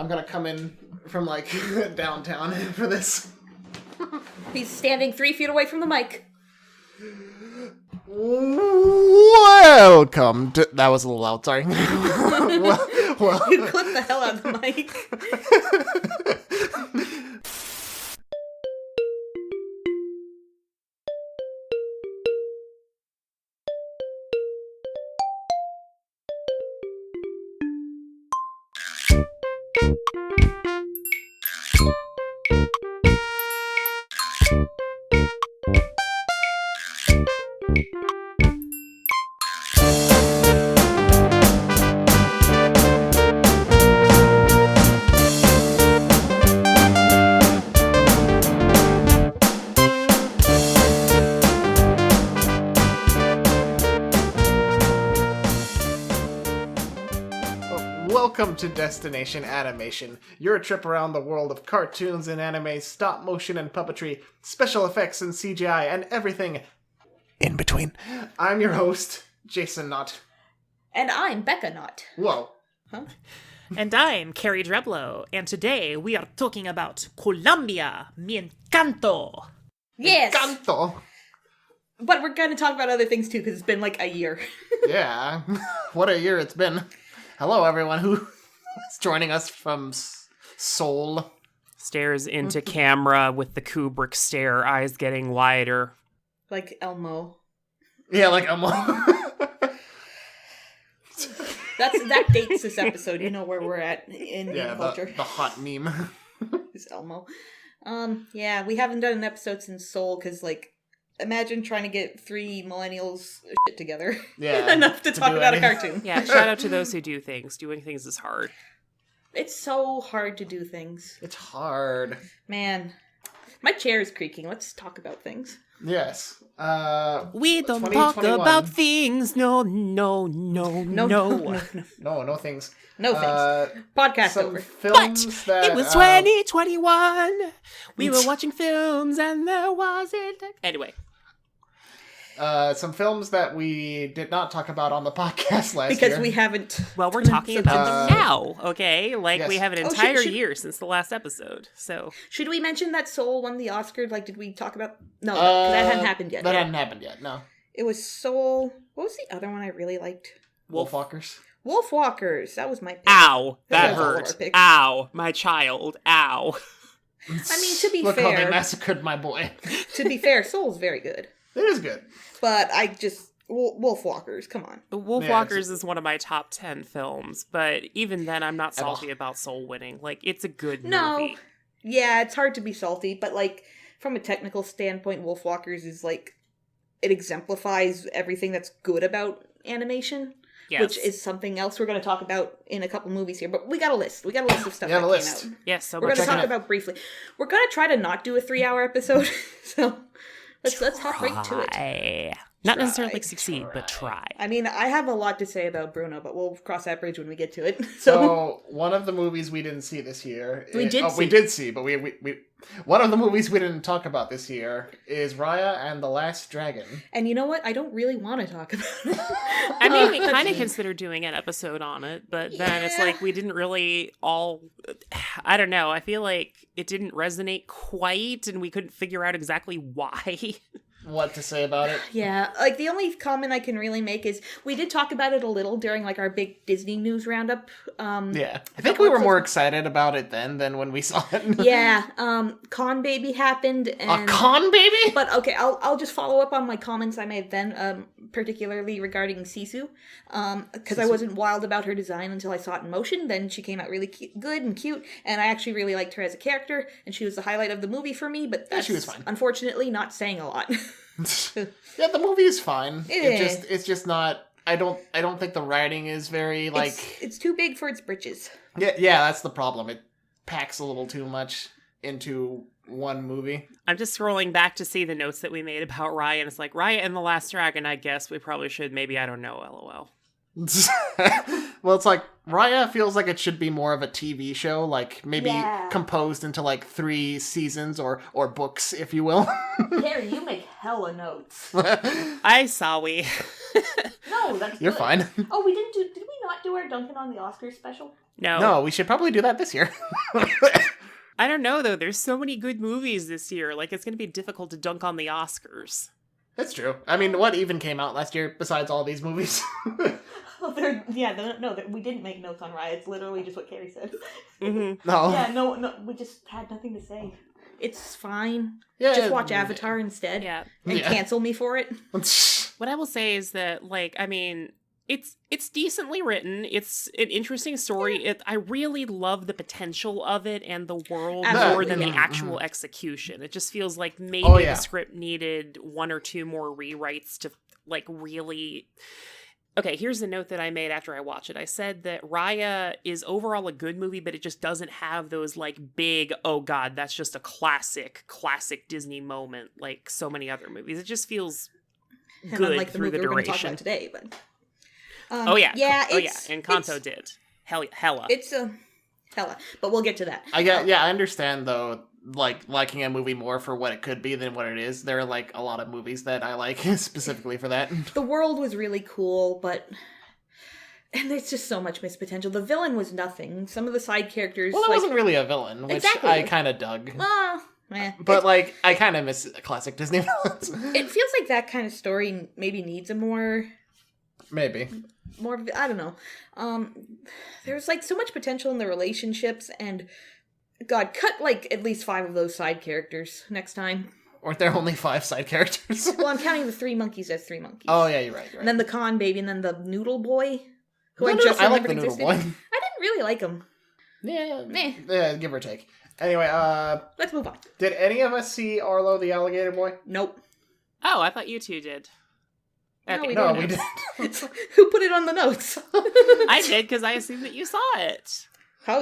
gonna come in from like downtown for this. He's standing 3 feet away from the mic. Welcome to... That was a little loud, sorry. well, You clipped the hell out of the mic. Welcome to Destination Animation, your trip around the world of cartoons and anime, stop motion and puppetry, special effects and CGI, and everything in between. I'm your host, Jason Knott. And I'm Becca Knott. Whoa. Huh? And I'm Carrie Dreblow, and today we are talking about Colombia, mi encanto. Yes! Encanto. But we're going to talk about other things too, because it's been like a year. Yeah, what a year it's been. Hello, everyone who is joining us from Seoul. Stares into camera with the Kubrick stare, eyes getting wider. Like Elmo. Yeah, like Elmo. That dates this episode. You know where we're at in culture. The hot meme. Is Elmo. Yeah, we haven't done an episode since Seoul, because, like, imagine trying to get 3 millennials shit together. Yeah. Enough to talk about anything. a cartoon. Yeah, shout out to those who do things. Doing things is hard. It's so hard to do things. It's hard. Man. My chair is creaking. Let's talk about things. Yes. We don't talk 2021. about things. No. No things. No thanks. Podcast Some over. films But that, it was 2021. We were watching films and there wasn't... Anyway. some films that we did not talk about on the podcast last year. Because we haven't. Well, we're talking about them now, okay? Like, yes. we have an Oh, entire should- year since the last episode, so... Should we mention that Soul won the Oscar? Like, did we talk about... No, that hadn't happened yet. That hadn't happened yet, no. It was Soul... What was the other one I really liked? Wolfwalkers. Wolfwalkers. That was my pick. Ow, that was all of our hurt. picks. Ow, my child. Ow. I mean, to be Look how they fair... massacred my boy. To be fair, Soul's very good. It is good. But I just... Wolfwalkers, come on. Wolfwalkers is one of my top 10 films, but even then I'm not salty about Soul winning. Like, it's a good movie. Yeah, it's hard to be salty, but, like, from a technical standpoint, Wolfwalkers is, like, it exemplifies everything that's good about animation. Yes. Which is something else we're going to talk about in a couple movies here. But we got a list. We got a list of stuff We got that a came list. out. Yes, so We're much going to talk about briefly. We're going to try to not do a 3-hour episode. So let's hop right to it. Not necessarily succeed, but try. I mean, I have a lot to say about Bruno, but we'll cross that bridge when we get to it. So one of the movies we didn't see this year... We did see, but we one of the movies we didn't talk about this year is Raya and the Last Dragon. And you know what? I don't really want to talk about it. I mean, we kind of considered doing an episode on it, but then it's like we didn't really all... I don't know. I feel like it didn't resonate quite, and we couldn't figure out exactly why. What to say about it? Yeah, like the only comment I can really make is we did talk about it a little during like our big Disney news roundup. Yeah, I think we were more excited about it then than when we saw it. Yeah, Con Baby happened. And... A Con Baby? But okay, I'll just follow up on my comments I made then, particularly regarding Sisu, because I wasn't wild about her design until I saw it in motion. Then she came out really good and cute, and I actually really liked her as a character, and she was the highlight of the movie for me. But that's she was fine. Unfortunately not saying a lot. Yeah, the movie is fine. It It's just not. I don't think the writing is very like. It's too big for its britches. Yeah, that's the problem. It packs a little too much into one movie. I'm just scrolling back to see the notes that we made about Raya, and it's like, Raya and the Last Dragon, I guess we probably should, maybe, I don't know, LOL. Well, it's like Raya feels like it should be more of a TV show, like maybe Yeah. composed into like 3 seasons or books, if you will. Harry, you make hella notes. I saw we. No, that's You're good. fine. Oh, we didn't do. Did we not do our Duncan on the Oscars special? No, we should probably do that this year. I don't know, though. There's so many good movies this year. Like, it's going to be difficult to dunk on the Oscars. That's true. I mean, what even came out last year besides all these movies? We didn't make notes on Raya. It's literally just what Carrie said. Mm-hmm. No. Yeah, no, we just had nothing to say. It's fine. Yeah, just watch Avatar instead. Yeah. And cancel me for it. What I will say is that, like, I mean, it's decently written. It's an interesting story. I really love the potential of it and the world more than the actual execution. It just feels like maybe the script needed one or two more rewrites to, like, really... Okay, here's the note that I made after I watched it. I said that Raya is overall a good movie, but it just doesn't have those, like, big, oh god, that's just a classic Disney moment like so many other movies. It just feels good unlike the through movie the we're going to talk duration. about today, but... Encanto did. Hella. It's hella, but we'll get to that. I understand, though, like, liking a movie more for what it could be than what it is. There are, like, a lot of movies that I like specifically for that. The world was really cool, and there's just so much missed potential. The villain was nothing. Some of the side characters... Well, that wasn't really a villain, which I kind of dug. But, like, I kind of miss classic Disney villains. It feels like that kind of story maybe needs a more... Maybe. More, I don't know. There's, like, so much potential in the relationships, and... God, cut, like, at least 5 of those side characters next time. Weren't there only 5 side characters? Well, I'm counting the 3 monkeys as 3 monkeys. Oh, yeah, you're right. And then the con baby, and then the noodle boy, who I like the noodle boy. I didn't really like him. Yeah, give or take. Anyway, let's move on. Did any of us see Arlo the Alligator Boy? Nope. Oh, I thought you two did. Okay. No, we didn't. Who put it on the notes? I did, because I assumed that you saw it.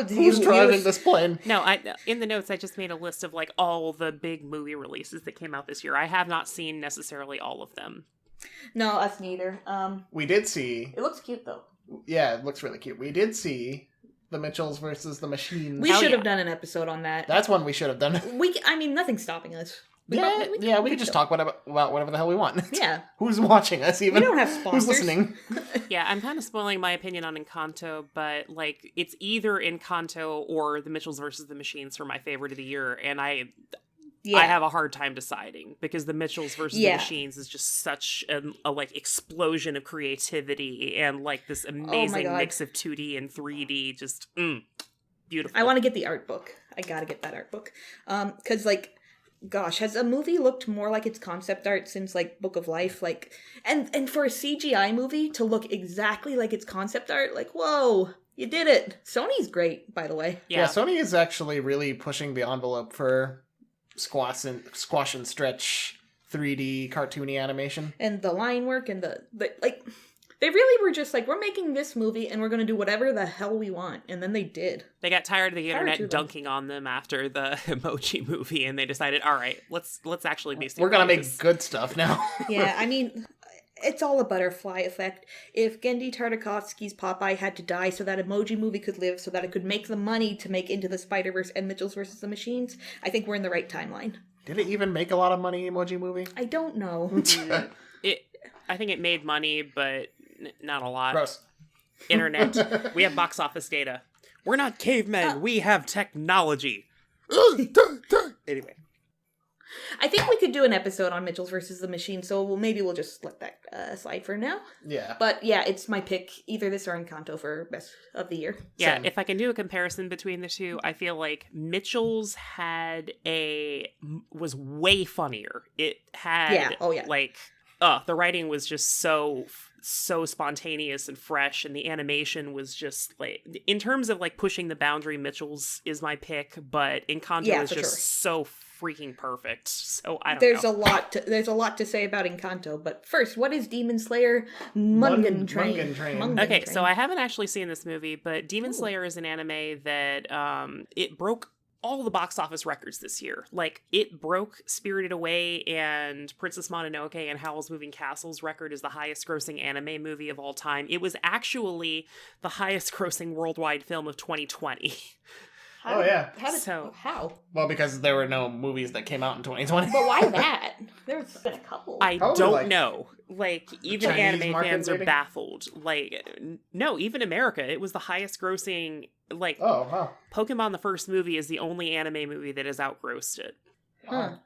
Who's driving this plane? No, in the notes I just made a list of, like, all the big movie releases that came out this year. I have not seen necessarily all of them. No, us neither. We did see... It looks cute, though. Yeah, it looks really cute. We did see The Mitchells versus the Machines. We should have done an episode on that. That's one we should have done. Nothing's stopping us. We can just talk about whatever the hell we want. Yeah. Who's watching us even? We don't have sponsors. Who's listening? Yeah, I'm kind of spoiling my opinion on Encanto, but, like, it's either Encanto or The Mitchells versus the Machines for my favorite of the year, and I have a hard time deciding, because The Mitchells versus the Machines is just such a like, explosion of creativity and, like, this amazing mix of 2D and 3D, just, beautiful. I want to get the art book. I gotta get that art book. Because, like, gosh, has a movie looked more like its concept art since, like, Book of Life? Like, and for a CGI movie to look exactly like its concept art, like, whoa, you did it. Sony's great, by the way. Yeah, Sony is actually really pushing the envelope for squash and stretch 3D cartoony animation. And the line work and the like... They really were just like, we're making this movie and we're going to do whatever the hell we want. And then they did. They got tired of the internet dunking on them after the Emoji Movie, and they decided, all right, let's actually be serious. We're going to make good stuff now. Yeah, I mean, it's all a butterfly effect. If Gendy Tartakovsky's Popeye had to die so that Emoji Movie could live, so that it could make the money to make Into the Spider-Verse and Mitchells vs. the Machines, I think we're in the right timeline. Did it even make a lot of money, Emoji Movie? I don't know. I think it made money, but... not a lot. Gross. Internet. We have box office data. We're not cavemen. We have technology. Anyway. I think we could do an episode on Mitchells versus the Machine, so maybe we'll just let that slide for now. Yeah. But yeah, it's my pick. Either this or Encanto for best of the year. Yeah, if I can do a comparison between the two, I feel like Mitchell's was way funnier. It had, the writing was just so spontaneous and fresh, and the animation was just, like, in terms of, like, pushing the boundary, Mitchell's is my pick, but Encanto is just so freaking perfect. So I don't know. There's a lot to say about Encanto, but first, what is Demon Slayer Mugen Train? Okay, so I haven't actually seen this movie, but Demon Slayer is an anime that it broke all the box office records this year. Like, it broke Spirited Away and Princess Mononoke and Howl's Moving Castle's record as the highest grossing anime movie of all time. It was actually the highest grossing worldwide film of 2020. How? How? Well, because there were no movies that came out in 2020. But why that? There's been a couple. I Probably, don't like, know. Like, even Chinese anime market, fans are maybe? baffled. Like, no, even America, it was the highest grossing, like, Oh, wow. Pokemon the first movie is the only anime movie that has outgrossed it. Huh.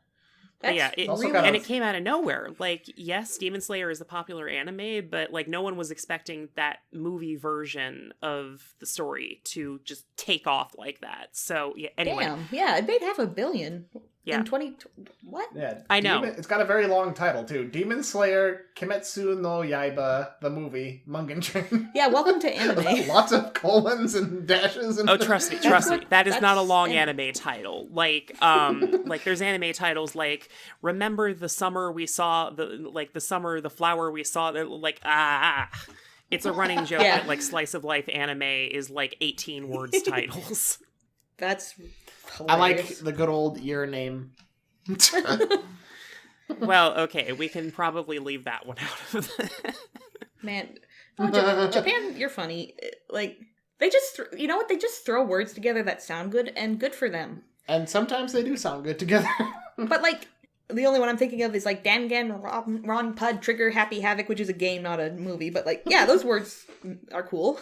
But yeah, It's also really, kind and of- it came out of nowhere. Like, yes, Demon Slayer is a popular anime, but like no one was expecting that movie version of the story to just take off like that. So yeah, anyway. Damn. Yeah, it made $500 million Yeah. in 20. What? Yeah, I know. It's got a very long title, too. Demon Slayer, Kimetsu no Yaiba, the movie, Mugen Train. Yeah, welcome to anime. Lots of colons and dashes. And Oh, trust me. That is not a that's long anime. anime title. Like there's anime titles like "Remember the summer we saw the flower we saw." Like it's a running joke Yeah. that like slice of life anime is like 18 words titles. That's I like hilarious. the good old year name. Well, okay, we can probably leave that one out of it. Man, oh, Japan, you're funny. Like, they just, you know what? They just throw words together that sound good, and good for them. And sometimes they do sound good together. But, like, the only one I'm thinking of is, like, Dangan, Ron, Pud, Trigger, Happy Havoc, which is a game, not a movie. But, like, yeah, those words are cool.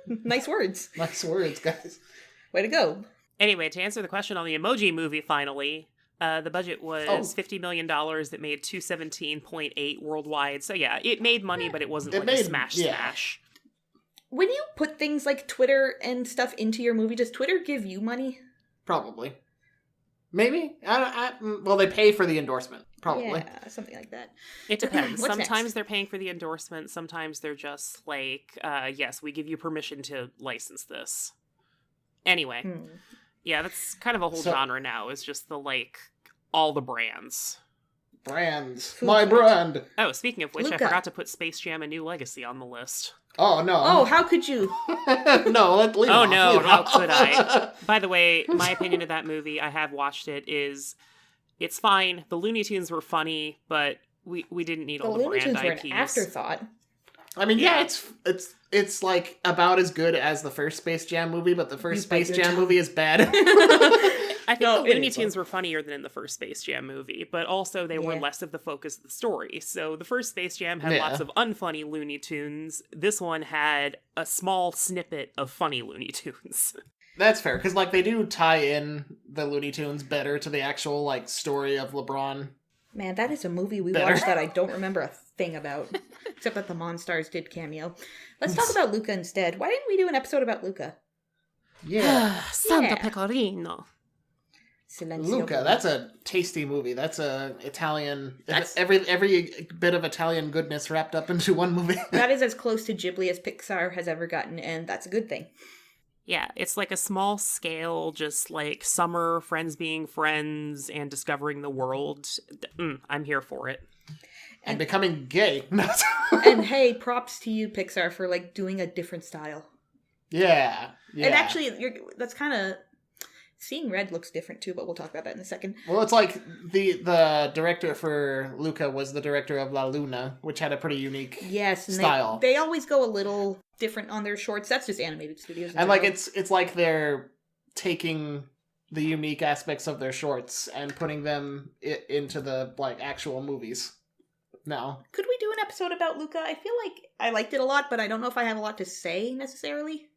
Nice words. Nice words, guys. Way to go. Anyway, to answer the question on the Emoji Movie, finally, the budget was $50 million. It made $217.8 worldwide. So yeah, it made money, but it wasn't It like made- a smash. When you put things like Twitter and stuff into your movie, does Twitter give you money? Probably. Maybe? Well, they pay for the endorsement. Probably. Yeah, something like that. It depends. What's Sometimes next? they're paying for the endorsement. Sometimes they're just like, yes, we give you permission to license this. Anyway, yeah, that's kind of a whole So- genre now. Is just the like all the brands. Brands. Food My fight. brand. Oh, speaking of which, I Luca. forgot to put Space Jam: A New Legacy on the list. Oh, no. Oh, how could you? No, leave it Oh off, no, leave it how off. could I? By the way, my opinion of that movie, I have watched it, is it's fine. The Looney Tunes were funny, but we didn't need The all the Looney brand Tunes were IPs. an afterthought. I mean, yeah, Yeah. it's like about as good as the first Space Jam movie, but the first You bite Space your Jam tongue. movie is bad. I think No, the it Looney is Tunes fun. were funnier than in the first Space Jam movie, but also they were Yeah. less of the focus of the story. So the first Space Jam had Yeah. lots of unfunny Looney Tunes. This one had a small snippet of funny Looney Tunes. That's fair, because like they do tie in the Looney Tunes better to the actual like story of LeBron. Man, that is a movie we Better. watched that I don't remember a thing about. Except that the Monstars did cameo. Let's talk about Luca instead. Why didn't we do an episode about Luca? Yeah, Santa Yeah. Pecorino. Silencio. Luca. That's a tasty movie. That's a Italian. That's- Every bit of Italian goodness wrapped up into one movie. That is as close to Ghibli as Pixar has ever gotten, and that's a good thing. Yeah, it's like a small scale, just like summer, friends being friends, and discovering the world. I'm here for it. And becoming gay. And hey, props to you, Pixar, for like doing a different style. Yeah. And actually, that's kind of Seeing Red looks different too, but we'll talk about that in a second. Well, it's like the director for Luca was the director of La Luna, which had a pretty unique Yes, and style. They always go a little different on their shorts. That's just animated studios. in And like general. it's like they're taking the unique aspects of their shorts and putting them into the like actual movies. No. Could we do an episode about Luca? I feel like I liked it a lot, but I don't know if I have a lot to say necessarily.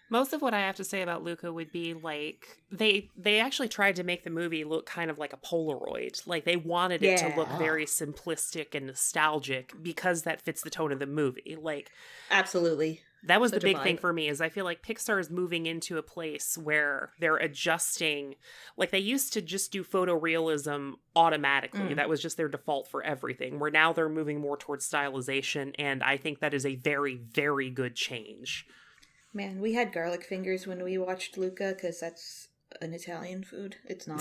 Most of what I have to say about Luca would be like they actually tried to make the movie look kind of like a Polaroid. Like they wanted it to look Yeah. very simplistic and nostalgic because that fits the tone of the movie. Like Absolutely. that was Such the a big thing vibe. for me is I feel like Pixar is moving into a place where they're adjusting. Like they used to just do photorealism automatically. That was just their default for everything. Where now they're moving more towards stylization, and I think that is a very, very good change. Man, we had garlic fingers when we watched Luca because that's an Italian food. It's not.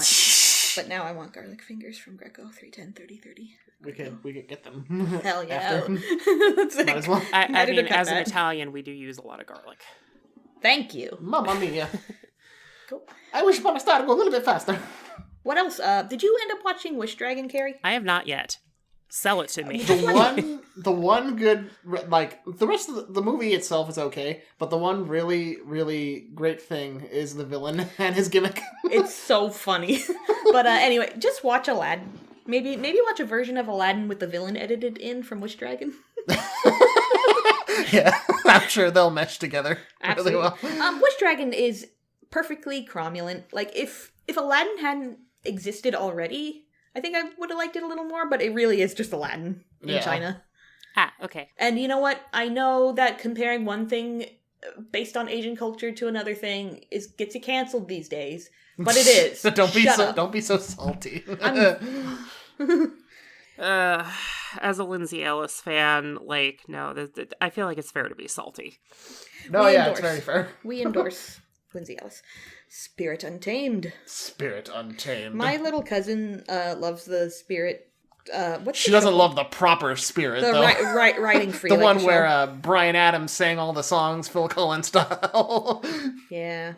But now I want garlic fingers from Greco 310-30-30. We could get them. Hell yeah. After. That's Might as well. I Editor mean, cut as an that. Italian, we do use a lot of garlic. Thank you. Mamma mia. Cool. I wish my star would go a little bit faster. What else? Did you end up watching Wish Dragon, Carrie? I have not yet. Sell it to me. The one good, like, the rest of the movie itself is okay, but the one really, really great thing is the villain and his gimmick. It's so funny. But anyway, just watch Aladdin. Maybe watch a version of Aladdin with the villain edited in from Wish Dragon. Yeah, I'm sure they'll mesh together Absolutely. really well. Wish Dragon is perfectly cromulent. Like, if Aladdin hadn't existed already, I think I would have liked it a little more, but it really is just Aladdin in China. Ah, okay. And you know what? I know that comparing one thing based on Asian culture to another thing gets you canceled these days, but it is. So don't be so salty. As a Lindsay Ellis fan, like, no, I feel like it's fair to be salty. No, yeah, it's very fair. We endorse Lindsay Ellis. Spirit Untamed. Spirit Untamed. My little cousin loves the Spirit. She doesn't love the proper Spirit, the though. Writing free. The like one the where Bryan Adams sang all the songs, Phil Collins style. Yeah.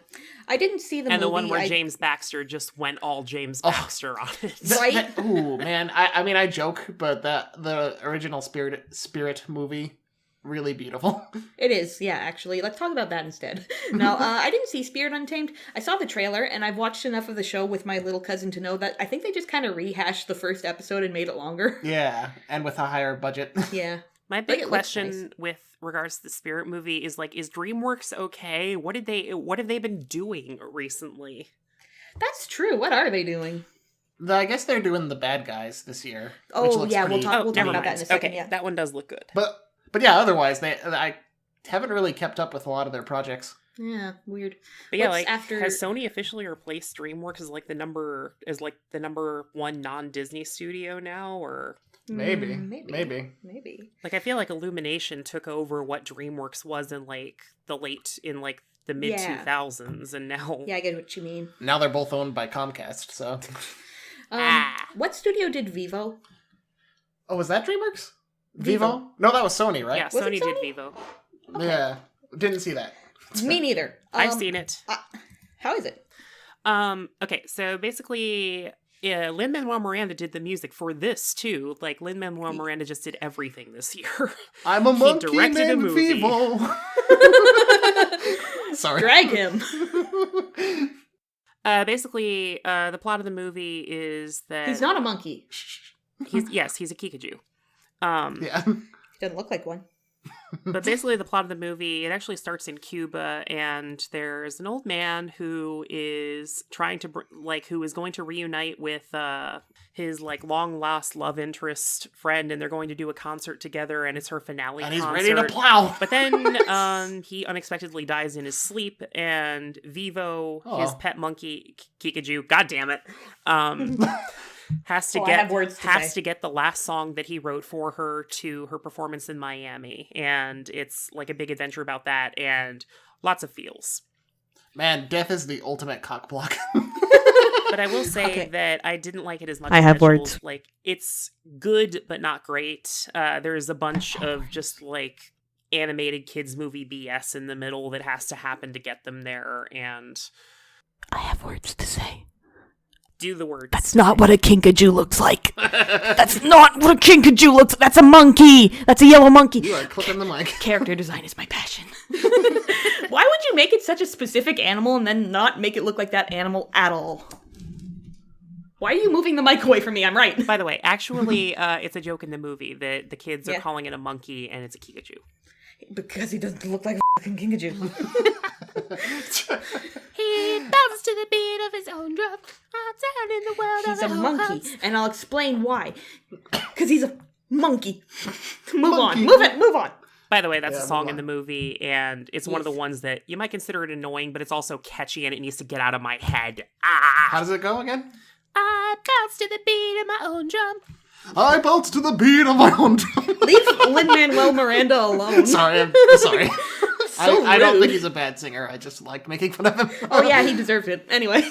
I didn't see the movie. And the one where James Baxter just went all James Baxter on it. Right? Ooh, man. I mean, I joke, but the original Spirit movie, really beautiful. It is, yeah, actually. Let's talk about that instead. No, I didn't see Spirit Untamed. I saw the trailer, and I've watched enough of the show with my little cousin to know that I think they just kind of rehashed the first episode and made it longer. Yeah, and with a higher budget. Yeah. My big question with regards to the Spirit movie is, like, is DreamWorks okay? What have they been doing recently? That's true. What are they doing? I guess they're doing The Bad Guys this year. Oh, which looks yeah, pretty... we'll talk about that in a second. Okay, Yeah. that one does look good. But yeah, otherwise, I haven't really kept up with a lot of their projects. Yeah, weird. But yeah, has Sony officially replaced DreamWorks as the number one non-Disney studio now, or maybe. Like, I feel like Illumination took over what DreamWorks was in the mid 2000s, and now I get what you mean. Now they're both owned by Comcast. So, what studio did Vivo? Oh, was that DreamWorks? Vivo? No, that was Sony, right? Yeah, Sony did Vivo. Okay. Yeah, didn't see that. Me neither. I've seen it. How is it? Okay, so basically, Lin-Manuel Miranda did the music for this too. Like, Lin-Manuel Miranda just did everything this year. I'm a monkey named Vivo. Sorry. Drag him. Basically, the plot of the movie is that he's not a monkey. He's a Kikaju. Yeah. He doesn't look like one. But basically, the plot of the movie, it actually starts in Cuba, and there's an old man who is trying to, who is going to reunite with his, long lost love interest friend, and they're going to do a concert together, and it's her finale concert. And he's ready to plow. But then he unexpectedly dies in his sleep, and Vivo, his pet monkey, Kikaju, god damn it, has to get the last song that he wrote for her to her performance in Miami, and it's like a big adventure about that, and lots of feels. Man, death is the ultimate cock block. But I will say that I didn't like it as much. I have words. Like, it's good but not great. There's a bunch of just animated kids movie BS in the middle that has to happen to get them there, and I have words to say. Do the words. That's not what a kinkajou looks like. That's not what a kinkajou looks like. That's a monkey. That's a yellow monkey. You are clipping the mic. Character design is my passion. Why would you make it such a specific animal and then not make it look like that animal at all? Why are you moving the mic away from me? I'm right. By the way, actually, it's a joke in the movie that the kids are calling it a monkey and it's a Kikaju. Because he doesn't look like a fucking kinkajou. He bounces to the beat of his own drum. Outside in the world he's a monkey, and I'll explain why. Because he's a monkey. Move on. By the way, that's a song in the movie, and it's one of the ones that you might consider it annoying, but it's also catchy, and it needs to get out of my head. How does it go again? I bounce to the beat of my own drum. I bounce to the beat of my own drum. Leave Lin-Manuel Miranda alone. Sorry, I'm sorry. I don't think he's a bad singer. I just like making fun of him. Oh yeah, he deserves it. Anyway.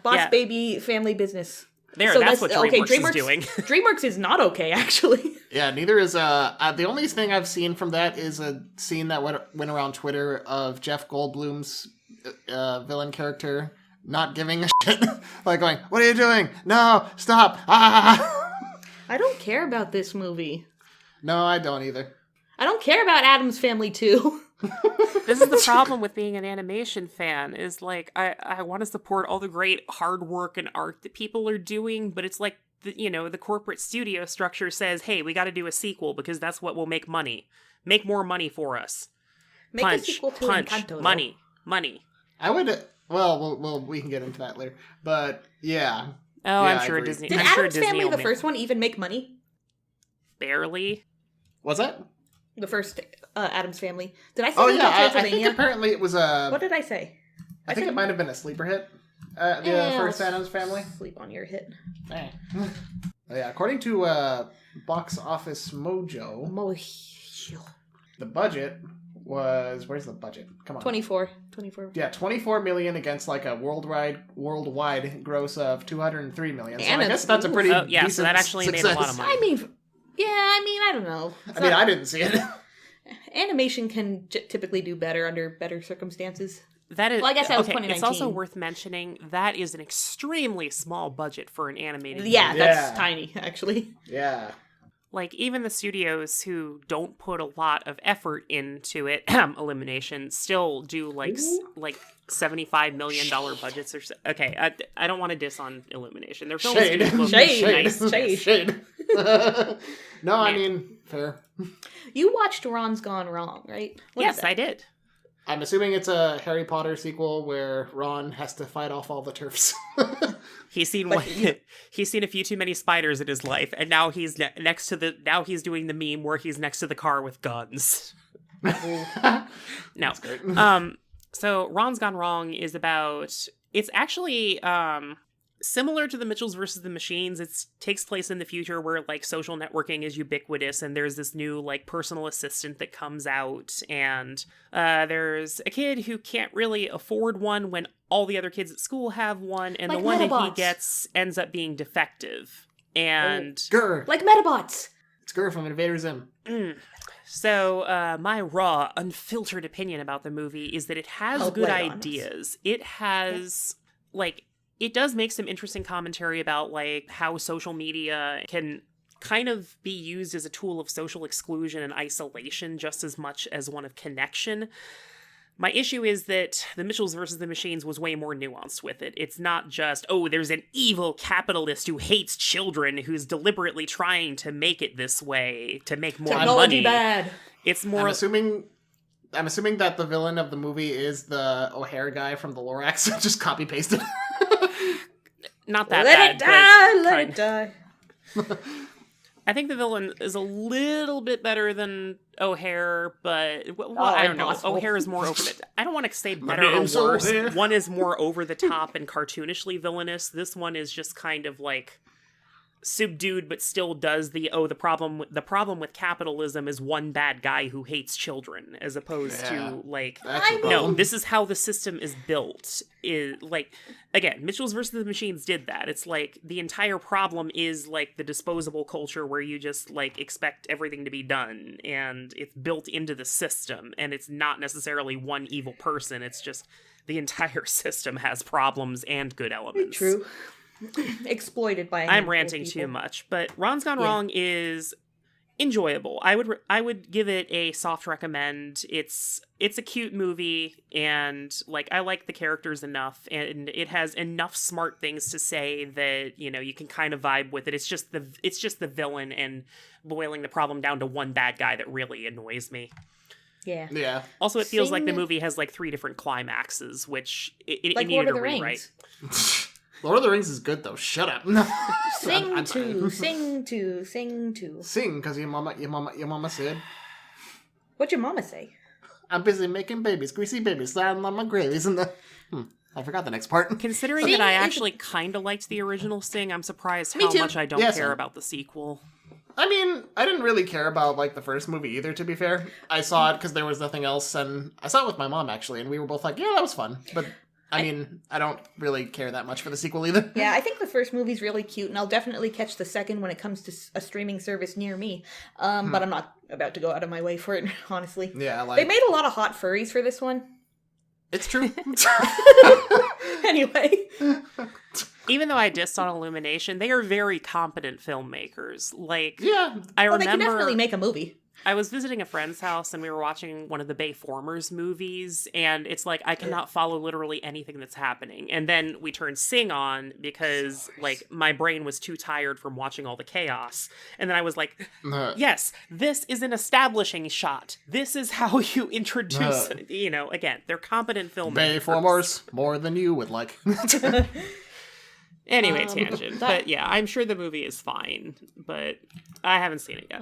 Boss Baby Family Business. That's what DreamWorks is doing. DreamWorks is not okay, actually. Yeah, neither is... the only thing I've seen from that is a scene that went around Twitter of Jeff Goldblum's villain character not giving a shit. Going, what are you doing? No, stop. Ah! I don't care about this movie. No, I don't either. I don't care about Addams Family too. This is the problem with being an animation fan, is like, I want to support all the great hard work and art that people are doing, but it's like, the corporate studio structure says, hey, we got to do a sequel because that's what will make money. Make more money for us. Make a sequel to Encanto. Money. I would, well, we can get into that later, but yeah. Oh, yeah, I'm sure agree. Disney. Did I'm Addams sure Disney Family, will the make- first one, even make money? Barely. Was that? The first Addams Family. Did I say Oh Hotel yeah, I Transylvania? think apparently it was a. What did I say? I think it might have been a sleeper hit. The first Addams Family. Sleep on your hit. Eh. Oh, yeah, according to Box Office Mojo, the budget was, where's the budget? Come on. 24. Yeah, 24 million against like a worldwide gross of 203 million. So And I guess that's a pretty yeah, so decent that actually made a lot of money. I don't know. I didn't see it. Animation can typically do better under better circumstances. That is, well, I guess that was okay, 2019. It's also worth mentioning that is an extremely small budget for an animated Yeah, movie. that's tiny, actually. Yeah. Like, even the studios who don't put a lot of effort into it, Illumination, still do, like $75 million budgets or so. Okay, I don't want to diss on Illumination. Their films Shade. do look Shade. nice. Shade. No, I mean, fair. You watched Ron's Gone Wrong, right? What is Yes, that? I did. I'm assuming it's a Harry Potter sequel where Ron has to fight off all the turfs. He's seen he's seen a few too many spiders in his life, and now he's now he's doing the meme where he's next to the car with guns. No. That's great. So Ron's Gone Wrong is about, it's actually similar to the Mitchells versus the Machines. It takes place in the future where like social networking is ubiquitous, and there's this new like personal assistant that comes out, and there's a kid who can't really afford one when all the other kids at school have one, and Like the one that he Metabots. gets ends up being defective. And Grr. Like Metabots! It's Grr from Invader Zim. So, my raw, unfiltered opinion about the movie is that it has Oh, good lay it on us. ideas. It has, like, it does make some interesting commentary about, like, how social media can kind of be used as a tool of social exclusion and isolation just as much as one of connection. My issue is that the Mitchells versus the Machines was way more nuanced with it. It's not just, oh, there's an evil capitalist who hates children who's deliberately trying to make it this way to make more Technology money. bad. It's more. I'm assuming that the villain of the movie is the O'Hare guy from the Lorax, just copy pasted. Not that Let bad. it die. I think the villain is a little bit better than O'Hare, but I don't know. impossible. O'Hare is more over the. I don't want to say My better or name's worse. O'Hare. One is more over the top and cartoonishly villainous. This one is just kind of like subdued, but still does the problem with capitalism is one bad guy who hates children, as opposed to like That's a no, problem. this is how the system is built. Is like, again, Mitchells versus the Machines did that. It's like the entire problem is like the disposable culture where you just like expect everything to be done, and it's built into the system, and it's not necessarily one evil person. It's just the entire system has problems and good elements. True. Exploited by. I'm ranting too much, but Ron's Gone Wrong is enjoyable. I would give it a soft recommend. It's a cute movie, and like I like the characters enough, and it has enough smart things to say that you can kind of vibe with it. It's just the villain and boiling the problem down to one bad guy that really annoys me. Yeah. Yeah. Also, it feels like the Sing- movie has like 3 different climaxes, which it Like needed Lord of to the rewrite. Rings. Lord of the Rings is good though. Shut up. Sing I'm to, sorry. sing to. Sing, because your mama said, What'd your mama say? I'm busy making babies, greasy babies, sliding on my gravies, and the. I forgot the next part. Considering Sing that I is- actually kind of liked the original Sing, I'm surprised Me how too. much I don't Yeah, care same. about the sequel. I mean, I didn't really care about like the first movie either. To be fair, I saw it because there was nothing else, and I saw it with my mom actually, and we were both like, "Yeah, that was fun." But I mean, I don't really care that much for the sequel either. Yeah, I think the first movie's really cute, and I'll definitely catch the second when it comes to a streaming service near me. But I'm not about to go out of my way for it, honestly. Yeah, like They made a lot of hot furries for this one. it's true. Anyway. Even though I dissed on Illumination, they are very competent filmmakers. Like, Yeah. I Well, they remember can definitely make a movie. I was visiting a friend's house and we were watching one of the Bayformers movies, and it's like I cannot follow literally anything that's happening. And then we turned Sing on because like my brain was too tired from watching all the chaos. And then I was like, yes, this is an establishing shot. This is how you introduce, again, they're competent filmmakers. Bayformers, more than you would like. Anyway, tangent. But yeah, I'm sure the movie is fine, but I haven't seen it yet.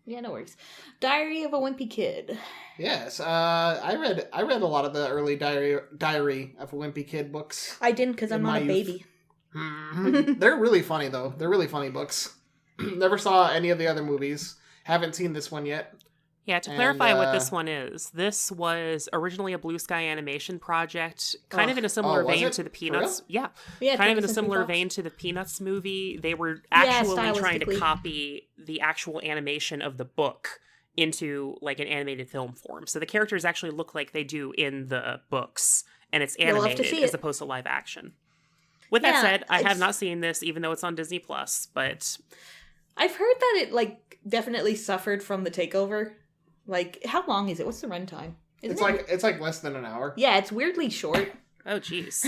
Yeah, no worries. Diary of a Wimpy Kid. Yes, I read a lot of the early Diary of a Wimpy Kid books. I didn't because I'm not a baby. They're really funny though. They're really funny books. Never saw any of the other movies. Haven't seen this one yet. Yeah, to clarify what this one is, this was originally a Blue Sky animation project, kind of in a similar vein to the Peanuts. Yeah, kind of in a similar vein to the Peanuts movie. They were actually trying to copy the actual animation of the book into like an animated film form. So the characters actually look like they do in the books, and it's animated as opposed to live action. With that said, I have not seen this, even though it's on Disney Plus. But I've heard that it like definitely suffered from the takeover. Like, how long is it? What's the runtime? It's like less than an hour. Yeah, it's weirdly short. Oh, jeez.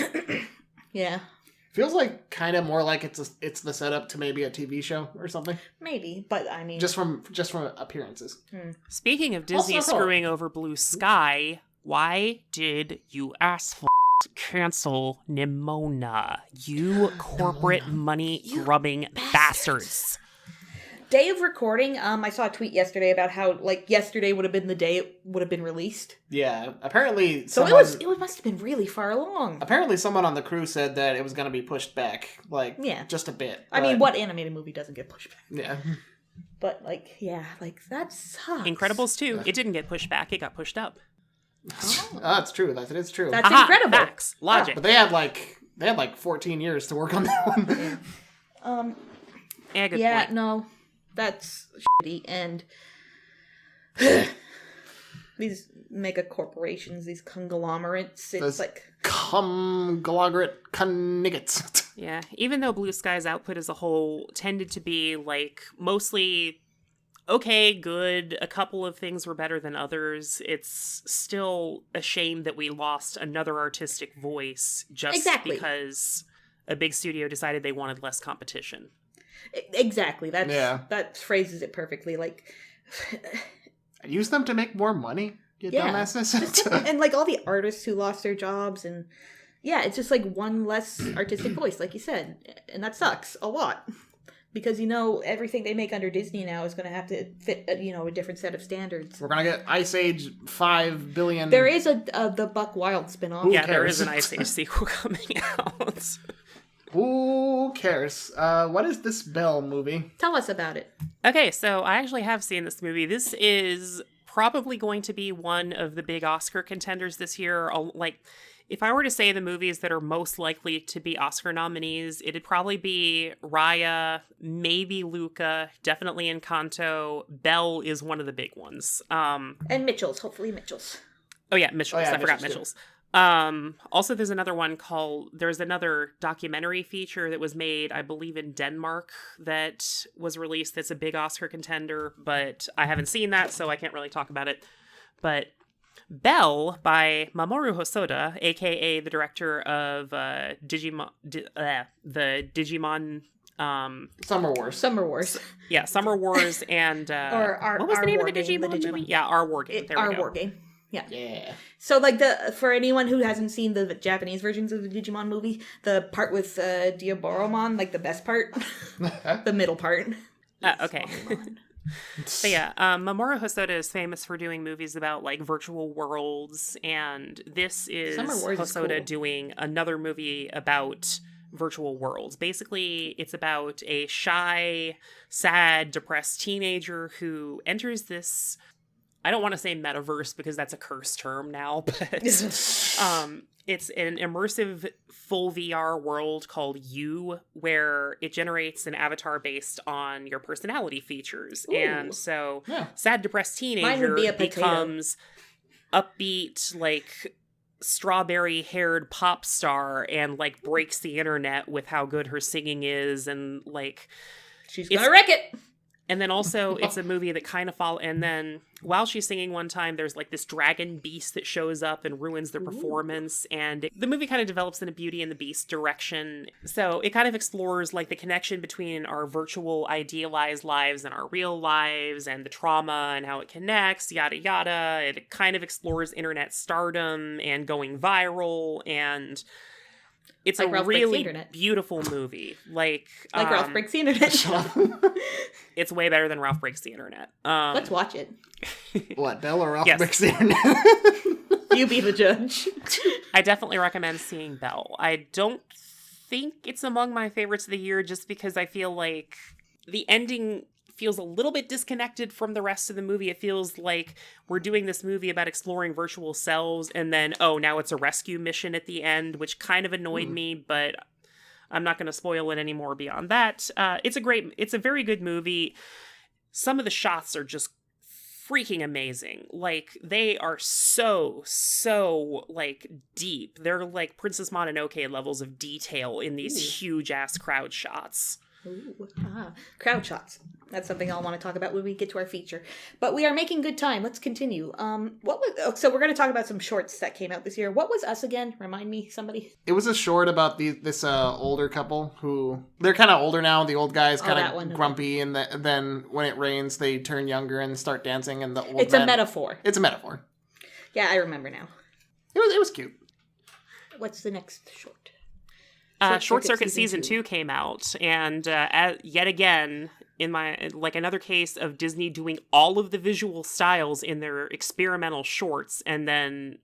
Yeah. Feels like kind of more like it's the setup to maybe a TV show or something. Maybe, but I mean, just from appearances. Speaking of Disney screwing over Blue Sky, why did you assholes cancel Nimona? You corporate money grubbing bastards. Day of recording, I saw a tweet yesterday about how, like, yesterday would have been the day it would have been released. Yeah, apparently it must have been really far along. Apparently someone on the crew said that it was going to be pushed back, just a bit. I mean, what animated movie doesn't get pushed back? Yeah. But, that sucks. Incredibles 2, it didn't get pushed back, it got pushed up. Oh, that's true. That is true. That's incredible. Facts. Logic. But they had, 14 years to work on that one. Yeah, good point. No. That's shitty, and these mega corporations, these conglomerates, it's conglomerate conniggets. Yeah, even though Blue Sky's output as a whole tended to be, mostly okay, good, a couple of things were better than others, it's still a shame that we lost another artistic voice just because a big studio decided they wanted less competition. Exactly. That phrases it perfectly. Use them to make more money, you dumbasses. And all the artists who lost their jobs, and it's just one less artistic voice, like you said, and that sucks a lot because everything they make under Disney now is going to have to fit a different set of standards. We're gonna get Ice Age 5 billion. There is the Buck Wild spinoff. Yeah, there is an Ice Age sequel coming out. Who cares? What is this Belle movie? Tell us about it. Okay, so I actually have seen this movie. This is probably going to be one of the big Oscar contenders this year. If I were to say the movies that are most likely to be Oscar nominees, it'd probably be Raya, maybe Luca, definitely Encanto. Belle is one of the big ones. And Mitchell's, hopefully Mitchell's. Oh yeah, Mitchell's. I forgot Mitchell's. Also, there's another documentary feature that was made, I believe, in Denmark that was released that's a big Oscar contender, but I haven't seen that, so I can't really talk about it. But Belle by Mamoru Hosoda, aka the director of the Digimon Summer Wars. Yeah, Summer Wars and what was the name of the Digimon movie? Yeah, Our War Game. Our War Game. Yeah. Yeah. So, for anyone who hasn't seen the Japanese versions of the Digimon movie, the part with Diaboromon, the best part, the middle part. Okay. But yeah, Mamoru Hosoda is famous for doing movies about virtual worlds, and this is Hosoda doing another movie about virtual worlds. Basically, it's about a shy, sad, depressed teenager who enters this, I don't want to say metaverse because that's a cursed term now, but it's an immersive full VR world called You, where it generates an avatar based on your personality features. Ooh. And so sad, depressed teenager becomes upbeat, strawberry-haired pop star and, like, breaks the internet with how good her singing is, and, like... She's gonna wreck it! And then also, it's a movie that kind of and then while she's singing one time, there's like this dragon beast that shows up and ruins their performance. And the movie kind of develops in a Beauty and the Beast direction. So it kind of explores like the connection between our virtual idealized lives and our real lives and the trauma and how it connects, yada yada. It kind of explores internet stardom and going viral, and it's like a really beautiful movie. Like Ralph Breaks the Internet. It's way better than Ralph Breaks the Internet. Let's watch it. What, Belle or Ralph Breaks the Internet? You be the judge. I definitely recommend seeing Belle. I don't think it's among my favorites of the year just because I feel like the ending feels a little bit disconnected from the rest of the movie. It feels like we're doing this movie about exploring virtual selves, and then, now it's a rescue mission at the end, which kind of annoyed me, but I'm not going to spoil it anymore beyond that. It's a very good movie. Some of the shots are just freaking amazing. Like, they are so, like, deep. They're like Princess Mononoke levels of detail in these huge-ass crowd shots. Ooh, crowd shots. That's something I'll want to talk about when we get to our feature. But we are making good time. Let's continue. So we're going to talk about some shorts that came out this year. What was Us again? Remind me, somebody. It was a short about this older couple who they're kind of older now. The old guy's kind of grumpy, and then when it rains, they turn younger and start dancing. And the old It's a metaphor. It's a metaphor. Yeah, I remember now. It was cute. What's the next short? Short Circuit Season 2 came out, and yet again, in my another case of Disney doing all of the visual styles in their experimental shorts, and then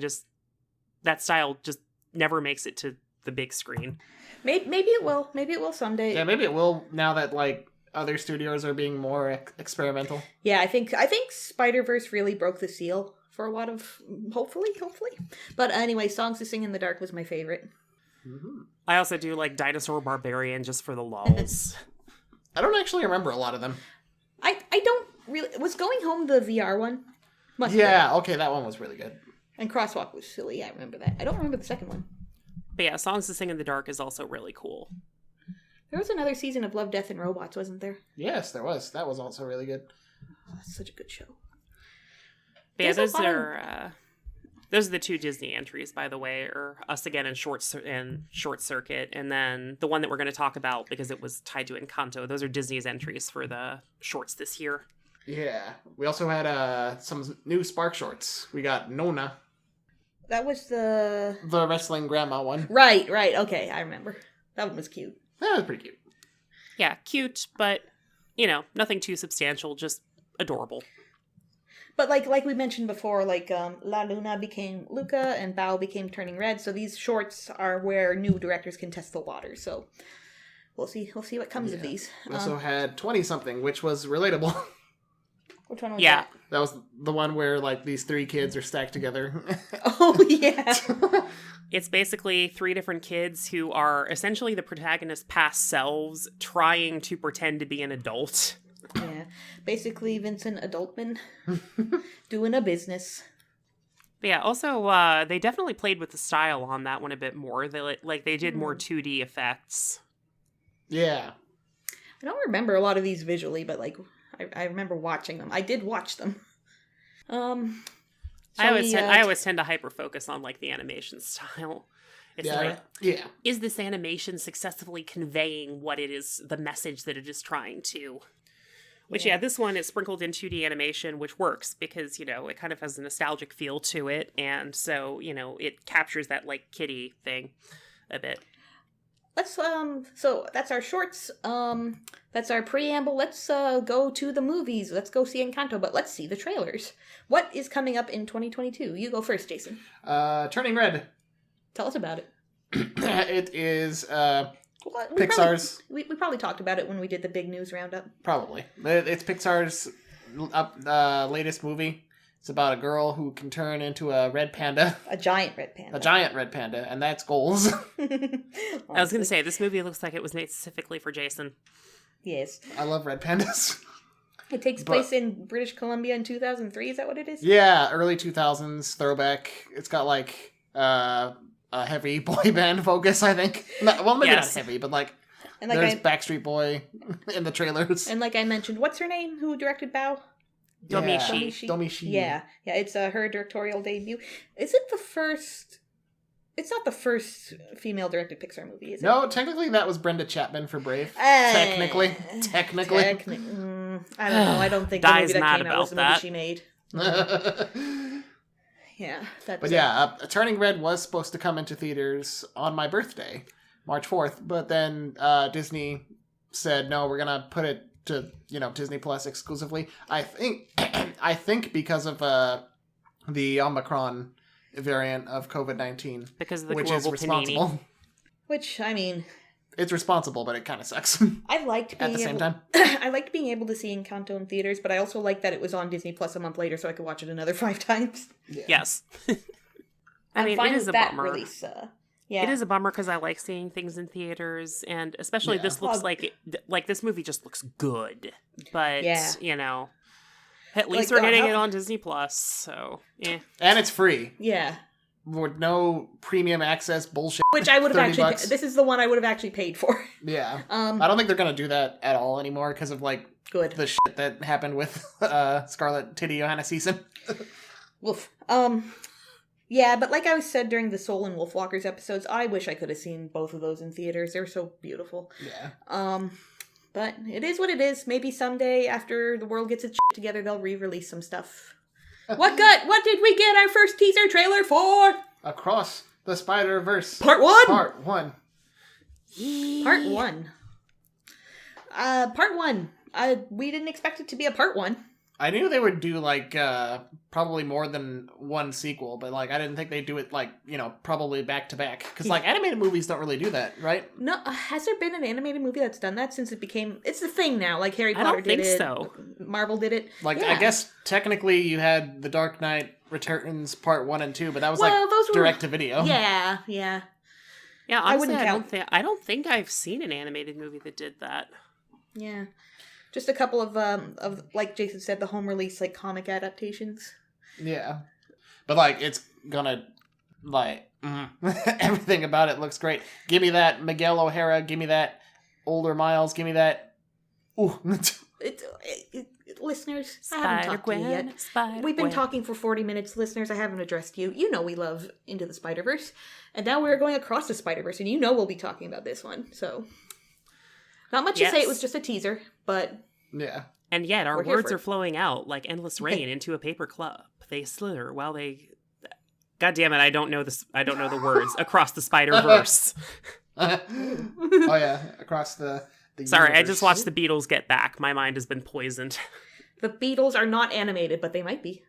just that style just never makes it to the big screen. Maybe it will. Maybe it will someday. Yeah, maybe it will now that like other studios are being more experimental. Yeah, I think Spider-Verse really broke the seal for a lot of hopefully. But anyway, Songs to Sing in the Dark was my favorite. Mm-hmm. I also do like Dinosaur Barbarian just for the lulz. I don't actually remember a lot of them. I don't really... Was Going Home the VR one? Okay, that one was really good. And Crosswalk was silly, I remember that. I don't remember the second one. But yeah, Songs to Sing in the Dark is also really cool. There was another season of Love, Death, and Robots, wasn't there? Yes, there was. That was also really good. Oh, that's such a good show. But yeah, those are the two Disney entries, by the way, or Us Again and Short Circuit, and then the one that we're going to talk about because it was tied to Encanto. Those are Disney's entries for the shorts this year. Yeah. We also had some new Spark shorts. We got Nona. That was the wrestling grandma one. Right. Okay, I remember. That one was cute. That was pretty cute. Yeah, cute, but, nothing too substantial, just adorable. But like we mentioned before, La Luna became Luca and Bao became Turning Red. So these shorts are where new directors can test the water. So we'll see what comes of these. We also had 20-something, which was relatable. Which one was that? That was the one where these three kids are stacked together. Oh yeah. It's basically three different kids who are essentially the protagonist's past selves trying to pretend to be an adult. Yeah, basically Vincent Adultman doing a business. But yeah, also they definitely played with the style on that one a bit more. They did more 2D effects. Yeah, I don't remember a lot of these visually, but I remember watching them. I did watch them. I always tend to hyper focus on the animation style. It's is this animation successfully conveying what it is, the message that it is trying to? Which, this one is sprinkled in 2D animation, which works because, it kind of has a nostalgic feel to it. And so, it captures that, kitty thing a bit. Let's, so that's our shorts. That's our preamble. Let's go to the movies. Let's go see Encanto, but let's see the trailers. What is coming up in 2022? You go first, Jason. Turning Red. Tell us about it. It is, we Pixar's... We probably talked about it when we did the big news roundup. Probably. It's Pixar's latest movie. It's about a girl who can turn into a red panda. A giant red panda. A giant red panda, and that's goals. I was going to say, this movie looks like it was made specifically for Jason. Yes. I love red pandas. It takes place in British Columbia in 2003. Is that what it is? Yeah, early 2000s throwback. It's got like a heavy boy band focus, I think. Well, maybe not heavy, but like, and like there's Backstreet Boy in the trailers. And like I mentioned, what's her name? Who directed Bao? Domishi. Yeah, it's her directorial debut. Is it the first? It's not the first female-directed Pixar movie, is it? No, technically that was Brenda Chapman for Brave. Technically. I don't know. I don't think the movie that came out was the movie she made. Yeah. Turning Red was supposed to come into theaters on my birthday, March 4th, but then Disney said, no, we're going to put it to, Disney Plus exclusively. I think because of the Omicron variant of COVID-19. Because of the which global is responsible. panini. Which, I mean... It's responsible, but it kind of sucks. I liked being at the same time. I liked being able to see Encanto in theaters, but I also liked that it was on Disney Plus a month later, so I could watch it another 5 times. Yeah. Yes. I mean, it is a bummer. Release, yeah. It is a bummer because I like seeing things in theaters, and especially this looks like this movie just looks good. But at least we're getting it on Disney Plus, so yeah. And it's free. Yeah. With no premium access bullshit. Which I would have actually... This is the one I would have actually paid for. Yeah. I don't think they're going to do that at all anymore because of, like, the shit that happened with Scarlett Titty Johannesson. Woof. Yeah, but like I said during the Soul and Wolfwalkers episodes, I wish I could have seen both of those in theaters. They're so beautiful. Yeah. But it is what it is. Maybe someday after the world gets its shit together, they'll re-release some stuff. What did we get our first teaser trailer for? Across the Spider-Verse. Part 1? Part 1. Part 1. Part 1. We didn't expect it to be a part 1. I knew they would do, like, probably more than one sequel, but, like, I didn't think they'd do it, like, probably back-to-back. Because, like, animated movies don't really do that, right? No, has there been an animated movie that's done that since it became... It's the thing now, like Harry Potter did it. I don't think so. Marvel did it. Like, I guess, technically, you had The Dark Knight Returns Part 1 and 2, but that was, those were direct-to-video. Yeah. Yeah, honestly, I don't think I've seen an animated movie that did that. Yeah. Just a couple of like Jason said, the home release like comic adaptations. Yeah, but like it's gonna like everything about it looks great. Give me that Miguel O'Hara. Give me that older Miles. Give me that. Ooh, listeners, I haven't talked to you yet. We've been talking for 40 minutes, listeners. I haven't addressed you. You know we love Into the Spider-Verse, and now we're going across the Spider-Verse, and we'll be talking about this one. So, not much to say. It was just a teaser, but. Yeah. And yet our words are flowing out like endless rain into a paper cup. They slither while they... God damn it, I don't know the words. Across the Spider-Verse. Oh yeah, across the Sorry, universe. I just watched the Beatles get back. My mind has been poisoned. The Beatles are not animated, but they might be.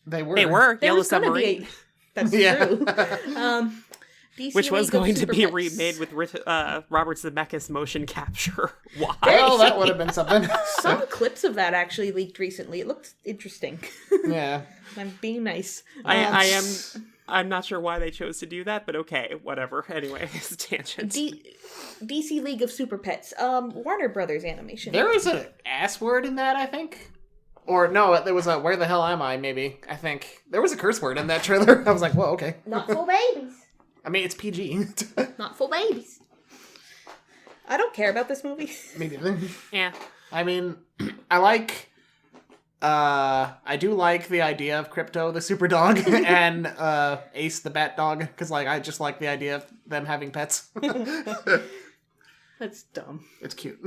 They were. Yellow Submarine. That's true. DC which was going to be Pets. remade with Robert Zemeckis motion capture. Why? Well, that would have been something. Some clips of that actually leaked recently. It looked interesting. Yeah. I'm being nice. I'm not sure why they chose to do that, but okay, whatever. Anyway, it's a tangent. DC League of Super Pets. Warner Brothers animation. There was an ass word in that, I think. Or no, there was a where the hell am I, maybe. I think. There was a curse word in that trailer. I was like, whoa, okay. Not for babies. I mean, it's PG. Not for babies. I don't care about this movie. Me neither. Yeah. I mean, I do like the idea of Crypto the super dog and Ace the bat dog, because like I just like the idea of them having pets. That's dumb. It's cute.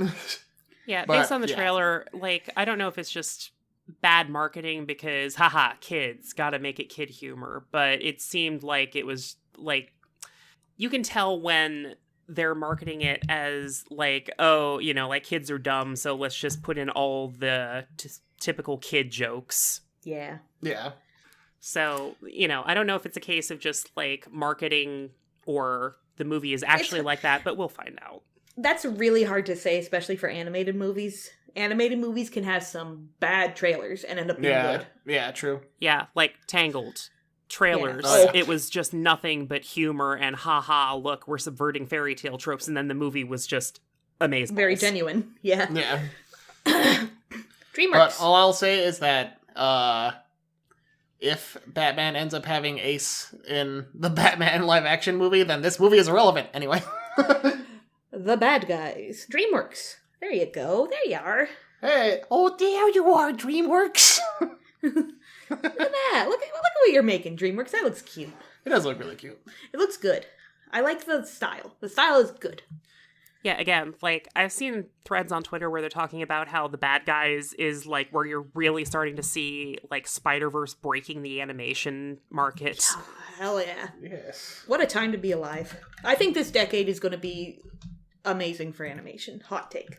Yeah, based on the trailer, like I don't know if it's just bad marketing because haha, kids, gotta make it kid humor, but it seemed like it was like you can tell when they're marketing it as like, oh, like kids are dumb, so let's just put in all the typical kid jokes. Yeah. Yeah. So, I don't know if it's a case of just like marketing or the movie is actually like that, but we'll find out. That's really hard to say, especially for animated movies. Animated movies can have some bad trailers and end up being good. Yeah, true. Yeah, like Tangled. Trailers. Yeah. Oh, yeah. It was just nothing but humor and haha, look, we're subverting fairy tale tropes, and then the movie was just amazing. Very genuine. Yeah. Yeah. DreamWorks. But all I'll say is that if Batman ends up having Ace in the Batman live-action movie, then this movie is irrelevant anyway. The Bad Guys. DreamWorks. There you go. There you are. Hey, oh, there you are, DreamWorks. Look at that. Look at what you're making, DreamWorks. That looks cute. It does look really cute. It looks good. I like the style. The style is good. Yeah, again, like, I've seen threads on Twitter where they're talking about how The Bad Guys is, like, where you're really starting to see, like, Spider-Verse breaking the animation market. Oh, hell yeah. Yes. What a time to be alive. I think this decade is going to be amazing for animation. Hot take.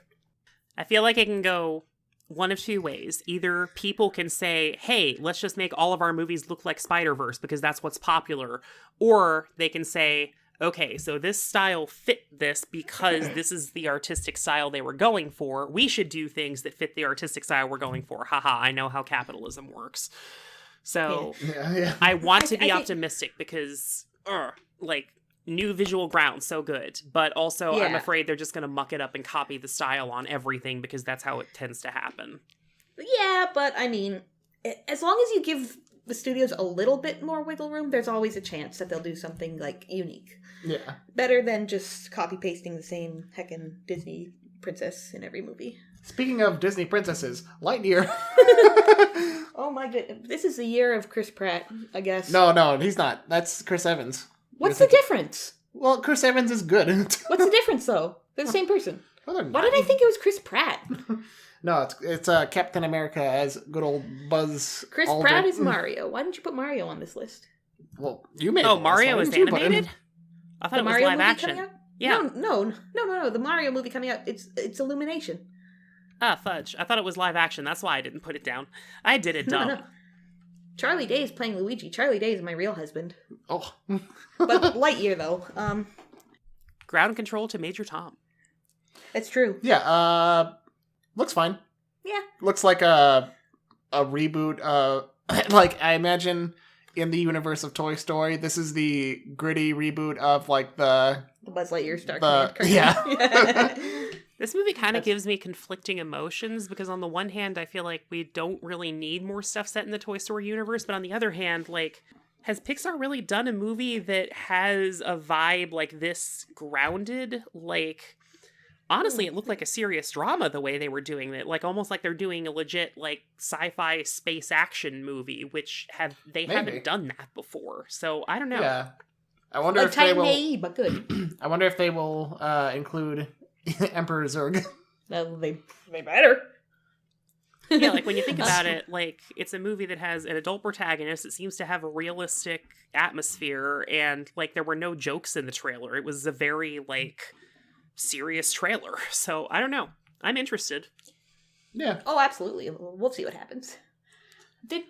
I feel like it can go one of two ways. Either people can say, hey, let's just make all of our movies look like Spider-Verse because that's what's popular. Or they can say, okay, so this style fit this because this is the artistic style they were going for. We should do things that fit the artistic style we're going for. Haha, I know how capitalism works. So Yeah. I want to be I think- optimistic because, like, new visual ground, so good. But also, I'm Yeah. afraid they're just going to muck it up and copy the style on everything because that's how it tends to happen. Yeah, but I mean, as long as you give the studios a little bit more wiggle room, there's always a chance that they'll do something, like, unique. Yeah. Better than just copy-pasting the same heckin' Disney princess in every movie. Speaking of Disney princesses, Lightyear. Oh my goodness. This is the year of Chris Pratt, I guess. No, he's not. That's Chris Evans. What's the difference? Well, Chris Evans is good. What's the difference, though? They're the same person. Well, they're Why not. did I think it was Chris Pratt? No, it's Captain America as good old Buzz Chris Aldrin. Pratt is Mario. Why didn't you put Mario on this list? Well, you made Oh, the list. Mario Why is didn't you put him? animated? I thought The it was Mario live movie action. coming out? Yeah. No. The Mario movie coming out, it's Illumination. Ah, fudge. I thought it was live action. That's why I didn't put it down. I did it dumb. No. Charlie Day is playing Luigi. Charlie Day is my real husband. Oh. But Lightyear, though. Ground control to Major Tom. It's true. Yeah, looks fine. Yeah. Looks like a reboot. Like, I imagine in the universe of Toy Story, this is the gritty reboot of, like, the Buzz Lightyear Star The- Command cartoon. yeah. This movie kind of gives me conflicting emotions because on the one hand, I feel like we don't really need more stuff set in the Toy Story universe, but on the other hand, like, has Pixar really done a movie that has a vibe like this grounded? Like, honestly, it looked like a serious drama the way they were doing it. Like, almost like they're doing a legit, like, sci-fi space action movie, which they Maybe. haven't done that before. So, I don't know. Yeah. I wonder Like if they Titan will. AE, but good. I wonder if they will include Emperor Zurg. No, they better. Yeah, like when you think about it, like it's a movie that has an adult protagonist. It seems to have a realistic atmosphere, and like there were no jokes in the trailer. It was a very like serious trailer. So I don't know. I'm interested. Yeah. Oh, absolutely. We'll see what happens.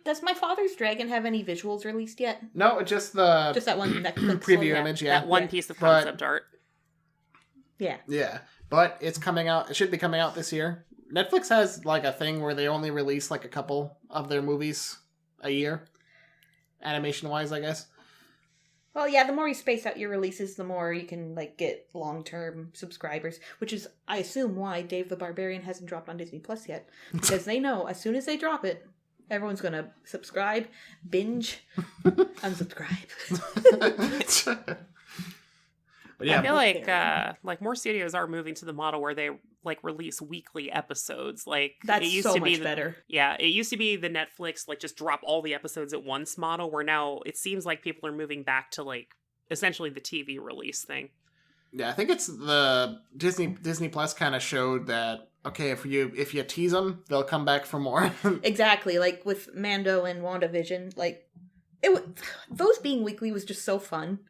Does My Father's Dragon have any visuals released yet? No, it's just the Just that one Netflix preview yeah. image. Yeah. That one Yeah. piece of But- concept art. Yeah. Yeah, but it's coming out. It should be coming out this year. Netflix has like a thing where they only release like a couple of their movies a year, animation-wise, I guess. Well, yeah, the more you space out your releases, the more you can like get long-term subscribers, which is, I assume, why Dave the Barbarian hasn't dropped on Disney Plus yet. Because they know as soon as they drop it, everyone's going to subscribe, binge, unsubscribe. But yeah, I feel like more studios are moving to the model where they like release weekly episodes. Like That's it used so to be much better. Yeah, it used to be the Netflix like just drop all the episodes at once model. Where now it seems like people are moving back to like essentially the TV release thing. yeah, I think it's the Disney Plus kind of showed that okay, if you tease them, they'll come back for more. Exactly, like with Mando and WandaVision, like those being weekly was just so fun.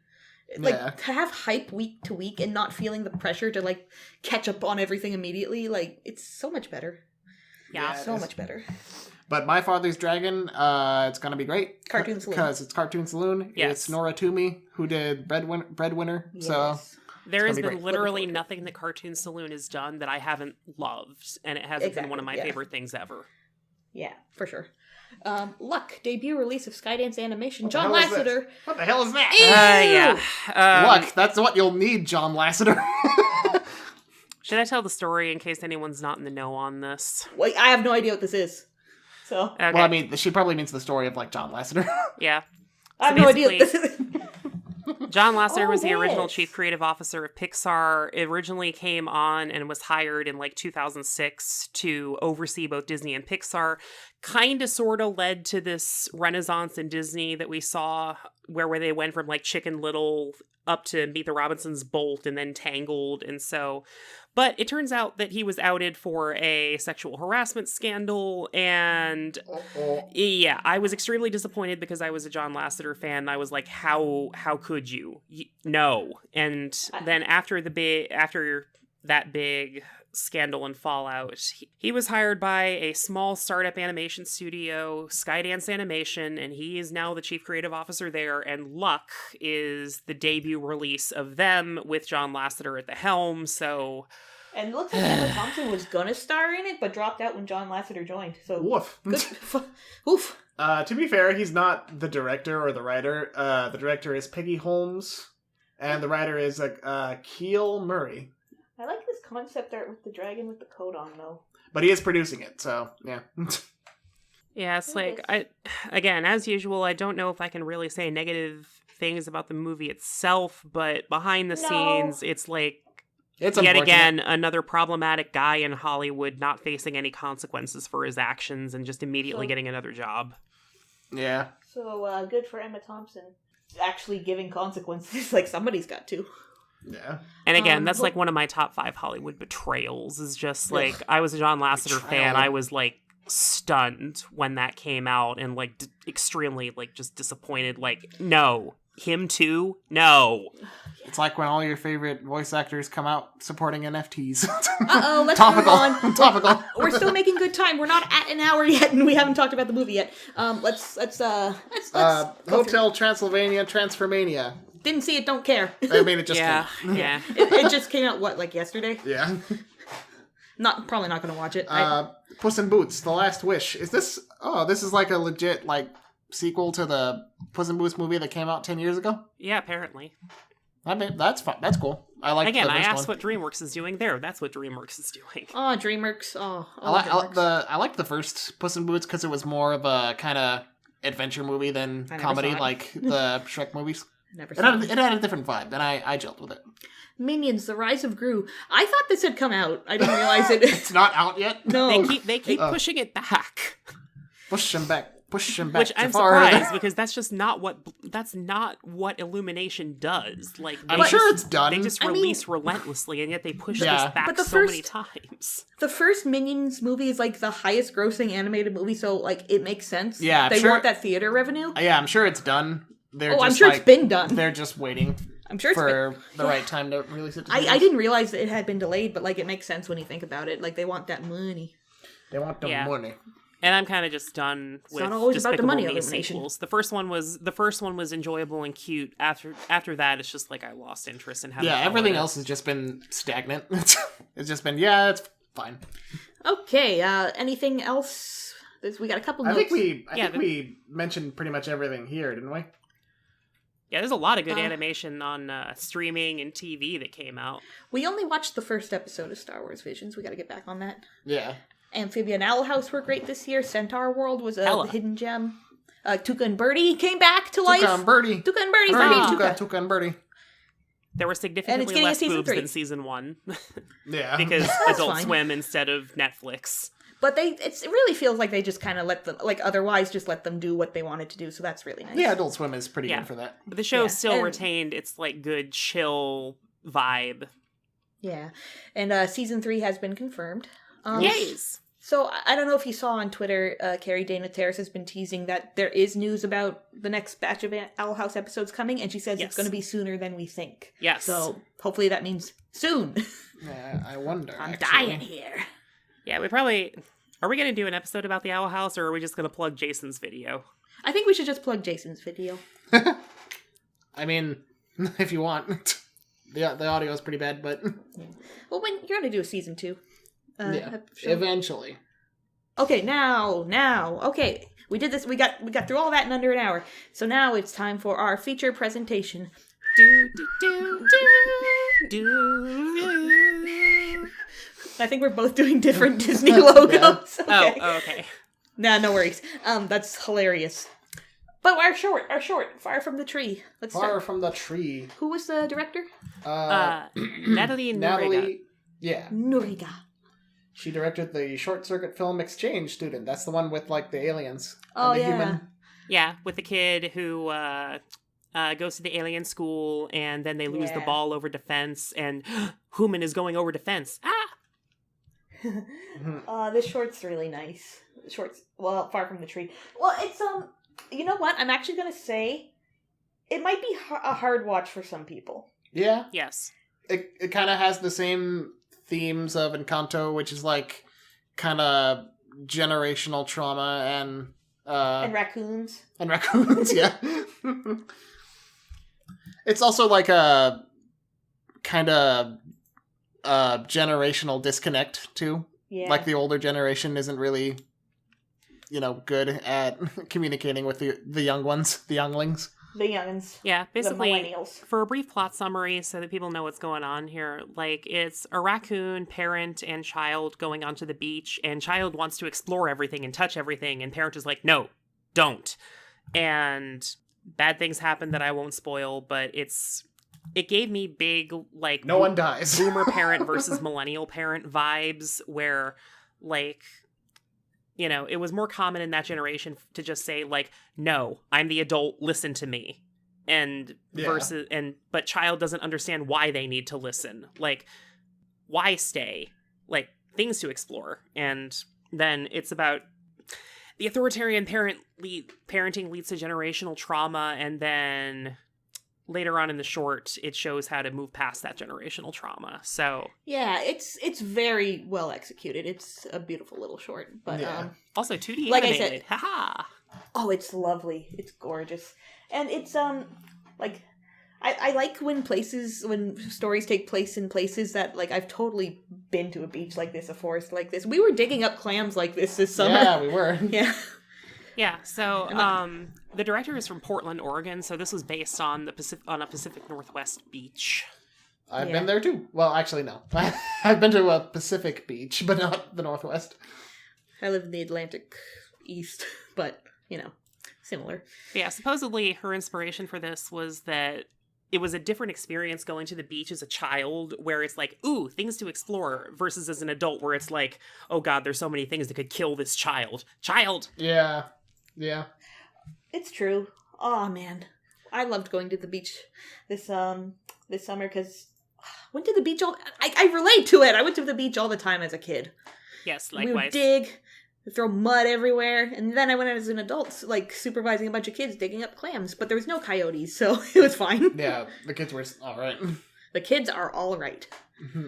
Like Yeah. to have hype week to week and not feeling the pressure to like catch up on everything immediately, like it's so much better. Yeah, it So is. much better. But My Father's Dragon, it's gonna be great. Cartoon Saloon. Because it's Cartoon Saloon. Yes. It's Nora Toomey who did Breadwinner. So Yes. There has gonna be been great. literally Looking forward to it. nothing that Cartoon Saloon has done that I haven't loved, and it hasn't been one of my Exactly, yeah. favorite things ever. Yeah, for sure. Luck, debut release of Skydance Animation. What the John hell is this? Lasseter. what the hell is that? Ew! Yeah. Luck, that's what you'll need, John Lasseter. Should I tell the story in case anyone's not in the know on this? Wait, I have no idea what this is. So Okay. Well, I mean, she probably means the story of, like, John Lasseter. Yeah. I have no idea what this is. John Lasseter Oh, was the original yes. chief creative officer of Pixar. It originally came on and was hired in like 2006 to oversee both Disney and Pixar. Kind of sort of led to this renaissance in Disney that we saw where they went from like Chicken Little up to Meet the Robinsons, Bolt, and then Tangled. And so, but it turns out that he was outed for a sexual harassment scandal. And yeah, I was extremely disappointed because I was a John Lasseter fan. I was like, how could you? No. And then after that big scandal and fallout, he was hired by a small startup animation studio, Skydance Animation, and he is now the chief creative officer there. And Luck is the debut release of them with John Lasseter at the helm. So, And it looks like Emma Thompson was gonna star in it, but dropped out when John Lasseter joined. So Woof. good. Oof. To be fair, he's not the director or the writer. The director is Peggy Holmes, and the writer is Keel Murray. I like this concept art with the dragon with the coat on, though. But he is producing it, so yeah. yeah, it's like, again, as usual, I don't know if I can really say negative things about the movie itself, but behind the scenes, it's like, It's yet unfortunate. again, another problematic guy in Hollywood not facing any consequences for his actions and just immediately getting another job. Yeah. So good for Emma Thompson. Actually giving consequences, like somebody's got to. Yeah. And again, that's like one of my top 5 Hollywood betrayals, is just like, I was a John Lasseter fan. I was like stunned when that came out and like extremely like just disappointed. Like, no, him too? No. It's like when all your favorite voice actors come out supporting NFTs. Uh-oh, let's Topical. move on. Topical. We're still making good time. We're not at an hour yet, and we haven't talked about the movie yet. Let's go Hotel Transylvania Transformania. Didn't see it, don't care. I mean, it just Yeah, came. yeah. It just came out, what, like yesterday? Yeah. Probably not going to watch it. Puss in Boots, The Last Wish. Is this... Oh, this is like a legit, like, sequel to the Puss in Boots movie that came out 10 years ago? Yeah, apparently. I mean, that's fun. That's cool. I like Again, the I first asked one. what DreamWorks is doing there. That's what DreamWorks is doing. Oh, DreamWorks. Oh, I like the first Puss in Boots because it was more of a kind of adventure movie than I never comedy saw it. like the Shrek movies. Never It had a different vibe, and I gelled with it. Minions: The Rise of Gru. I thought this had come out. I didn't realize it. It's not out yet. No. They keep pushing it back. Push him back. Which I'm surprised because that's not what Illumination does. Like, I'm sure it's done. They just release relentlessly, and yet they push this back But the so many first- times. The first Minions movie is like the highest grossing animated movie, so like it makes sense. Yeah, they sure. want that theater revenue. Yeah, I'm sure it's done. I'm sure it's been done. They're just waiting I'm sure it's for the right time to release it. I didn't realize that it had been delayed, but like it makes sense when you think about it. Like they want that money. They want the money. And I'm kind of just done with not always about the Despicable money, Me Illumination. sequels. The first one was enjoyable and cute. After that, it's just like I lost interest in having. Yeah, everything else has just been stagnant. It's just been it's fine. Okay. Anything else? We got a couple notes. I think we mentioned pretty much everything here, didn't we? Yeah, there's a lot of good animation on streaming and TV that came out. We only watched the first episode of Star Wars Visions. We got to get back on that. Yeah. Amphibia and Owl House were great this year. Centaur World was a Hella. hidden gem. Tuca and Birdie came back to life. Tuca and Birdie. Tuca and Birdie's Birdie, not being Tuca. Tuca and Birdie. There were And it's significantly getting a less season boobs 3. than season 1 Yeah. because Adult fine. Swim instead of Netflix. But it really feels like they just kind of let them, like otherwise just let them do what they wanted to do. So that's really nice. Yeah, Adult Swim is pretty Yeah. good for that. But the show Yeah, still and- retained its like good chill vibe. Yeah. And season 3 has been confirmed. Yes. So I don't know if you saw on Twitter, Carrie Dana Terrace has been teasing that there is news about the next batch of Owl House episodes coming, and she says Yes. it's going to be sooner than we think. Yes. So hopefully that means soon. Yeah, I wonder. I'm actually. dying here. Yeah, we probably... Are we going to do an episode about the Owl House, or are we just going to plug Jason's video? I think we should just plug Jason's video. I mean, if you want. The audio is pretty bad, but Well, when you're going to do a season 2. yeah, Show. eventually. Okay, now. Okay, we did this. We got through all that in under an hour. So now it's time for our feature presentation. Do, do, do, do, do. I think we're both doing different Disney logos. Yeah. Okay. Oh, okay. Nah, no worries. That's hilarious. But our short, Far from the Tree. Let's Far start. from the Tree. Who was the director? Natalie Noriega. Natalie, yeah. Noriega. She directed the short circuit film Exchange Student. That's the one with, like, the aliens. Oh, and the yeah. human. Yeah, with the kid who goes to the alien school, and then they lose the ball over defense, and human is going over defense. This short's really nice. Far from the Tree. Well, it's, you know what? I'm actually gonna say it might be a hard watch for some people. Yeah. Yes. It kind of has the same themes of Encanto, which is, like, kind of generational trauma and raccoons. And raccoons, yeah. It's also like a kind of generational disconnect, too. Yeah. Like, the older generation isn't really, good at communicating with the young ones, the younglings. The youngins. Yeah, basically, the millennials. for a brief plot summary so that people know what's going on here, like, it's a raccoon, parent, and child going onto the beach, and child wants to explore everything and touch everything, and parent is like, no, don't. And bad things happen that I won't spoil, but it gave me big, like... No one dies. Boomer parent versus millennial parent vibes, where, like... it was more common in that generation to just say, like, no, I'm the adult, listen to me. But child doesn't understand why they need to listen. Like, why stay? Like, things to explore. And then it's about the authoritarian parenting leads to generational trauma, and then later on in the short, it shows how to move past that generational trauma. So yeah, it's very well executed. It's a beautiful little short, but also 2D like animated. I said, haha. Oh, it's lovely. It's gorgeous, and it's like I like when stories take place in places that, like, I've totally been to a beach like this, a forest like this. We were digging up clams like this summer. Yeah, we were. Yeah. Yeah, so the director is from Portland, Oregon, so this was based on a Pacific Northwest beach. I've been there too. Well, actually, no. I've been to a Pacific beach, but not the Northwest. I live in the Atlantic East, but, similar. Yeah, supposedly her inspiration for this was that it was a different experience going to the beach as a child, where it's like, ooh, things to explore, versus as an adult where it's like, oh god, there's so many things that could kill this child. Yeah. Yeah. It's true. Oh man, I loved going to the beach this summer because went to the beach I relate to it. I went to the beach all the time as a kid. Yes, likewise. We would dig, throw mud everywhere, and then I went as an adult, like, supervising a bunch of kids digging up clams. But there was no coyotes, so it was fine. Yeah, the kids were all right. The kids are all right. Mm-hmm.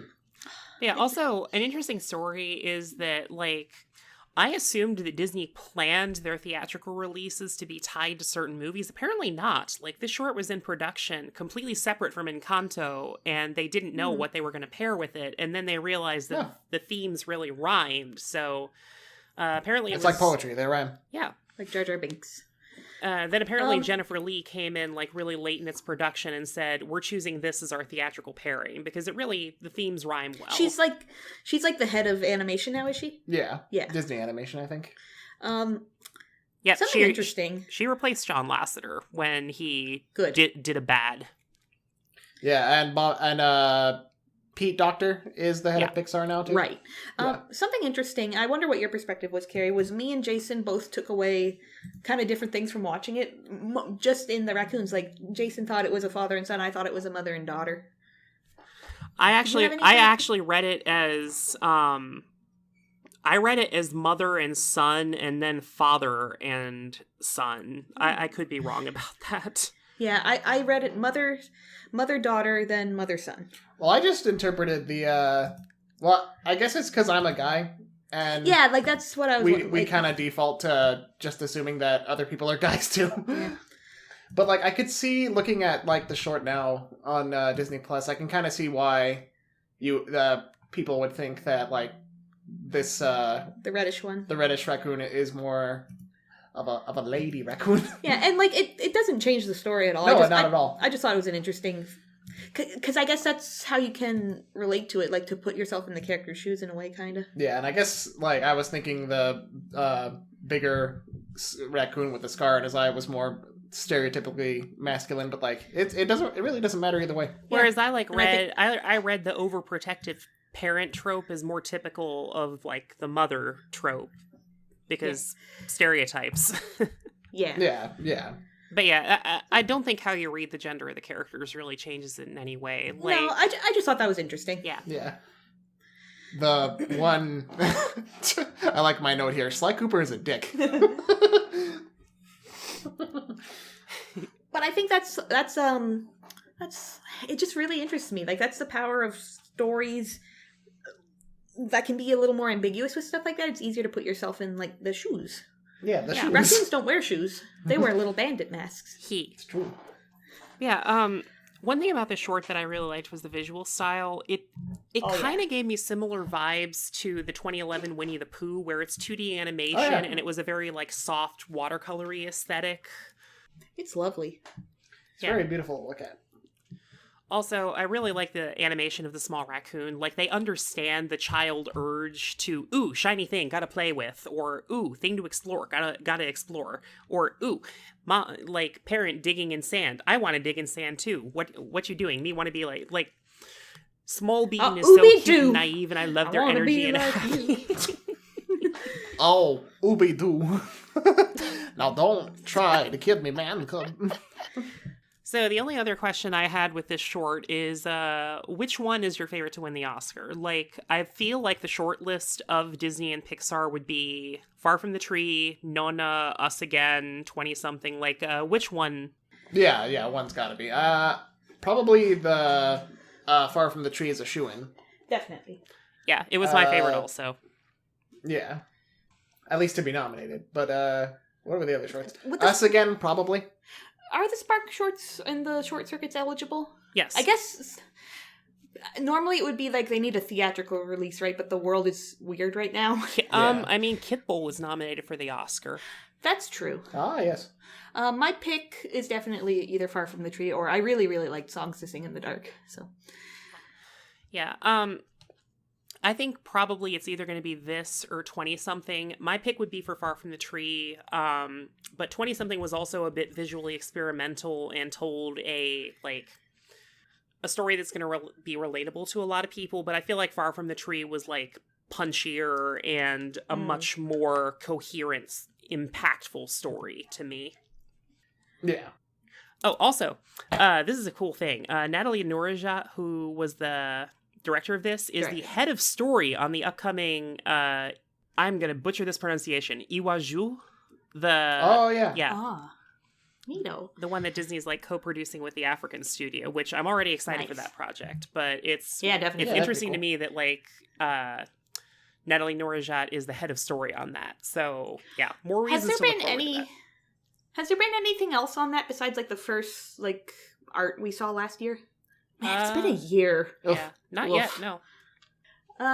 Yeah. Also, an interesting story is that, like, I assumed that Disney planned their theatrical releases to be tied to certain movies. Apparently not. Like, this short was in production, completely separate from Encanto, and they didn't know what they were going to pair with it. And then they realized that the themes really rhymed. So apparently it's like poetry. They rhyme. Yeah. Like Jar Jar Binks. Then apparently Jennifer Lee came in, like, really late in its production and said, we're choosing this as our theatrical pairing because the themes rhyme well. She's like the head of animation now, is she? Yeah. Yeah. Disney Animation, I think. Yeah, something interesting. She replaced John Lasseter when he did a bad. Yeah, and Pete Docter is the head of Pixar now, too. Right. Something interesting, I wonder what your perspective was, Carrie, was me and Jason both took away kind of different things from watching it, just in the raccoons. Like, Jason thought it was a father and son, I thought it was a mother and daughter. I actually read it as mother and son, and then father and son. I could be wrong about that. Yeah, I read it mother, daughter, then mother, son. Well, I just interpreted the, I guess it's because I'm a guy, and... Yeah, like, that's what I was... We kind of default to just assuming that other people are guys, too. Yeah. But, like, I could see, looking at, like, the short now on Disney Plus, I can kind of see why people would think that, like, this... the reddish one. The reddish raccoon is more... Of a lady raccoon. Yeah, and, like, it doesn't change the story at all. No, not at all. I just thought it was an interesting... Because I guess that's how you can relate to it, like to put yourself in the character's shoes in a way, kind of. Yeah, and I guess, like, I was thinking the bigger raccoon with the scar on his eye was more stereotypically masculine, but, like, it really doesn't matter either way. Whereas I read the overprotective parent trope is more typical of, like, the mother trope, because stereotypes. Yeah. Yeah. But yeah, I don't think how you read the gender of the characters really changes it in any way. Like, no, I just thought that was interesting. Yeah. Yeah. The one... I like my note here. Sly Cooper is a dick. But I think that's it just really interests me. Like, that's the power of stories that can be a little more ambiguous with stuff like that. It's easier to put yourself in, like, the shoes. Yeah, shoes. Raccoons don't wear shoes. They wear little bandit masks. It's true. Yeah, one thing about this short that I really liked was the visual style. It kind of gave me similar vibes to the 2011 Winnie the Pooh, where it's 2D animation and it was a very, like, soft watercolory aesthetic. It's lovely. It's very beautiful to look at. Also, I really like the animation of the small raccoon. Like, they understand the child urge to, ooh, shiny thing, gotta play with, or ooh, thing to explore, gotta explore, or ooh, like, parent digging in sand. I want to dig in sand too. What you doing? Me want to be like small bean is so cute and naive, and I love their energy and happy. Oh, ooby doo. Now don't try to kid me, man. So the only other question I had with this short is, which one is your favorite to win the Oscar? Like, I feel like the short list of Disney and Pixar would be Far From the Tree, Nona, Us Again, 20-something. Like, which one? Yeah, one's gotta be. Probably the Far From the Tree is a shoo-in. Definitely. Yeah, it was my favorite also. Yeah. At least to be nominated. But, what were the other shorts? Us Again, probably. Are the Spark shorts and the short circuits eligible? Yes. I guess normally it would be like they need a theatrical release, right? But the world is weird right now. I mean, Kit Bull was nominated for the Oscar. That's true. Ah, yes. My pick is definitely either Far From the Tree or I really, really liked Songs to Sing in the Dark. So, yeah. I think probably it's either going to be this or 20-something. My pick would be for Far From the Tree, but 20-something was also a bit visually experimental and told a story that's going to be relatable to a lot of people, but I feel like Far From the Tree was, like, punchier and a much more coherent, impactful story to me. Yeah. Oh, also, this is a cool thing. Natalie Nourajat, who was the director of this, is the head of story on the upcoming I'm gonna butcher this pronunciation, Iwaju, neato, the one that Disney's, like, co-producing with the African studio, which I'm already excited for that project. But it's definitely interesting to me that, like, Natalie Nourajat is the head of story on that. So yeah, more reasons to look forward to that. Has there been anything else on that besides, like, the first, like, art we saw last year? Man, it's been a year. Yeah, not yet, no.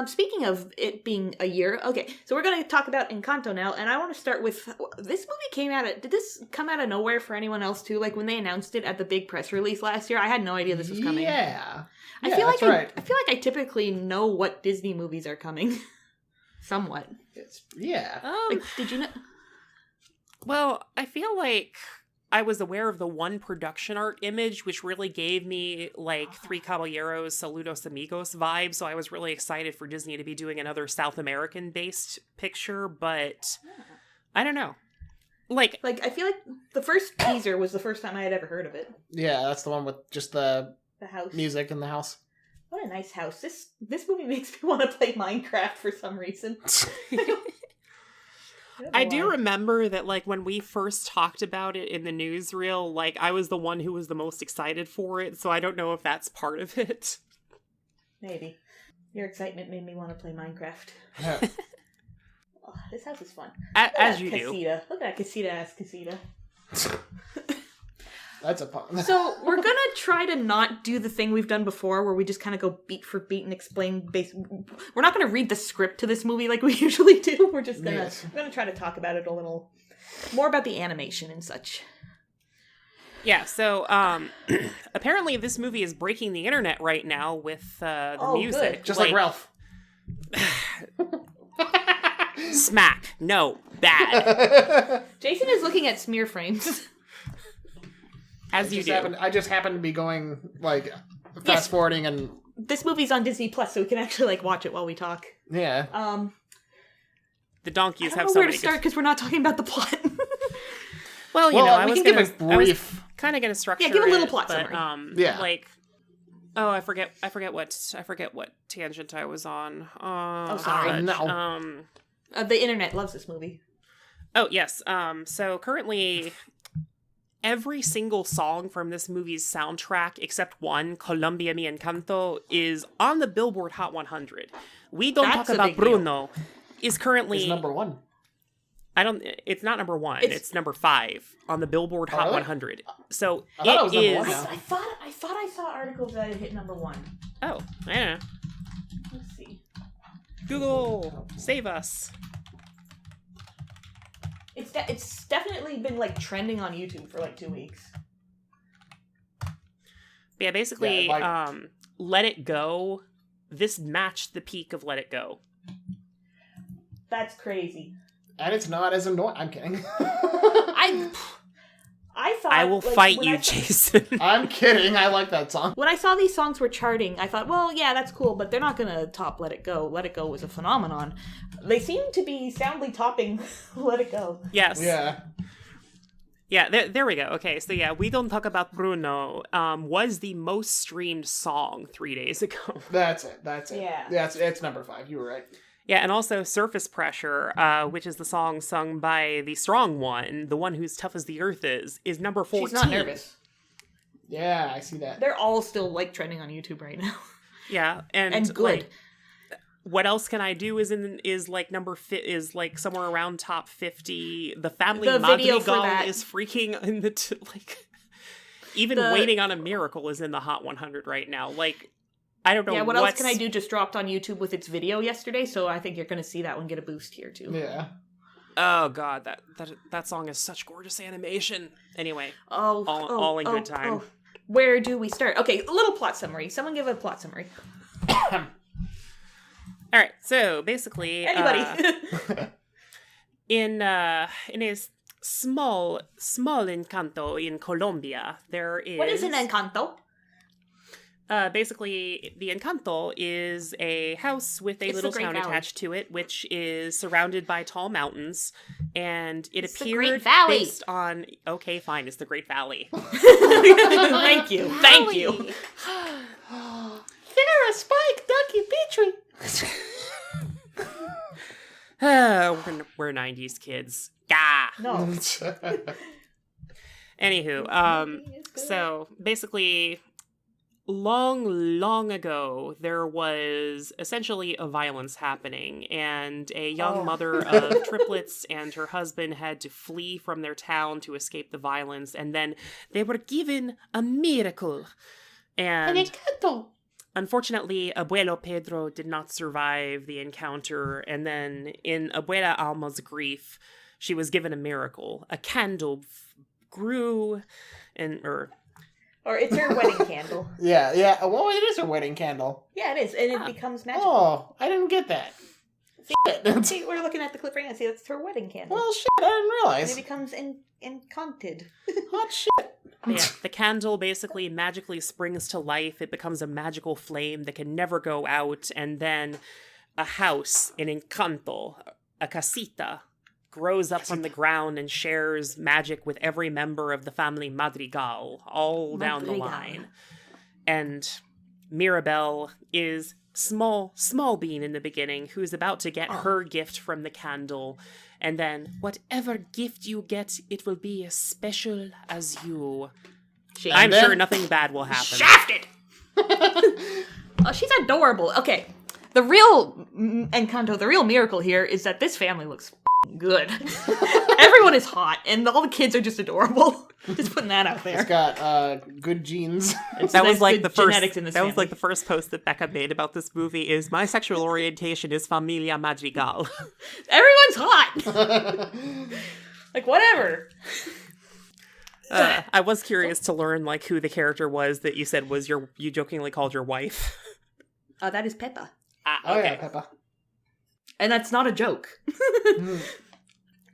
Speaking of it being a year, okay, so we're going to talk about Encanto now, and I want to start with, this movie did this come out of nowhere for anyone else too? Like, when they announced it at the big press release last year, I had no idea this was coming. Yeah. I feel like I typically know what Disney movies are coming. Somewhat. Like, did you know? Well, I feel like I was aware of the one production art image, which really gave me, like, Three Caballeros, Saludos Amigos vibe, so I was really excited for Disney to be doing another South American-based picture, but I don't know. Like, I feel like the first teaser was the first time I had ever heard of it. Yeah, that's the one with just the house. Music in the house. What a nice house. This movie makes me want to play Minecraft for some reason. I do remember that, like, when we first talked about it in the newsreel, like, I was the one who was the most excited for it, so I don't know if that's part of it. Maybe. Your excitement made me want to play Minecraft. Oh, this house is fun. As you do. Look at that casita-ass casita. That's a pun. So, we're gonna try to not do the thing we've done before, where we just kind of go beat for beat and explain we're not gonna read the script to this movie like we usually do. We're just gonna try to talk about it a little more about the animation and such. Yeah, so apparently this movie is breaking the internet right now with the music. Good. Just like Ralph. Smack. No. Bad. Jason is looking at smear frames. As you do. I just happened to be going, like, fast forwarding and... This movie's on Disney Plus, so we can actually, like, watch it while we talk. Yeah. The donkeys I have don't so know where many to start because we're not talking about the plot. Well, you know, I was give a brief. kind of going to structure. Yeah, give a little it, plot but, summary. Yeah. Like, oh, I forget what tangent I was on. Sorry. No. The internet loves this movie. Oh yes. So currently, every single song from this movie's soundtrack, except one, "Colombia Mi Encanto," is on the Billboard Hot 100. We Don't That's Talk a About big deal. Bruno is currently It's number one. It's not number one. It's number 5 on the Billboard Hot really? 100. So I thought it was number is. one now. I thought I saw articles that it hit number 1. Oh, I don't know. Let's see. Google, save us. It's definitely been like trending on YouTube for like 2 weeks. Yeah, basically, Yeah, Let It Go. This matched the peak of Let It Go. That's crazy. And it's not as annoying. I'm kidding. I thought I will like, fight when you, I saw- Jason. I'm kidding. I like that song. When I saw these songs were charting, I thought, well, yeah, that's cool, but they're not gonna top Let It Go. Let It Go was a phenomenon. They seem to be soundly topping Let It Go. Yes. Yeah. Yeah, there we go. Okay, so yeah, We Don't Talk About Bruno was the most streamed song 3 days ago. That's it. Yeah. It's number 5. You were right. Yeah, and also Surface Pressure, which is the song sung by the strong one, the one who's tough as the earth is number 14. She's not nervous. Yeah, I see that. They're all still like trending on YouTube right now. Yeah, and good. Like, What Else Can I Do is like somewhere around top 50. The Family The video for Madrigal that. is freaking in the even Waiting on a Miracle is in the Hot 100 right now. Like, I don't know. Yeah, What Else Can I Do just dropped on YouTube with its video yesterday, so I think you're going to see that one get a boost here too. Yeah. Oh god, that song is such gorgeous animation. Anyway, all in good time. Where do we start? Okay, a little plot summary. Someone give a plot summary. All right, so basically, Anybody? in a small Encanto in Colombia, there is What is an Encanto? Basically, the Encanto is a house with a It's little the Great town Valley. attached to it, which is surrounded by tall mountains, and It's the appeared Great Valley. based on. Okay, fine, it's the Great Valley. Thank you. Thank you. Sarah, Spike, Ducky, Petrie. We're 90s kids. Gah! No. Anywho, so basically, long ago, there was essentially a violence happening, and a young mother of triplets and her husband had to flee from their town to escape the violence, and then they were given a miracle. And Encanto. unfortunately, Abuelo Pedro did not survive the encounter, and then in Abuela Alma's grief, she was given a miracle. A candle grew, Or it's her wedding candle. Yeah. Well, it is her wedding candle. Yeah, it is, and it becomes magical. Oh, I didn't get that. Shit. See, we're looking at the clip right now. See, that's her wedding candle. Well, shit, I didn't and realize. it becomes enchanted. Hot shit. Yeah, the candle basically magically springs to life. It becomes a magical flame that can never go out, and then a house, an encanto, a casita, grows up from the ground and shares magic with every member of the family Madrigal, all down the Madrigal. line. And Mirabelle is small bean in the beginning, who's about to get her gift from the candle. And then, whatever gift you get, it will be as special as you. I'm then- sure nothing bad will happen. Shafted! Oh, she's adorable. Okay, the real Encanto, the real miracle here is that this family looks good. Everyone is hot, and all the kids are just adorable. Just putting that out there. It's got good genes. That was like good the first. genetics in this That was family. like the first post that Becca made about this movie. Is my sexual orientation is familia madrigal. Everyone's hot. Like whatever. I was curious to learn like who the character was that you said was you jokingly called your wife. That is Peppa. Okay. Oh yeah, Peppa. And that's not a joke.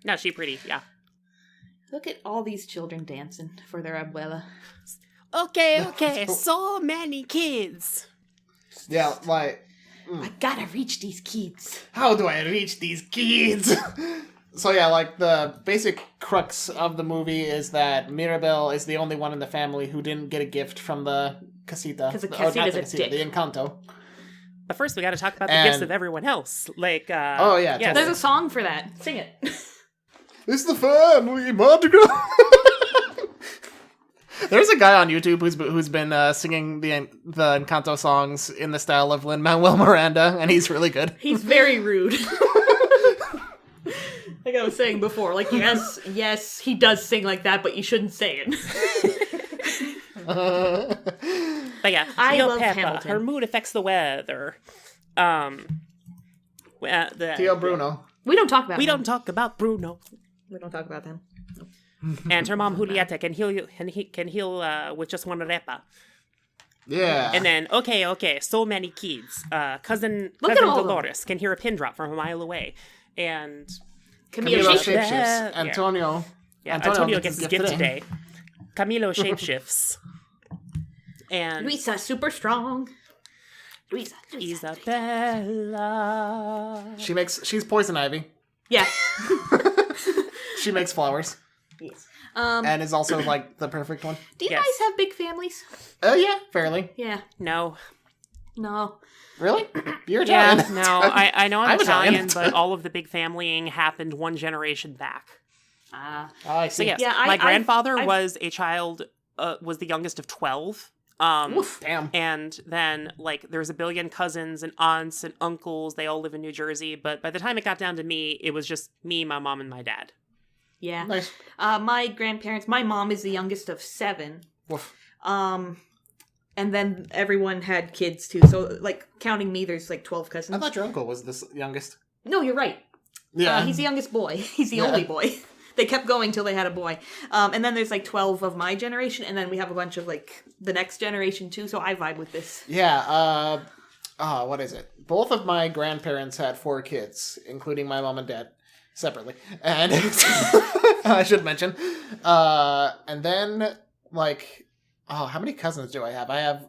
No, she pretty, yeah. Look at all these children dancing for their abuela. Okay, so many kids. Yeah, like, I gotta reach these kids. how do I reach these kids? So yeah, like, the basic crux of the movie is that Mirabel is the only one in the family who didn't get a gift from the casita. Because the not casita's the a dick. The Encanto. But first we gotta talk about the gifts of everyone else. Like, Oh, yeah, totally. There's a song for that. Sing it. It's the family Mardi Gras. There's a guy on YouTube who's been singing the Encanto songs in the style of Lin-Manuel Miranda, and he's really good. He's very rude. Like I was saying before, like, yes, he does sing like that, but you shouldn't say it. but yeah, I love Peppa, Hamilton. her mood affects the weather. Tio Bruno. We don't talk about We him. don't talk about Bruno. We don't talk about them. And her mom Julieta can heal with just one repa. Yeah. And then okay, so many kids. Cousin Look at all of them. Dolores can hear a pin drop from a mile away, and Camilo Camilo Shake. shapeshifts. Yeah. Antonio. Antonio gets his gift today. Camilo shapeshifts, and Luisa, super strong. Luisa. Isabella. She's poison ivy. Yeah. She makes flowers. Yes. And is also like the perfect one. Do you Yes. guys have big families? Yeah, fairly. Yeah. No. Really? You're Yeah, Italian. no. I know I'm I'm Italian, Italian. but all of the big familying happened one generation back. I see. So yes, Yeah, my grandfather I- was a child, was the youngest of 12. Oof, damn. And then, like, there's a billion cousins and aunts and uncles. They all live in New Jersey. But by the time it got down to me, it was just me, my mom, and my dad. Yeah. Nice. My grandparents, my mom is the youngest of 7. Woof. And then everyone had kids too. So, like, counting me, there's like 12 cousins. I thought your uncle was the youngest. No, you're right. Yeah. He's the youngest boy. He's the only boy. They kept going till they had a boy. And then there's like 12 of my generation, and then we have a bunch of like the next generation too, so I vibe with this. Yeah, what is it? Both of my grandparents had 4 kids, including my mom and dad, separately. And I should mention. And then, like, how many cousins do I have? I have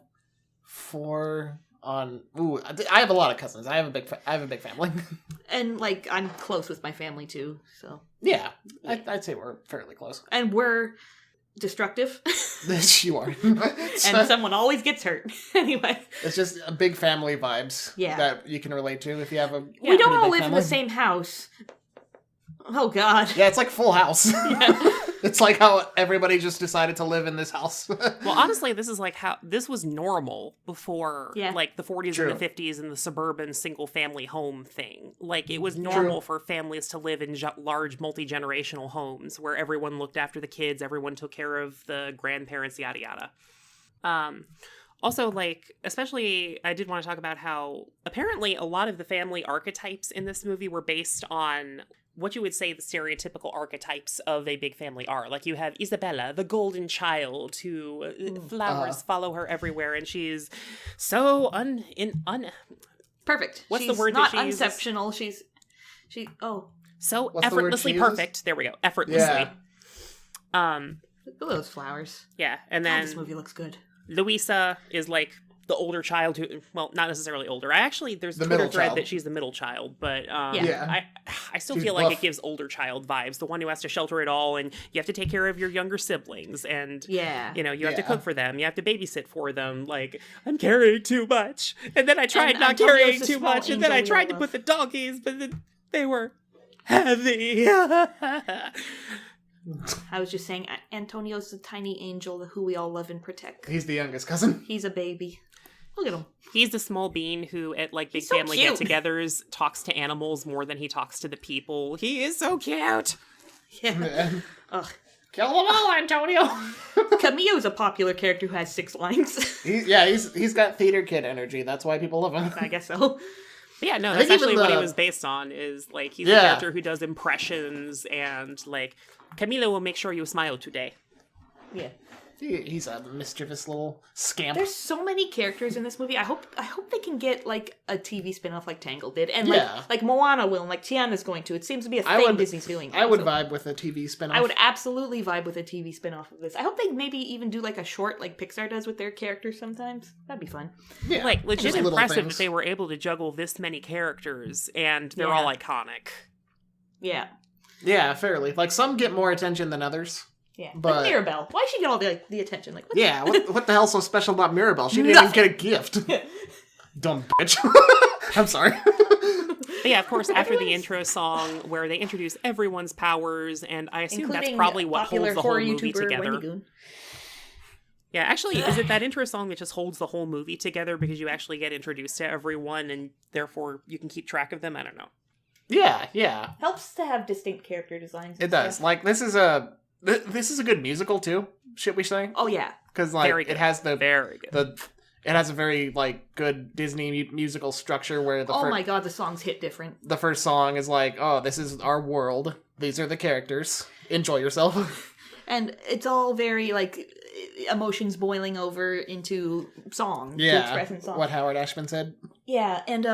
4 on... Ooh, I have a lot of cousins. I have a big family. And like I'm close with my family too, so. Yeah, I'd say we're fairly close. And we're destructive. You are. And someone always gets hurt. Anyway. It's just a big family vibes Yeah. that you can relate to if you have a We don't pretty all big live in family. the same house. Oh god. Yeah, it's like Full House. It's like how everybody just decided to live in this house. Well, honestly, this is like how this was normal before, like the 40s True. and the 50s and the suburban single-family home thing. Like it was normal for families to live in large multi-generational homes where everyone looked after the kids, everyone took care of the grandparents, yada yada. Also, like, especially, I did want to talk about how apparently a lot of the family archetypes in this movie were based on what you would say the stereotypical archetypes of a big family are. Like, you have Isabella, the golden child, who flowers follow her everywhere, and she's so Perfect. What's She's the word not that she uses? unexceptional. so What's the word effortlessly she uses? perfect. There we go. Effortlessly. Yeah. Look at those flowers. Yeah, and God, then this movie looks good. Louisa is like the older child who, well, not necessarily older. There's The a Twitter middle thread child. that she's the middle child, but Yeah. I still She's feel like buff. it gives older child vibes. The one who has to shelter it all, and you have to take care of your younger siblings, and Yeah. you know, you have to Yeah. cook for them, you have to babysit for them. Like, I'm carrying too much, and then I tried And not Antonio's carrying the too small much, and then I angel we tried all to love. put the doggies, but then they were heavy. I was just saying, Antonio's the tiny angel who we all love and protect. He's the youngest cousin. He's a baby. Look at him. He's the small bean who, at like big He's so family cute. get-togethers, talks to animals more than he talks to the people. He is so cute. Yeah. Ugh. Kill them all, Antonio. Camille's a popular character who has 6 lines. He's got theater kid energy. That's why people love him. I guess so. But yeah, no, I that's think even actually what he the- was based on, is like he's Yeah. a character who does impressions, and like Camilo will make sure you smile today. Yeah. He's a mischievous little scamp. There's so many characters in this movie. I hope they can get like a TV spin-off like Tangled did, and like Moana will, and like Tiana's going to. It seems to be a thing Disney's doing. I would vibe with a TV spin-off. I would absolutely vibe with a TV spin-off of this. I hope they maybe even do like a short like Pixar does with their characters sometimes. That'd be fun. Yeah, like legit impressive that they were able to juggle this many characters and they're all iconic. Yeah. Yeah, fairly. Like some get more attention than others. Yeah, but like Mirabelle. Why she get all the attention? Like, what the hell's so special about Mirabelle? She didn't even get a gift. Dumb bitch. I'm sorry. But yeah, of course, after the intro song where they introduce everyone's powers, and I assume that's probably what holds the whole movie together. Yeah, actually, is it that intro song that just holds the whole movie together because you actually get introduced to everyone and therefore you can keep track of them? I don't know. Yeah. Helps to have distinct character designs. It does. Like, this is a good musical too, should we say? Oh yeah, because like it has it has a very like good Disney musical structure where my god, the songs hit different. The first song is like, oh, this is our world. These are the characters. Enjoy yourself. And it's all very like emotions boiling over into song. Yeah, to express in song. What Howard Ashman said. Yeah, and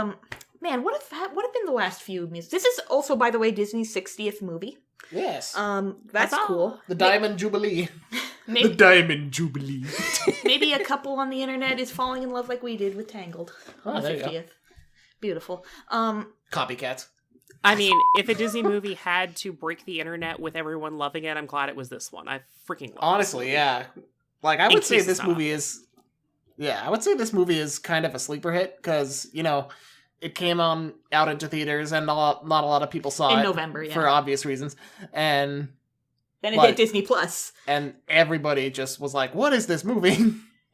man, what have been the last few music? This is also, by the way, Disney's 60th movie. Yes. That's cool. The Diamond Jubilee. The Diamond Jubilee. Maybe a couple on the internet is falling in love like we did with Tangled. On the 50th. Beautiful. Copycats. I mean, if a Disney movie had to break the internet with everyone loving it, I'm glad it was this one. I freaking love it. Honestly, yeah. Like, I would say this movie is... Yeah, I would say this movie is kind of a sleeper hit, because, you know... It came out into theaters, and not a lot of people saw it. In November, yeah. For obvious reasons. And then it hit Disney Plus. And everybody just was like, what is this movie?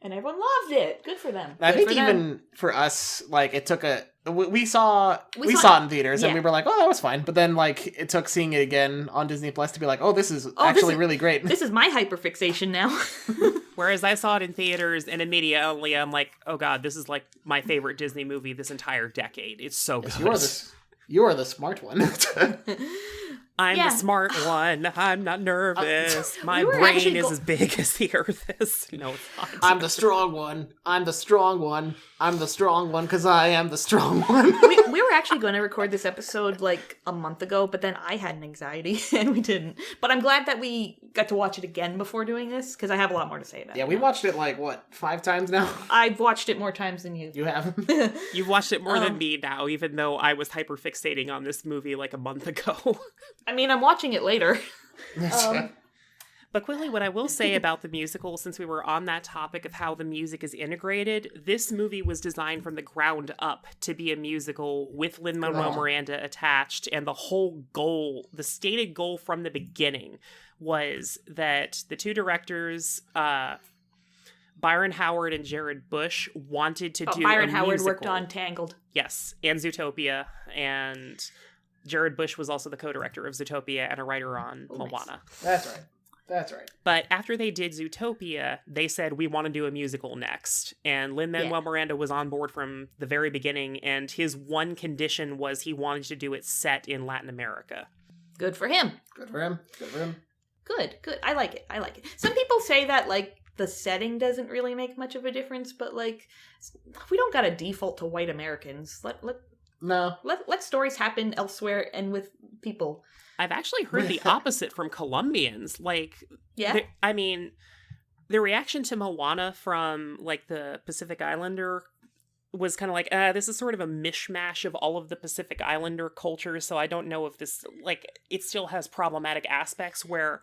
And everyone loved it. Good for them. I think even for us, like, it took we saw it in theaters, and we were like, oh, that was fine. But then, like, it took seeing it again on Disney Plus to be like, oh, this is actually really great. This is my hyperfixation now. Whereas I saw it in theaters, and immediately I'm like, oh god, this is like my favorite Disney movie this entire decade. It's so good. You are the smart one. I'm the smart one. I'm not nervous. My brain is as big as the earth is. No, it's not. I'm the strong one. I'm the strong one. I'm the strong one because I am the strong one. We were actually going to record this episode like a month ago, but then I had an anxiety and we didn't. But I'm glad that we got to watch it again before doing this because I have a lot more to say about it. Yeah, we watched it like, 5 times now? I've watched it more times than you. You have? You've watched it more than me now, even though I was hyperfixating on this movie like a month ago. I mean, I'm watching it later. But quickly, what I will say about the musical, since we were on that topic of how the music is integrated, this movie was designed from the ground up to be a musical with Lin-Manuel Miranda attached, and the whole goal, the stated goal from the beginning, was that the two directors, Byron Howard and Jared Bush, wanted to do Byron a Howard musical. worked on Tangled. Yes, and Zootopia, and Jared Bush was also the co-director of Zootopia and a writer on Moana. That's right. But after they did Zootopia, they said, we want to do a musical next. And Lin-Manuel Miranda was on board from the very beginning, and his one condition was he wanted to do it set in Latin America. Good for him. Good. I like it. Some people say that, like, the setting doesn't really make much of a difference, but, like, we don't gotta default to white Americans. Let stories happen elsewhere and with people. I've actually heard the opposite from Colombians. Like, yeah. I mean, the reaction to Moana from, like, the Pacific Islander was kind of like, this is sort of a mishmash of all of the Pacific Islander cultures, so I don't know if this, like, it still has problematic aspects, where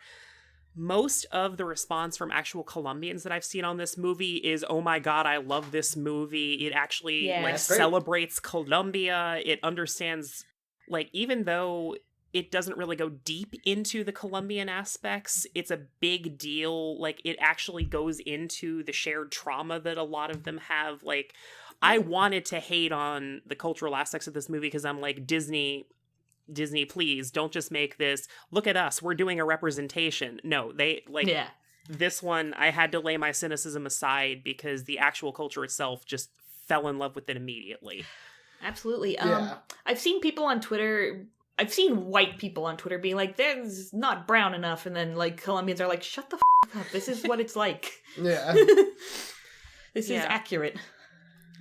most of the response from actual Colombians that I've seen on this movie is, oh my god, I love this movie. It actually, celebrates Colombia. It understands, like, even though it doesn't really go deep into the Colombian aspects, it's a big deal. Like, it actually goes into the shared trauma that a lot of them have. Like, I wanted to hate on the cultural aspects of this movie because I'm like, Disney, please, don't just make this, look at us, we're doing a representation. No, this one, I had to lay my cynicism aside because the actual culture itself just fell in love with it immediately. Absolutely. I've seen people on Twitter... I've seen white people on Twitter being like, "That's not brown enough," and then like Colombians are like, "Shut the f up. This is what it's like. Yeah. This is accurate.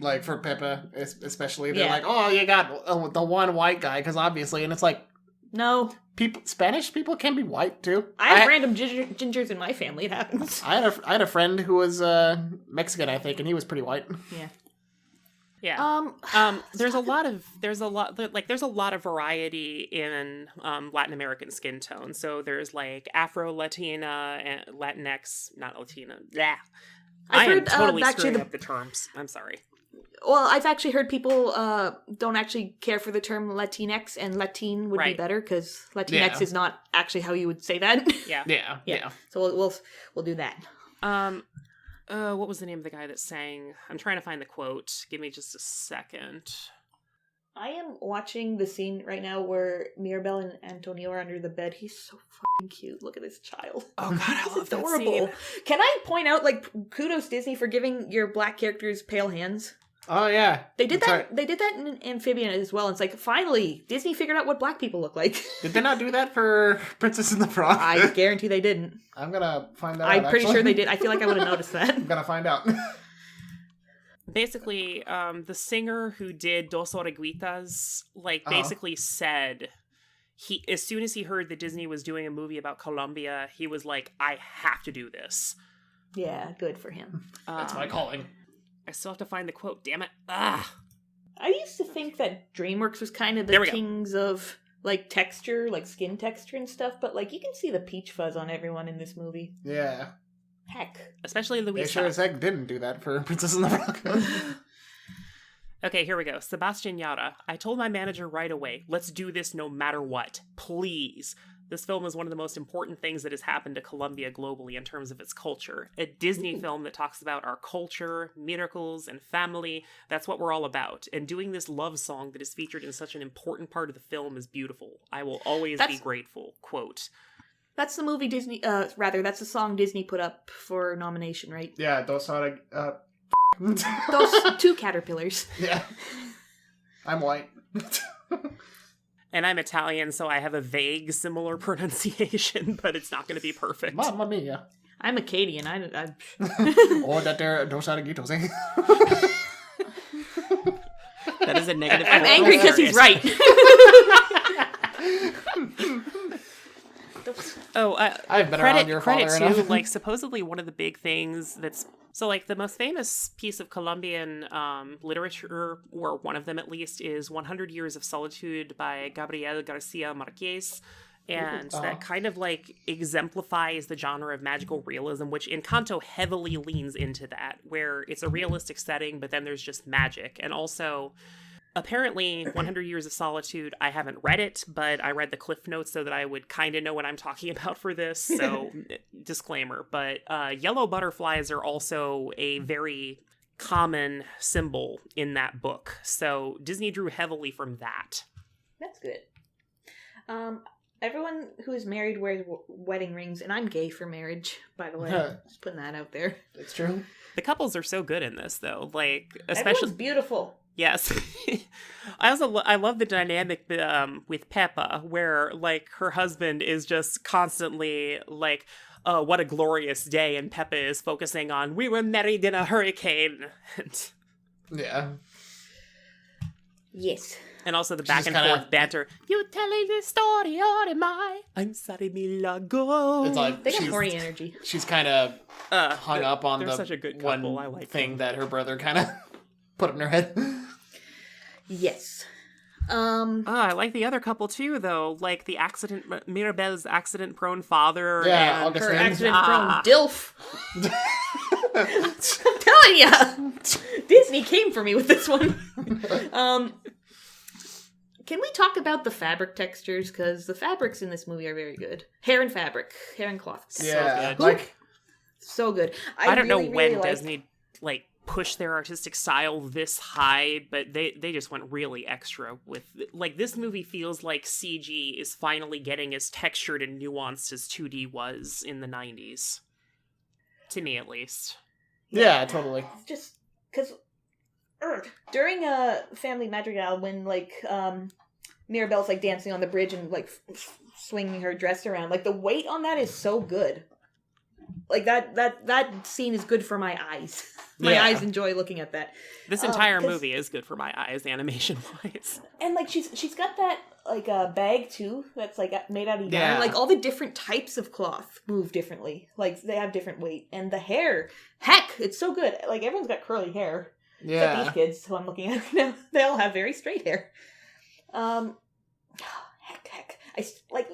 Like, for Pippa, especially, they're like, oh, you got the one white guy, because obviously, and it's like... No. Spanish people can be white, too. I have random gingers in my family, it happens. I had a friend who was Mexican, I think, and he was pretty white. Yeah. Yeah. There's a lot of variety in Latin American skin tone. So there's like Afro Latina and Latinx, not Latina. Yeah. I am totally screwing up the terms. I'm sorry. Well, I've actually heard people don't actually care for the term Latinx, and Latin would be better because Latinx is not actually how you would say that. Yeah. So we'll do that. What was the name of the guy that sang? I'm trying to find the quote. Give me just a second. I am watching the scene right now where Mirabel and Antonio are under the bed. He's so fucking cute. Look at this child. Oh god, I love that adorable. scene. Can I point out, like, kudos Disney for giving your black characters pale hands? Oh, yeah. They did that. Right. They did that in Amphibian as well. It's like, finally, Disney figured out what black people look like. Did they not do that for Princess and the Frog? I guarantee they didn't. I'm gonna find out. I'm pretty sure they did. I feel like I would have noticed that. I'm gonna find out. Basically, the singer who did Dos Oreguitas, basically said as soon as he heard that Disney was doing a movie about Colombia, he was like, I have to do this. Yeah, good for him. That's my calling. I still have to find the quote, damn it. I used to think that DreamWorks was kind of the kings of, like, texture, like skin texture and stuff, but, like, you can see the peach fuzz on everyone in this movie. Yeah. Heck. Especially Louisa. They sure as heck didn't do that for Princess and the Frog. Okay, here we go. Sebastian Yara. I told my manager right away, let's do this no matter what. Please. This film is one of the most important things that has happened to Colombia globally in terms of its culture. A Disney film that talks about our culture, miracles, and family. That's what we're all about. And doing this love song that is featured in such an important part of the film is beautiful. I will always be grateful. Quote. That's the movie Disney, that's the song Disney put up for nomination, right? Yeah, those two caterpillars. Yeah. I'm white. And I'm Italian, so I have a vague similar pronunciation, but it's not going to be perfect. Mamma mia. I'm Acadian. Oh, that there, dos Araguitos, eh? That is a negative. I'm angry because he's right. I've been around your father too. enough. Like, supposedly one of the big things that's the most famous piece of Colombian literature, or one of them at least, is 100 Years of Solitude by Gabriel Garcia Marquez. And that kind of exemplifies the genre of magical realism, which Encanto heavily leans into that, where it's a realistic setting, but then there's just magic. And also, apparently, 100 Years of Solitude, I haven't read it, but I read the Cliff Notes so that I would kind of know what I'm talking about for this, so disclaimer. But yellow butterflies are also a very common symbol in that book, so Disney drew heavily from that. That's good. Everyone who is married wears wedding rings, and I'm gay for marriage, by the way. Just putting that out there. It's true. The couples are so good in this, though. Especially everyone's beautiful. Yes. I love the dynamic with Peppa, where her husband is just constantly oh, what a glorious day, and Peppa is focusing on, we were married in a hurricane. Yeah. Yes. And also the back and forth banter. You telling this story, or am I? I'm sorry, Milago. It's like they got horny energy. She's kind of hung up on the such a good couple. one I like thing them. that her brother kind of put in her head. Yes. I like the other couple too, though. Like the Mirabel's accident-prone father. Yeah, and her accident-prone DILF. I'm telling ya, Disney came for me with this one. Can we talk about the fabric textures? Because the fabrics in this movie are very good. Hair and cloth. Yeah, so good. So good. I don't know when Disney pushed their artistic style this high, but they just went really extra with this movie feels like CG is finally getting as textured and nuanced as 2D was in the 90s. To me, at least. Yeah, totally. Just because during Family Madrigal, when Mirabel's dancing on the bridge and swinging her dress around, the weight on that is so good. Like that scene is good for my eyes. My eyes enjoy looking at that. This entire movie is good for my eyes, animation-wise. And like she's got that like a bag too that's like made out of yarn. Yeah. Like all the different types of cloth move differently. Like they have different weight. And the hair, heck, it's so good. Like everyone's got curly hair. Yeah. Except these kids who I'm looking at now, they all have very straight hair. Heck.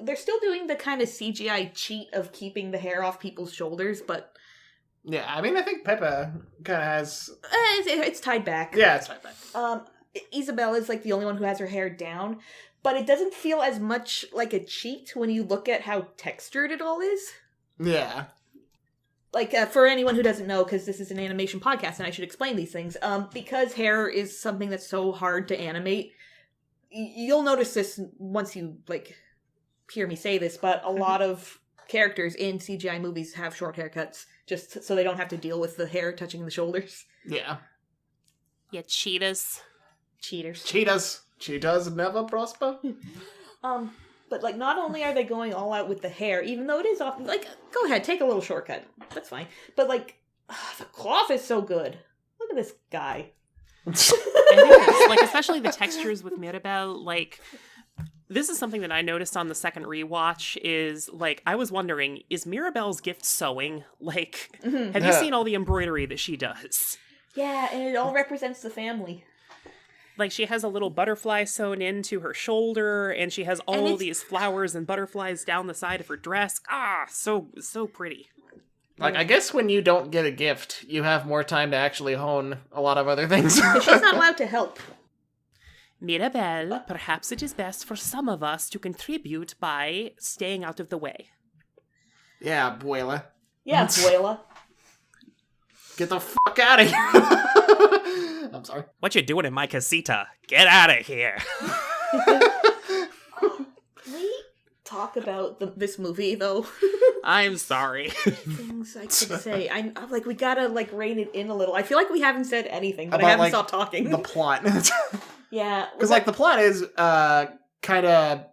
They're still doing the kind of CGI cheat of keeping the hair off people's shoulders, but Yeah, I mean, I think Peppa kind of has... it's tied back. Yeah, it's tied back. Isabella's like the only one who has her hair down, but it doesn't feel as much like a cheat when you look at how textured it all is. Yeah. Like, for anyone who doesn't know, because this is an animation podcast and I should explain these things, because hair is something that's so hard to animate, you'll notice this once you, like, hear me say this, but a lot of characters in CGI movies have short haircuts, just so they don't have to deal with the hair touching the shoulders. Yeah. Yeah, cheetahs. Cheaters. Cheetahs never prosper. But, like, not only are they going all out with the hair, even though it is often, like, go ahead, take a little shortcut. That's fine. But, like, the cloth is so good. Look at this guy. I think like, especially the textures with Mirabel, like, this is something that I noticed on the second rewatch is, like, I was wondering, is Mirabel's gift sewing? Like, have you seen all the embroidery that she does? Yeah, and it all represents the family. Like, she has a little butterfly sewn into her shoulder, and she has all these flowers and butterflies down the side of her dress. So pretty. Like, I guess when you don't get a gift, you have more time to actually hone a lot of other things. She's not allowed to help. Mirabel, perhaps it is best for some of us to contribute by staying out of the way. Yeah, abuela. Yeah, abuela. Get the fuck out of here. I'm sorry. What you doing in my casita? Get out of here. Can we talk about this movie, though? I'm sorry. Things I could say. I'm like, we gotta, like, rein it in a little. I feel like we haven't said anything, but About, I haven't like, stopped talking. The plot. Yeah. Because, like, the plot is kind of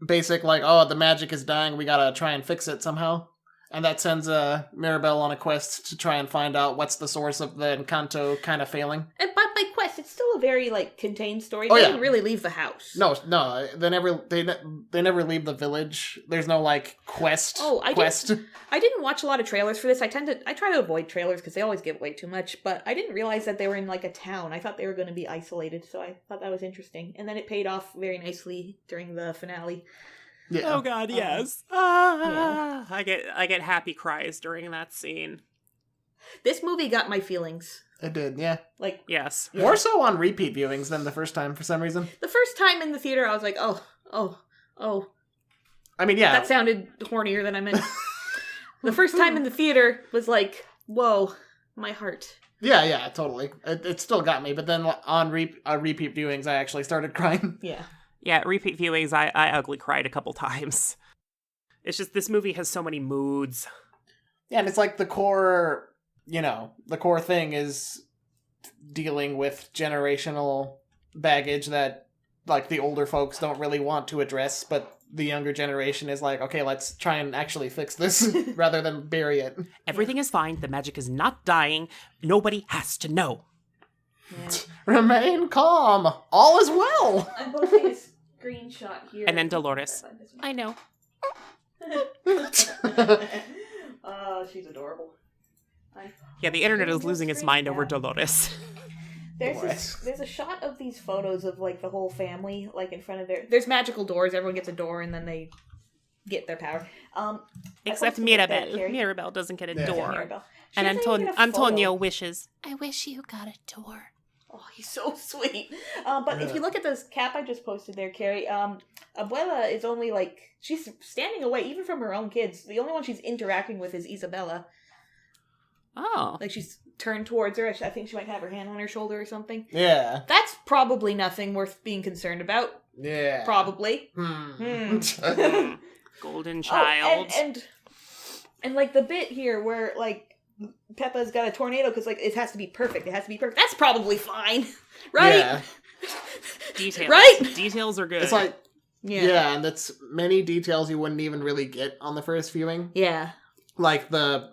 basic, like, oh, the magic is dying, we gotta try and fix it somehow. And that sends Mirabel on a quest to try and find out what's the source of the Encanto kind of failing. And by quest, it's still a very, like, contained story. Oh, They yeah. didn't really leave the house. No, they never leave the village. There's no, like, quest. I didn't watch a lot of trailers for this. I try to avoid trailers because they always give away too much, but I didn't realize that they were in, like, a town. I thought they were going to be isolated, so I thought that was interesting. And then it paid off very nicely during the finale. Yeah. Oh god, yes. Yeah. I get happy cries during that scene. This movie got my feelings. It did, yeah. Like, Yes. yeah. More so on repeat viewings than the first time for some reason. The first time in the theater, I was like, oh. I mean, yeah. That sounded hornier than I meant. The first time in the theater was like, whoa, my heart. Yeah, totally. It still got me, but then on repeat viewings, I actually started crying. Yeah. Yeah, repeat viewings, I ugly cried a couple times. It's just, this movie has so many moods. Yeah, and it's like the core thing is dealing with generational baggage that, like, the older folks don't really want to address, but the younger generation is like, okay, let's try and actually fix this rather than bury it. Everything is fine, the magic is not dying, nobody has to know. Yeah. Remain calm. All is well. I'm posting a screenshot here. And then Dolores. I know. Oh, she's adorable. Yeah, the internet is losing its mind over Dolores. There's a shot of these photos of, like, the whole family, like, in front of there's magical doors. Everyone gets a door, and then they get their power. Except Mirabel. Mirabel doesn't get a door. Mirabel. And Antonio photo. wishes, I wish you got a door. Oh, he's so sweet. But if you look at this cap I just posted there, Carrie, Abuela is only, like, she's standing away, even from her own kids. The only one she's interacting with is Isabella. Oh. Like, she's turned towards her. I think she might have her hand on her shoulder or something. Yeah. That's probably nothing worth being concerned about. Yeah. Probably. Golden child. Oh, and like, the bit here where, like, Peppa's got a tornado because, like, it has to be perfect. It has to be perfect. That's probably fine. Right? Yeah. Details. Right? Details are good. It's like, Yeah. and that's many details you wouldn't even really get on the first viewing. Yeah. Like the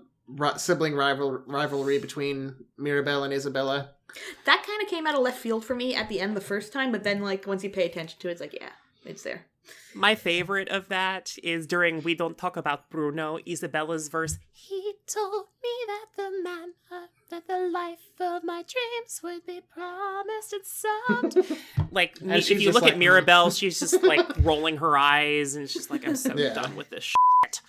sibling rivalry between Mirabelle and Isabella. That kind of came out of left field for me at the end the first time, but then like once you pay attention to it, it's like, yeah, it's there. My favorite of that is during We Don't Talk About Bruno, Isabella's verse, he told me that the man that the life of my dreams would be promised and sound. Like, if you look at Mirabelle, she's just like rolling her eyes and she's like, I'm so done with this shit.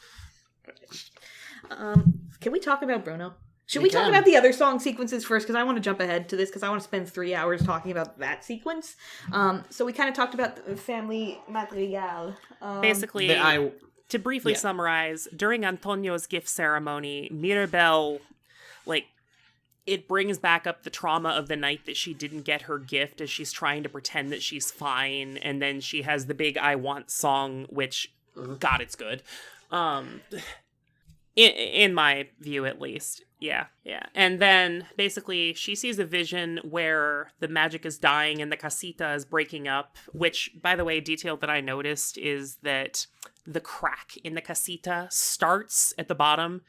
Can we talk about Bruno? Should we talk about the other song sequences first? Because I want to jump ahead to this because I want to spend 3 hours talking about that sequence. So we kind of talked about the family madrigal. Basically, to briefly summarize, during Antonio's gift ceremony, Mirabelle, like, it brings back up the trauma of the night that she didn't get her gift as she's trying to pretend that she's fine. And then she has the big I Want song, which, God, it's good. In my view, at least. Yeah. And then, basically, she sees a vision where the magic is dying and the casita is breaking up, which, by the way, detail that I noticed is that the crack in the casita starts at the bottom,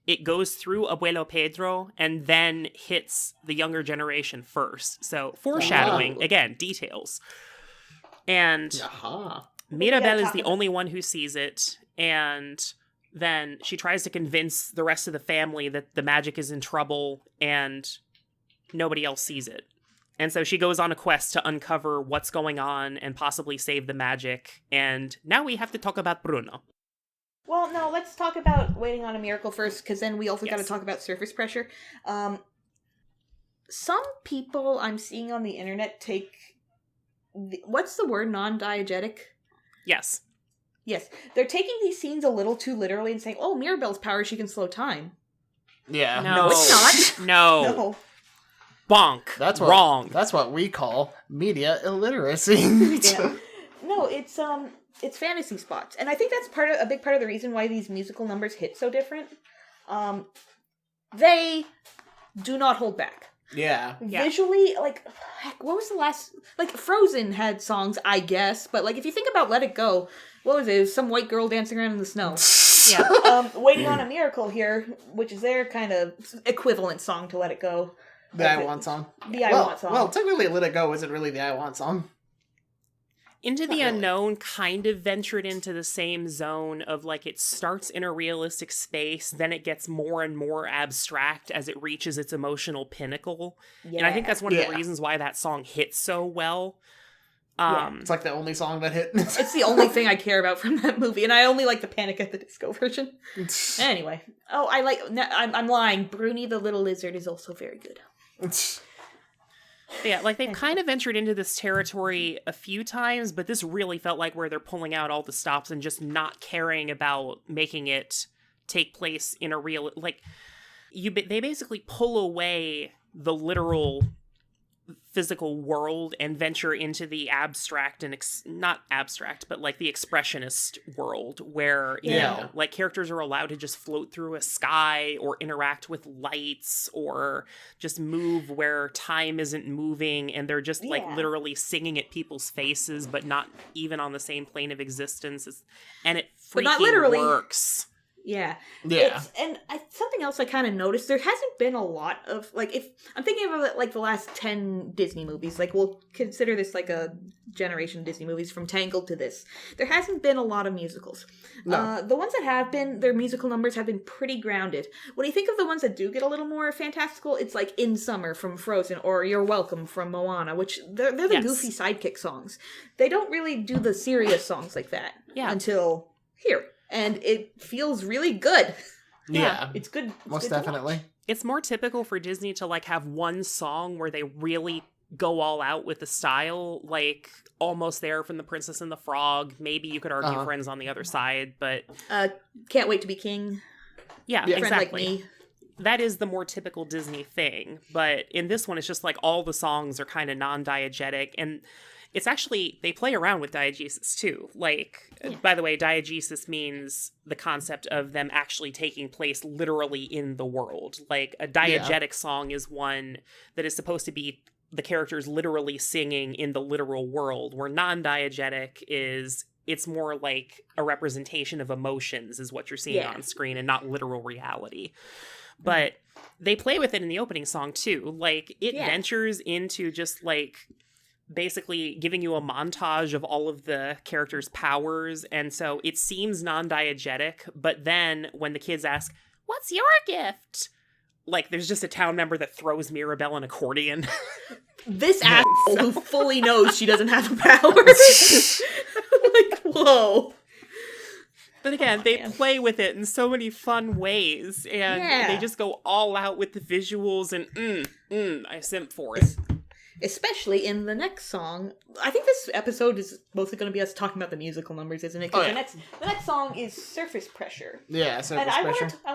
it goes through Abuelo Pedro, and then hits the younger generation first. So, foreshadowing, again, details. And Mirabelle is the only one who sees it, and then she tries to convince the rest of the family that the magic is in trouble and nobody else sees it. And so she goes on a quest to uncover what's going on and possibly save the magic. And now we have to talk about Bruno. Well, no, let's talk about Waiting on a Miracle first, because then we also got to talk about surface pressure. Some people I'm seeing on the internet take... what's the word? Non-diegetic? Yes. Yes, they're taking these scenes a little too literally and saying, oh, Mirabelle's power, she can slow time. Yeah. No, it's not. No. Bonk. Wrong. That's what we call media illiteracy. Yeah. No, it's fantasy spots. And I think that's a big part of the reason why these musical numbers hit so different. They do not hold back. Yeah. Visually, like, heck, what was the last... like, Frozen had songs, I guess, but, like, if you think about Let It Go, what was it? It was some white girl dancing around in the snow. Waiting on a Miracle here, which is their kind of equivalent song to Let It Go. The I Want song. The I Want song. Well, technically Let It Go isn't really the I Want song. Into the Unknown kind of ventured into the same zone of, like, it starts in a realistic space, then it gets more and more abstract as it reaches its emotional pinnacle. Yeah. And I think that's one of the reasons why that song hits so well. It's like the only song that hit. It's the only thing I care about from that movie, and I only like the Panic at the Disco version. Anyway. Oh, I'm lying. Bruni the Little Lizard is also very good. Yeah, like they've kind of ventured into this territory a few times, but this really felt like where they're pulling out all the stops and just not caring about making it take place in a real, like, they basically pull away the literal physical world and venture into the abstract and not abstract, but like the expressionist world where, you know, like characters are allowed to just float through a sky or interact with lights or just move where time isn't moving, and they're just like literally singing at people's faces, but not even on the same plane of existence. And it freaking works. Yeah. Yeah. Something else I kind of noticed, there hasn't been a lot of, like, if I'm thinking of, like, the last 10 Disney movies, like, we'll consider this, like, a generation of Disney movies from Tangled to this. There hasn't been a lot of musicals. No. The ones that have been, their musical numbers have been pretty grounded. When you think of the ones that do get a little more fantastical, it's like In Summer from Frozen or You're Welcome from Moana, which they're the goofy sidekick songs. They don't really do the serious songs like that until here. And it feels really good. Yeah. It's good. Most definitely. It's more typical for Disney to, like, have one song where they really go all out with the style, like Almost There from The Princess and the Frog. Maybe you could argue Friends on the Other Side, but... Can't Wait to Be King. Yeah, Friend exactly. Like Me. That is the more typical Disney thing. But in this one, it's just like all the songs are kind of non-diegetic, and... it's actually, they play around with diegesis too. Like, by the way, diegesis means the concept of them actually taking place literally in the world. Like, a diegetic song is one that is supposed to be the characters literally singing in the literal world, where non-diegetic is it's more like a representation of emotions is what you're seeing on screen and not literal reality. But they play with it in the opening song too. Like, it ventures into just like basically giving you a montage of all of the characters' powers, and so it seems non-diegetic, but then when the kids ask, "What's your gift?" like, there's just a town member that throws Mirabelle an accordion. This asshole who fully knows she doesn't have a power. Like, whoa. But again, they play with it in so many fun ways, and they just go all out with the visuals, and I simp for it. Especially in the next song. I think this episode is mostly going to be us talking about the musical numbers, isn't it? Because the next song is Surface Pressure. Yeah, Surface Pressure. I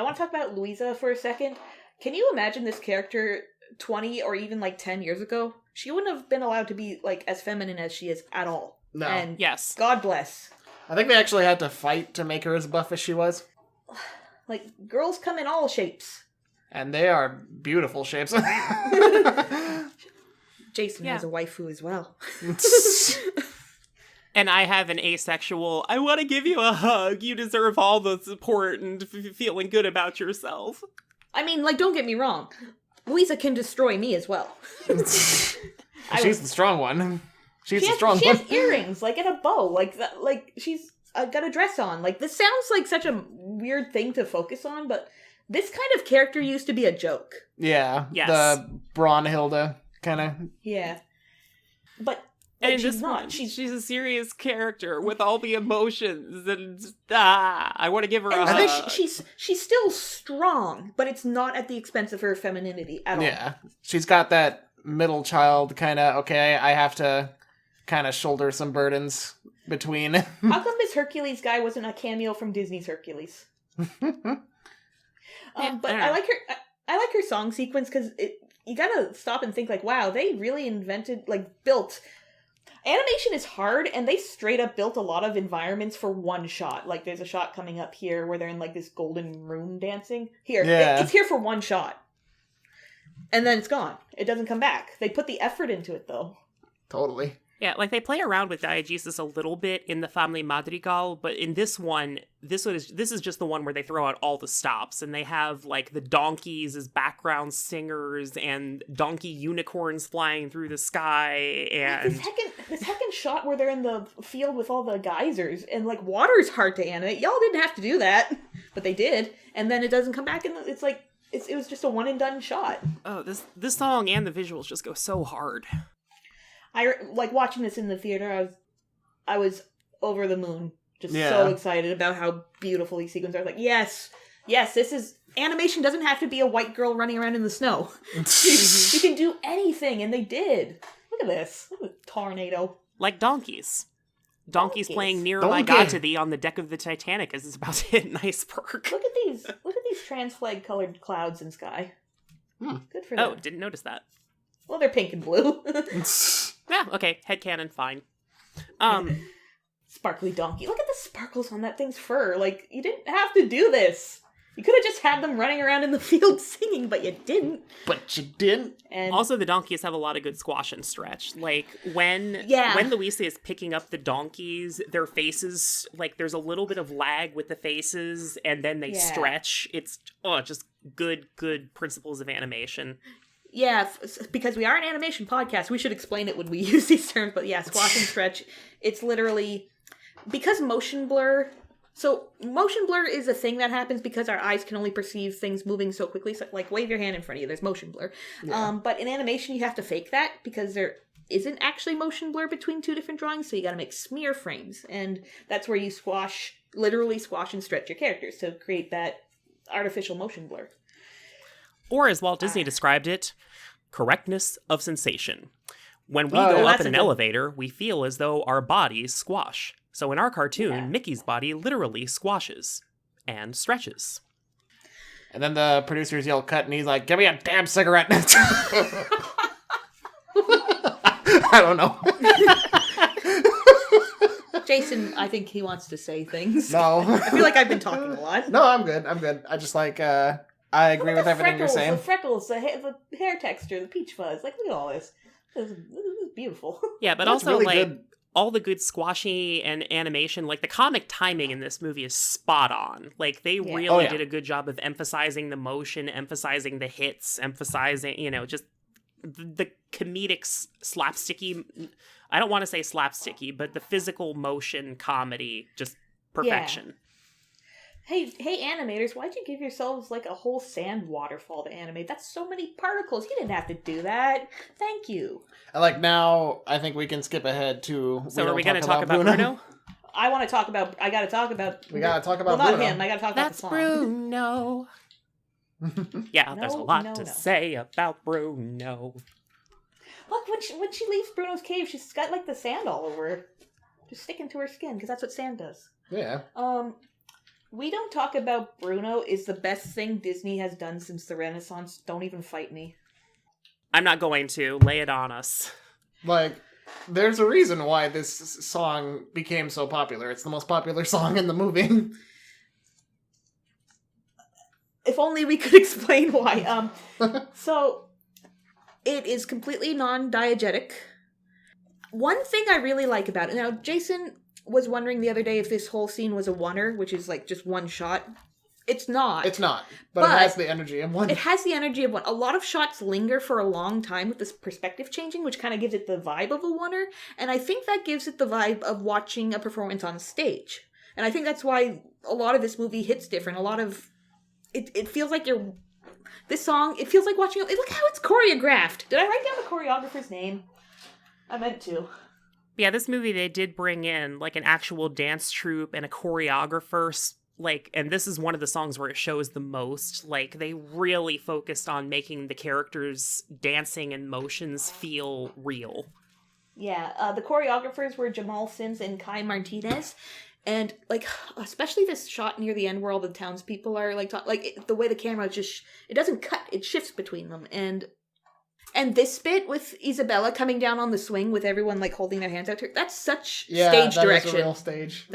want to talk about Louisa for a second. Can you imagine this character 20 or even like 10 years ago? She wouldn't have been allowed to be like as feminine as she is at all. No. And yes. God bless. I think they actually had to fight to make her as buff as she was. Like, girls come in all shapes. And they are beautiful shapes. Jason has a waifu as well. And I have an asexual, I want to give you a hug. You deserve all the support and feeling good about yourself. I mean, like, don't get me wrong. Louisa can destroy me as well. She's the strong one. She has earrings, like, and a bow. Like she's got a dress on. Like, this sounds like such a weird thing to focus on, but this kind of character used to be a joke. Yeah. Yes. The Braunhilde kind of. Yeah. But and she's not. She's a serious character with all the emotions, and I want to give her a hug. I think she's still strong, but it's not at the expense of her femininity at all. Yeah. She's got that middle child kind of, okay, I have to kind of shoulder some burdens between. How come this Hercules guy wasn't a cameo from Disney's Hercules? But I like her song sequence because you gotta stop and think like, wow, they really built. Animation is hard, and they straight up built a lot of environments for one shot. Like, there's a shot coming up here where they're in like this golden room dancing. It's here for one shot, and then it's gone. It doesn't come back. They put the effort into it though. Totally. Yeah, like, they play around with diegesis a little bit in the Family Madrigal, but in this one, this is just the one where they throw out all the stops, and they have, like, the donkeys as background singers, and donkey unicorns flying through the sky, and... The second shot where they're in the field with all the geysers, and, like, water's hard to animate. Y'all didn't have to do that, but they did, and then it doesn't come back, and it's like, it was just a one-and-done shot. Oh, this song and the visuals just go so hard. I like watching this in the theater. I was over the moon, just so excited about how beautiful these sequences are. I was like, yes, this is animation. Doesn't have to be a white girl running around in the snow. You can do anything, and they did. Look at this. Look at the tornado. Like donkeys. Donkeys playing Near My God to Thee on the deck of the Titanic as it's about to hit an iceberg. Look at these trans flag colored clouds in sky. Good for them. Oh, didn't notice that. Well, they're pink and blue. Yeah, okay, headcanon, fine. Sparkly donkey. Look at the sparkles on that thing's fur. Like, you didn't have to do this. You could have just had them running around in the field singing, but you didn't. And also, the donkeys have a lot of good squash and stretch. Like, when Louisa is picking up the donkeys, their faces, like, there's a little bit of lag with the faces, and then they stretch. It's, just good principles of animation. Yeah, because we are an animation podcast, we should explain it when we use these terms, but yeah, squash and stretch, it's literally, because motion blur, so motion blur is a thing that happens because our eyes can only perceive things moving so quickly, so, like, wave your hand in front of you, there's motion blur. Yeah. But in animation, you have to fake that, because there isn't actually motion blur between two different drawings, so you gotta make smear frames, and that's where you literally squash and stretch your characters to create that artificial motion blur. Or, as Walt Disney described it, correctness of sensation. When we go up in an elevator, we feel as though our bodies squash. So in our cartoon, Mickey's body literally squashes and stretches. And then the producers yell cut, and he's like, "Give me a damn cigarette." I don't know. Jason, I think he wants to say things. No. I feel like I've been talking a lot. No, I'm good. I just like, I agree with everything you're saying. The freckles, the hair texture, the peach fuzz. Like, look at all this. This is beautiful. Yeah, but That's also, really like, good all the good squashy and animation, like the comic timing in this movie is spot on. Like they really did a good job of emphasizing the motion, emphasizing the hits, emphasizing, just the comedic slapsticky, I don't want to say slapsticky, but the physical motion comedy, just perfection. Yeah. Hey, animators, why'd you give yourselves like a whole sand waterfall to animate? That's so many particles. You didn't have to do that. Thank you. Now, I think we can skip ahead to... So are we going to talk about Bruno? I gotta talk about... We gotta talk about Bruno. not him. I gotta talk about the song. That's Bruno. Yeah, there's a lot to say about Bruno. Look, when she leaves Bruno's cave, she's got like the sand all over her. Just sticking to her skin, because that's what sand does. Yeah. We Don't Talk About Bruno is the best thing Disney has done since the Renaissance. Don't even fight me. I'm not going to. Lay it on us. There's a reason why this song became so popular. It's the most popular song in the movie. If only we could explain why. So, it is completely non-diegetic. One thing I really like about it... Now, Jason was wondering the other day if this whole scene was a oneer, which is like just one shot. It's not. It's not. But it has the energy of one. It has the energy of one. A lot of shots linger for a long time with this perspective changing, which kind of gives it the vibe of a oneer. And I think that gives it the vibe of watching a performance on stage. And I think that's why a lot of this movie hits different. A lot of... It feels like you're... This song, it feels like watching... Look how it's choreographed. Did I write down the choreographer's name? I meant to. Yeah, this movie, they did bring in, like, an actual dance troupe and a choreographer, and this is one of the songs where it shows the most. Like, they really focused on making the characters' dancing and motions feel real. Yeah, the choreographers were Jamal Sims and Kai Martinez. And, especially this shot near the end where all the townspeople are, the way the camera just... It doesn't cut, it shifts between them. And this bit with Isabella coming down on the swing with everyone, holding their hands out to her, that's such stage direction. Is a real stage.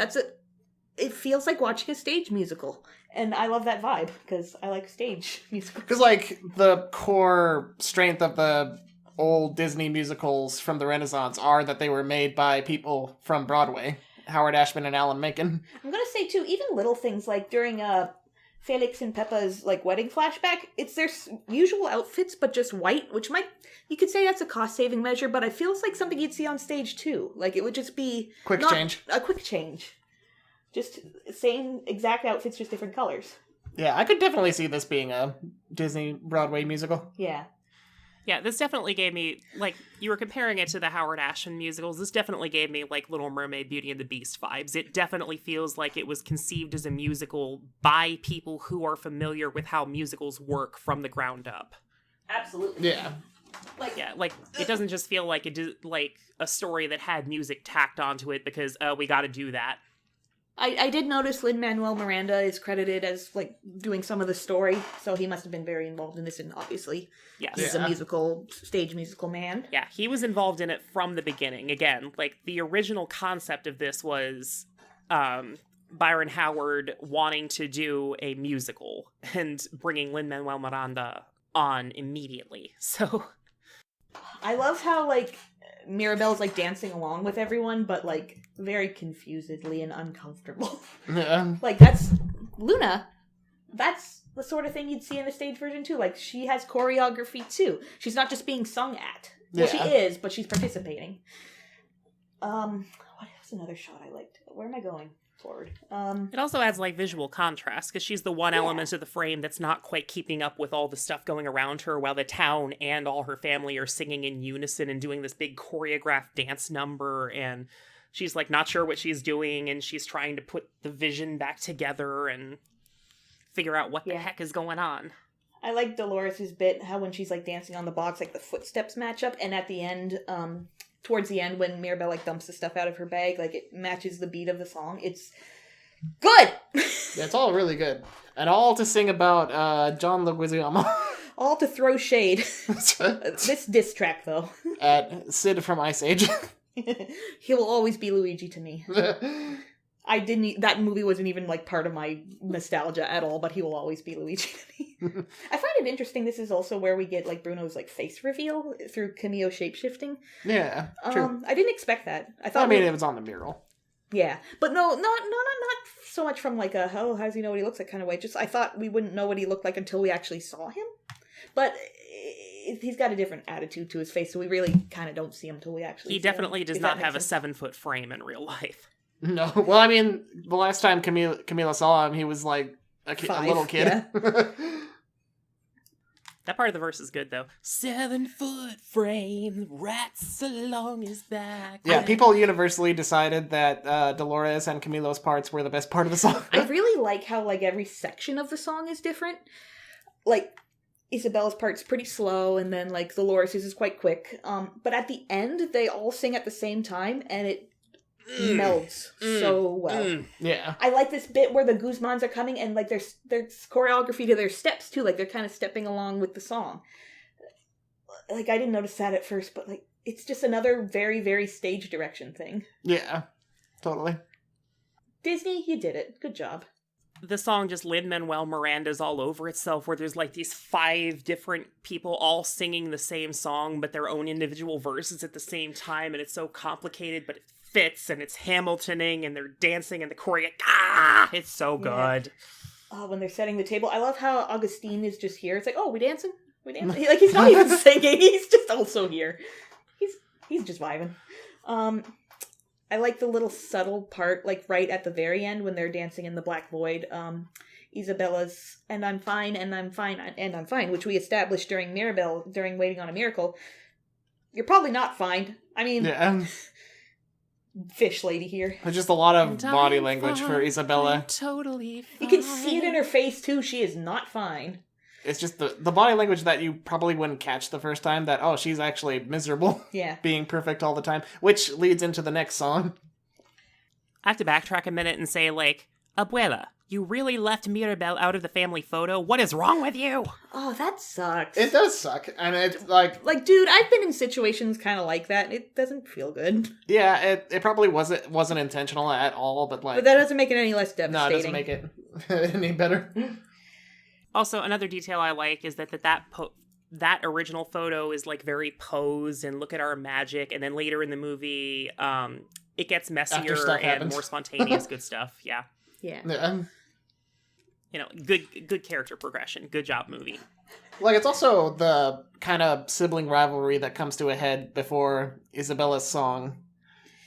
It feels like watching a stage musical. And I love that vibe, because I like stage musicals. Because, the core strength of the old Disney musicals from the Renaissance are that they were made by people from Broadway. Howard Ashman and Alan Menken. I'm going to say, too, even little things like during Felix and Peppa's wedding flashback, it's their usual outfits, but just white, which you could say that's a cost-saving measure, but it feels like something you'd see on stage, too. It would just be... change. A quick change. Just same exact outfits, just different colors. Yeah, I could definitely see this being a Disney Broadway musical. Yeah. Yeah, this definitely gave me, you were comparing it to the Howard Ashman musicals, this definitely gave me, Little Mermaid, Beauty and the Beast vibes. It definitely feels like it was conceived as a musical by people who are familiar with how musicals work from the ground up. Absolutely. Yeah. It doesn't just feel like it did, a story that had music tacked onto it because, we gotta do that. I did notice Lin-Manuel Miranda is credited as, doing some of the story, so he must have been very involved in this, and obviously he's a stage musical man. Yeah, he was involved in it from the beginning. Again, the original concept of this was Byron Howard wanting to do a musical and bringing Lin-Manuel Miranda on immediately, so... I love how, Mirabelle's, dancing along with everyone, but, very confusedly and uncomfortable. Yeah. That's... Luna, that's the sort of thing you'd see in the stage version, too. She has choreography, too. She's not just being sung at. Well, she is, but she's participating. What was another shot I liked? Where am I going? Forward. It also adds visual contrast because she's the one element of the frame that's not quite keeping up with all the stuff going around her while the town and all her family are singing in unison and doing this big choreographed dance number, and she's not sure what she's doing, and she's trying to put the vision back together and figure out what the heck is going on. I like Dolores' bit, how when she's dancing on the box, the footsteps match up, and at the end, towards the end, when Mirabelle dumps the stuff out of her bag, it matches the beat of the song. It's good! Yeah, it's all really good. And all to sing about John Leguizamo. All to throw shade. This diss track, though. At Sid from Ice Age. He will always be Luigi to me. that movie wasn't even like part of my nostalgia at all, but he will always be Luigi to me. I find it interesting. This is also where we get like Bruno's like face reveal through cameo shapeshifting. Yeah, true. I didn't expect that. It was on the mural. Yeah, but no, not so much from like a how does he know what he looks like kind of way. Just I thought we wouldn't know what he looked like until we actually saw him. But he's got a different attitude to his face, so we really kind of don't see him until we actually. He definitely does not have a 7-foot frame in real life. No, well, I mean, the last time Camila saw him, he was like a little kid. Yeah. That part of the verse is good, though. 7-foot frame, rats along his back. Yeah, people universally decided that Dolores and Camilo's parts were the best part of the song. I really like how like every section of the song is different. Like Isabella's part's pretty slow, and then like Dolores's is quite quick. But at the end, they all sing at the same time, and it melds so well. Yeah. I like this bit where the Guzmans are coming, and like there's choreography to their steps too. Like they're kind of stepping along with the song. Like I didn't notice that at first, but like it's just another very, very stage direction thing. Yeah, totally. Disney, you did it. Good job. The song just Lin-Manuel Miranda's all over itself, where there's like these 5 different people all singing the same song, but their own individual verses at the same time, and it's so complicated, but it fits, and it's Hamiltoning, and they're dancing, and the choreo. It's so good. Yeah. When they're setting the table, I love how Augustine is just here. It's like, oh, we dancing? Like he's not even singing; he's just also here. He's just vibing. I like the little subtle part, like right at the very end when they're dancing in the Black Void. Isabella's "and I'm fine, and I'm fine, and I'm fine," which we established during Mirabelle during Waiting on a Miracle. You're probably not fine. I mean, yeah. Fish lady here. There's just a lot of body language for Isabella. I'm totally fine. You can see it in her face too. She is not fine. It's just the body language that you probably wouldn't catch the first time, that, oh, she's actually miserable. Yeah. Being perfect all the time, which leads into the next song. I have to backtrack a minute and say, like, Abuela, you really left Mirabelle out of the family photo? What is wrong with you? Oh, that sucks. It does suck, and it's like... Like, dude, I've been in situations kind of like that, and it doesn't feel good. Yeah, it probably wasn't intentional at all, but like... But that doesn't make it any less devastating. No, it doesn't make it any better. Also, another detail I like is that original photo is like very posed and look at our magic, and then later in the movie, it gets messier and more spontaneous. Good stuff. Yeah. Yeah. You know, good character progression. Good job, movie. Like, it's also the kind of sibling rivalry that comes to a head before Isabella's song.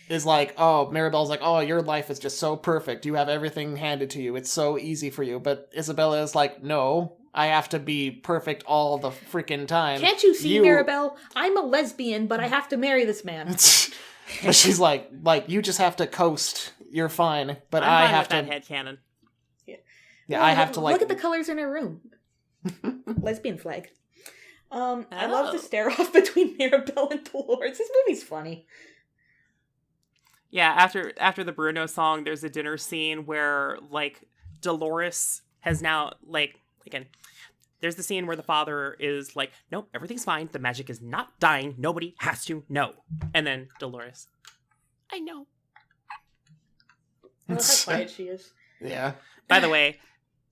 Is like, oh, Mirabelle's like, oh, your life is just so perfect. You have everything handed to you. It's so easy for you. But Isabella is like, no, I have to be perfect all the freaking time. Can't you see, Mirabelle? I'm a lesbian, but I have to marry this man. But she's like, you just have to coast. You're fine. But I have to... that headcanon. Yeah, well, I have to like... Look at the colors in her room. Lesbian flag. I love the stare-off between Mirabelle and Dolores. This movie's funny. Yeah, after the Bruno song, there's a dinner scene where, like, Dolores has now, like, again, there's the scene where the father is like, nope, everything's fine. The magic is not dying. Nobody has to know. And then Dolores, I know. I love how quiet she is. Yeah. By the way,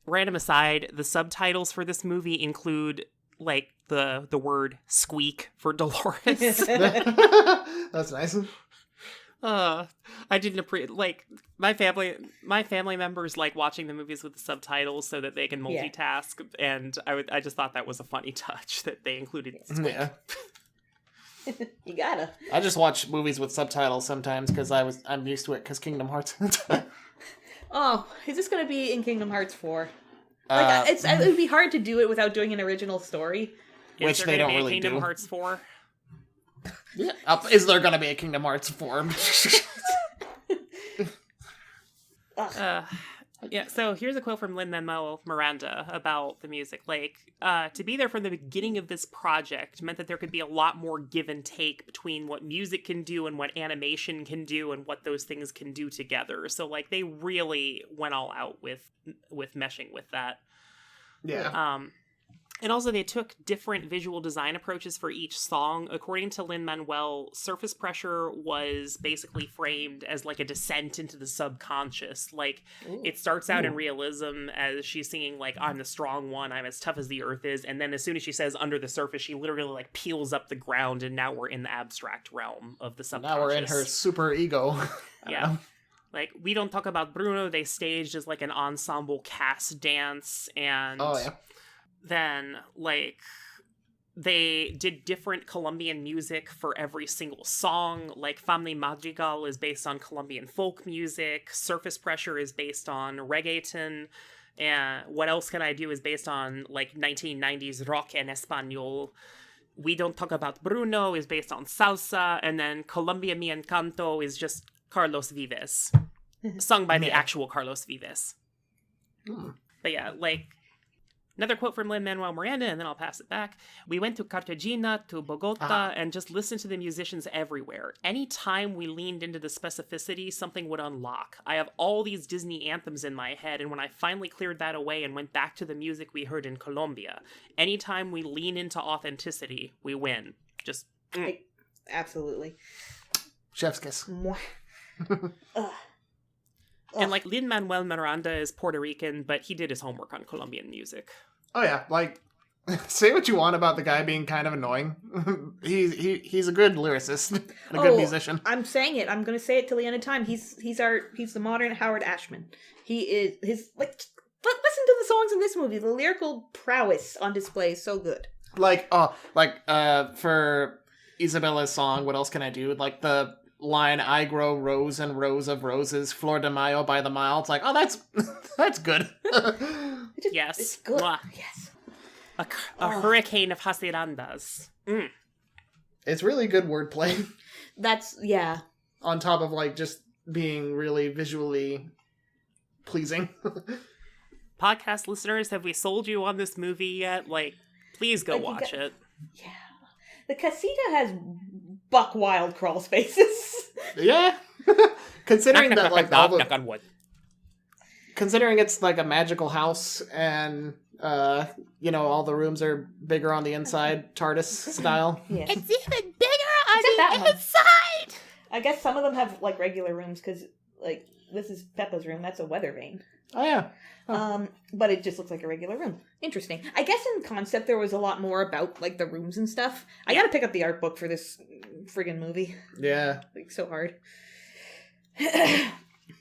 random aside, the subtitles for this movie include, like, the word squeak for Dolores. That's nice. I didn't appreciate, like, my family members like watching the movies with the subtitles so that they can multitask, and I just thought that was a funny touch that they included. Yeah. You gotta. I just watch movies with subtitles sometimes because I'm used to it because Kingdom Hearts. Oh, is this gonna be in Kingdom Hearts 4? Like, it would be hard to do it without doing an original story, which they don't really do. Kingdom Hearts 4. Yeah. Is there gonna be a Kingdom Hearts 4? Yeah, so here's a quote from Lin-Manuel Miranda about the music. Like, to be there from the beginning of this project meant that there could be a lot more give and take between what music can do and what animation can do and what those things can do together. So, like, they really went all out with meshing with that. Yeah. And also, they took different visual design approaches for each song. According to Lin-Manuel, Surface Pressure was basically framed as like a descent into the subconscious. Like, it starts out in realism as she's singing, like, I'm the strong one, I'm as tough as the earth is. And then as soon as she says under the surface, she literally, like, peels up the ground, and now we're in the abstract realm of the subconscious. Now we're in her super ego. Yeah. Like, We Don't Talk About Bruno, they staged as, like, an ensemble cast dance, and... Oh, yeah. Then, like, they did different Colombian music for every single song. Like, Familia Madrigal is based on Colombian folk music. Surface Pressure is based on reggaeton. And What Else Can I Do is based on, like, 1990s rock en español. We Don't Talk About Bruno is based on salsa. And then Colombia Mi Encanto is just Carlos Vives. Sung by the actual Carlos Vives. But yeah, like... Another quote from Lin-Manuel Miranda, and then I'll pass it back. We went to Cartagena, to Bogota, and just listened to the musicians everywhere. Anytime we leaned into the specificity, something would unlock. I have all these Disney anthems in my head, and when I finally cleared that away and went back to the music we heard in Colombia, anytime we lean into authenticity, we win. Just... Absolutely. Chef's kiss. And, like, Lin-Manuel Miranda is Puerto Rican, but he did his homework on Colombian music. Oh, yeah. Like, say what you want about the guy being kind of annoying. He's a good lyricist and a good musician. I'm saying it. I'm going to say it till the end of time. He's the modern Howard Ashman. He is his, like, listen to the songs in this movie. The lyrical prowess on display is so good. For Isabella's song, What Else Can I Do? Like, the line, I grow rows and rows of roses, Flor de Mayo by the mile. It's like, oh, that's good. Yes. It's good. Mwah. Yes. A hurricane of haciendas. It's really good wordplay. That's, yeah. On top of, like, just being really visually pleasing. Podcast listeners, have we sold you on this movie yet? Like, please go watch it. Yeah. The casita has buck wild crawl spaces. Yeah. Considering that, like, knock on wood. Considering it's like a magical house and, all the rooms are bigger on the inside, TARDIS style. Yeah. It's even bigger on the inside! I guess some of them have, like, regular rooms, because, like, this is Peppa's room. That's a weather vane. Oh, yeah. But it just looks like a regular room. Interesting. I guess in concept there was a lot more about, like, the rooms and stuff. I gotta pick up the art book for this friggin' movie. Yeah. Like, so hard.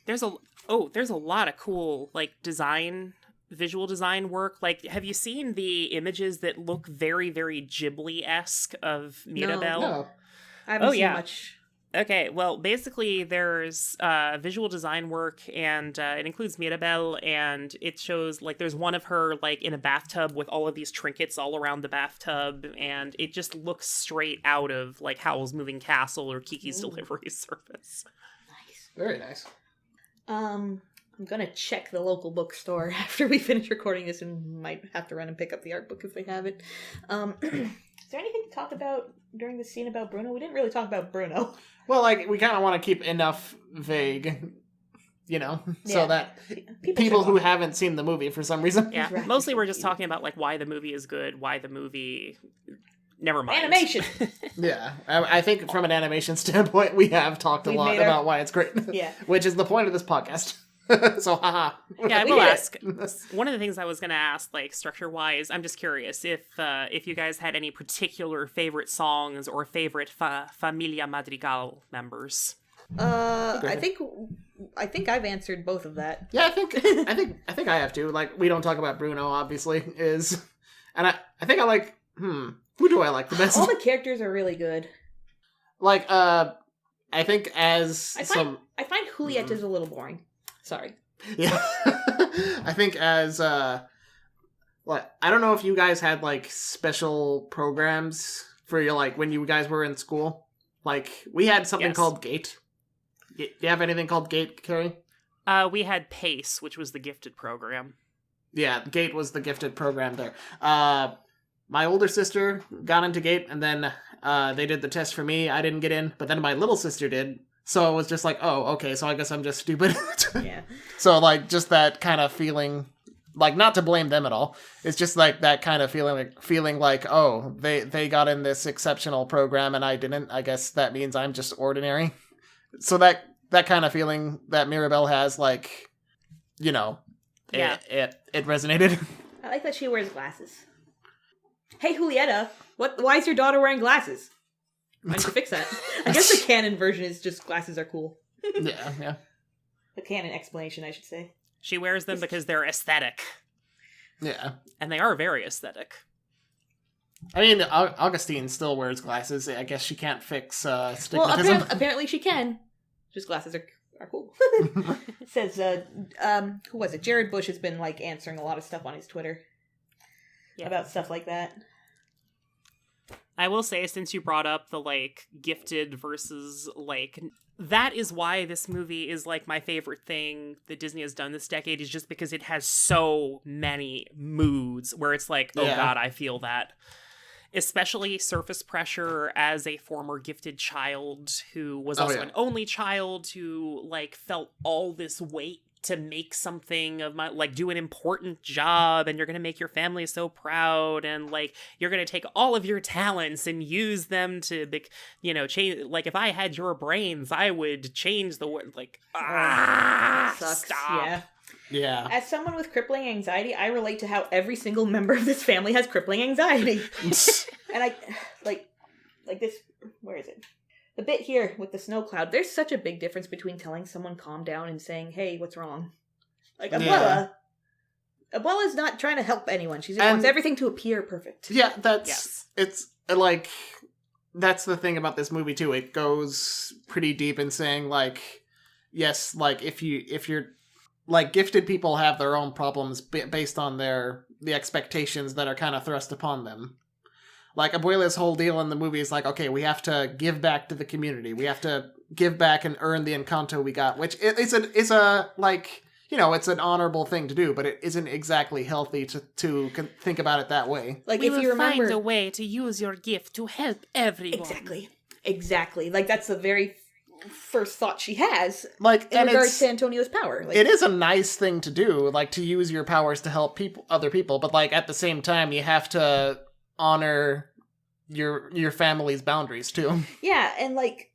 There's a lot of cool, like, visual design work. Like, have you seen the images that look very, very Ghibli-esque of Mirabelle? No. I haven't seen much. Okay, well, basically there's visual design work, and it includes Mirabelle, and it shows, like, there's one of her, like, in a bathtub with all of these trinkets all around the bathtub, and it just looks straight out of, like, Howl's Moving Castle or Kiki's Delivery Service. Nice. Very nice. I'm gonna check the local bookstore after we finish recording this, and might have to run and pick up the art book if they have it. Is there anything to talk about during the scene about Bruno? We didn't really talk about Bruno. Well, like, we kind of want to keep enough vague, so that people who haven't seen the movie for some reason. Yeah, Right. mostly we're just talking about, like, why the movie is good, why the movie... Never mind. Animation! Yeah, I think from an animation standpoint, we have talked a lot about why it's great. Yeah. Which is the point of this podcast. So, haha. Yeah, I will ask. One of the things I was going to ask, like, structure-wise, I'm just curious if you guys had any particular favorite songs or favorite Familia Madrigal members. I think I've answered both of that. Yeah, I think I have to. Like, We Don't Talk About Bruno, obviously, is... And I think I like... Who do I like the best? All the characters are really good. Like, I think I find Juliet is a little boring. Sorry. Yeah. I think as, I don't know if you guys had, like, special programs for your, like, when you guys were in school. Like, we had something called GATE. Do you have anything called GATE, Carrie? We had PACE, which was the gifted program. Yeah, GATE was the gifted program there. My older sister got into GATE, and then they did the test for me. I didn't get in, but then my little sister did. So it was just like, oh, okay, so I guess I'm just stupid. Yeah. So, like, just that kind of feeling Like, not to blame them at all. It's just like that kind of feeling like, oh, they got in this exceptional program and I didn't. I guess that means I'm just ordinary. So that kind of feeling that Mirabelle has, like, you know, it resonated. I like that she wears glasses. Hey, Julieta, why is your daughter wearing glasses? Why don't you fix that? I guess the canon version is just glasses are cool. Yeah. The canon explanation, I should say. She wears them because they're aesthetic. Yeah. And they are very aesthetic. I mean, Augustine still wears glasses. I guess she can't fix stigmatism. Well, apparently she can. Just glasses are cool. It says, who was it? Jared Bush has been, like, answering a lot of stuff on his Twitter. Yeah. About stuff like that. I will say, since you brought up the, like, gifted versus, like... That is why this movie is, like, my favorite thing that Disney has done this decade, is just because it has so many moods where it's like, oh god, I feel that. Especially surface pressure as a former gifted child who was also an only child who, like, felt all this weight to make something of my, like, do an important job, and you're gonna make your family so proud, and, like, you're gonna take all of your talents and use them to, you know, change. Like, if I had your brains, I would change the world. Like, sucks. Stop. Yeah. As someone with crippling anxiety, I relate to how every single member of this family has crippling anxiety. And I, like this, where is it? The bit here with the snow cloud, there's such a big difference between telling someone calm down and saying, hey, what's wrong? Like, Abuela's not trying to help anyone. She just wants everything to appear perfect. Yeah, it's, like, that's the thing about this movie, too. It goes pretty deep in saying, like, yes, like, if you're, like, gifted people have their own problems based on the expectations that are kind of thrust upon them. Like, Abuela's whole deal in the movie is like, okay, we have to give back to the community. We have to give back and earn the Encanto we got, which is a like, you know, it's an honorable thing to do, but it isn't exactly healthy to think about it that way. Like, we if you remember, find a way to use your gift to help everyone. Exactly. Like, that's the very first thought she has, like, in regards to Antonio's power. Like, it is a nice thing to do, like, to use your powers to help other people, but, like, at the same time, you have to honor your family's boundaries too. Yeah, and, like,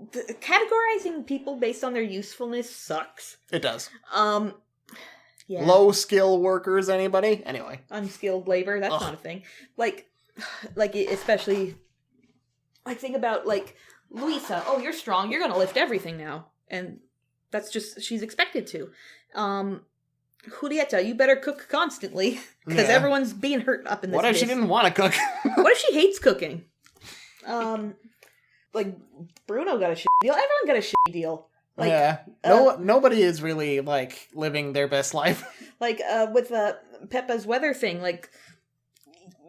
categorizing people based on their usefulness sucks. It does. Yeah. Low skill workers, anybody? Anyway. Unskilled labor, that's not a thing. Like, especially, like, think about, like, Luisa. Oh, you're strong. You're gonna lift everything now. And that's just, she's expected to. Julieta, you better cook constantly, because everyone's being hurt up in this. What if she didn't want to cook? What if she hates cooking? Like, Bruno got a shitty deal. Everyone got a shitty deal. Like, nobody is really, like, living their best life. Like, with Peppa's weather thing, like,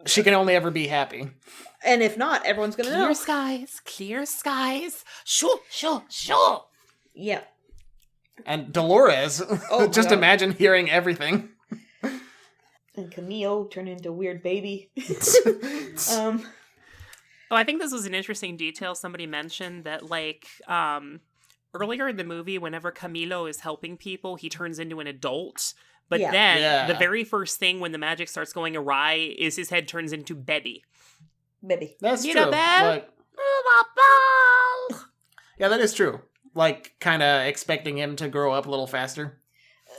she can only ever be happy. And if not, everyone's gonna know. Clear skies. Sure. Yeah. And Dolores, just imagine hearing everything. And Camille turned into a weird baby. Oh, I think this was an interesting detail. Somebody mentioned that, like, earlier in the movie, whenever Camilo is helping people, he turns into an adult. But then, the very first thing when the magic starts going awry is his head turns into Baby. That's you true. Know, like, yeah, that is true. Like, kind of expecting him to grow up a little faster,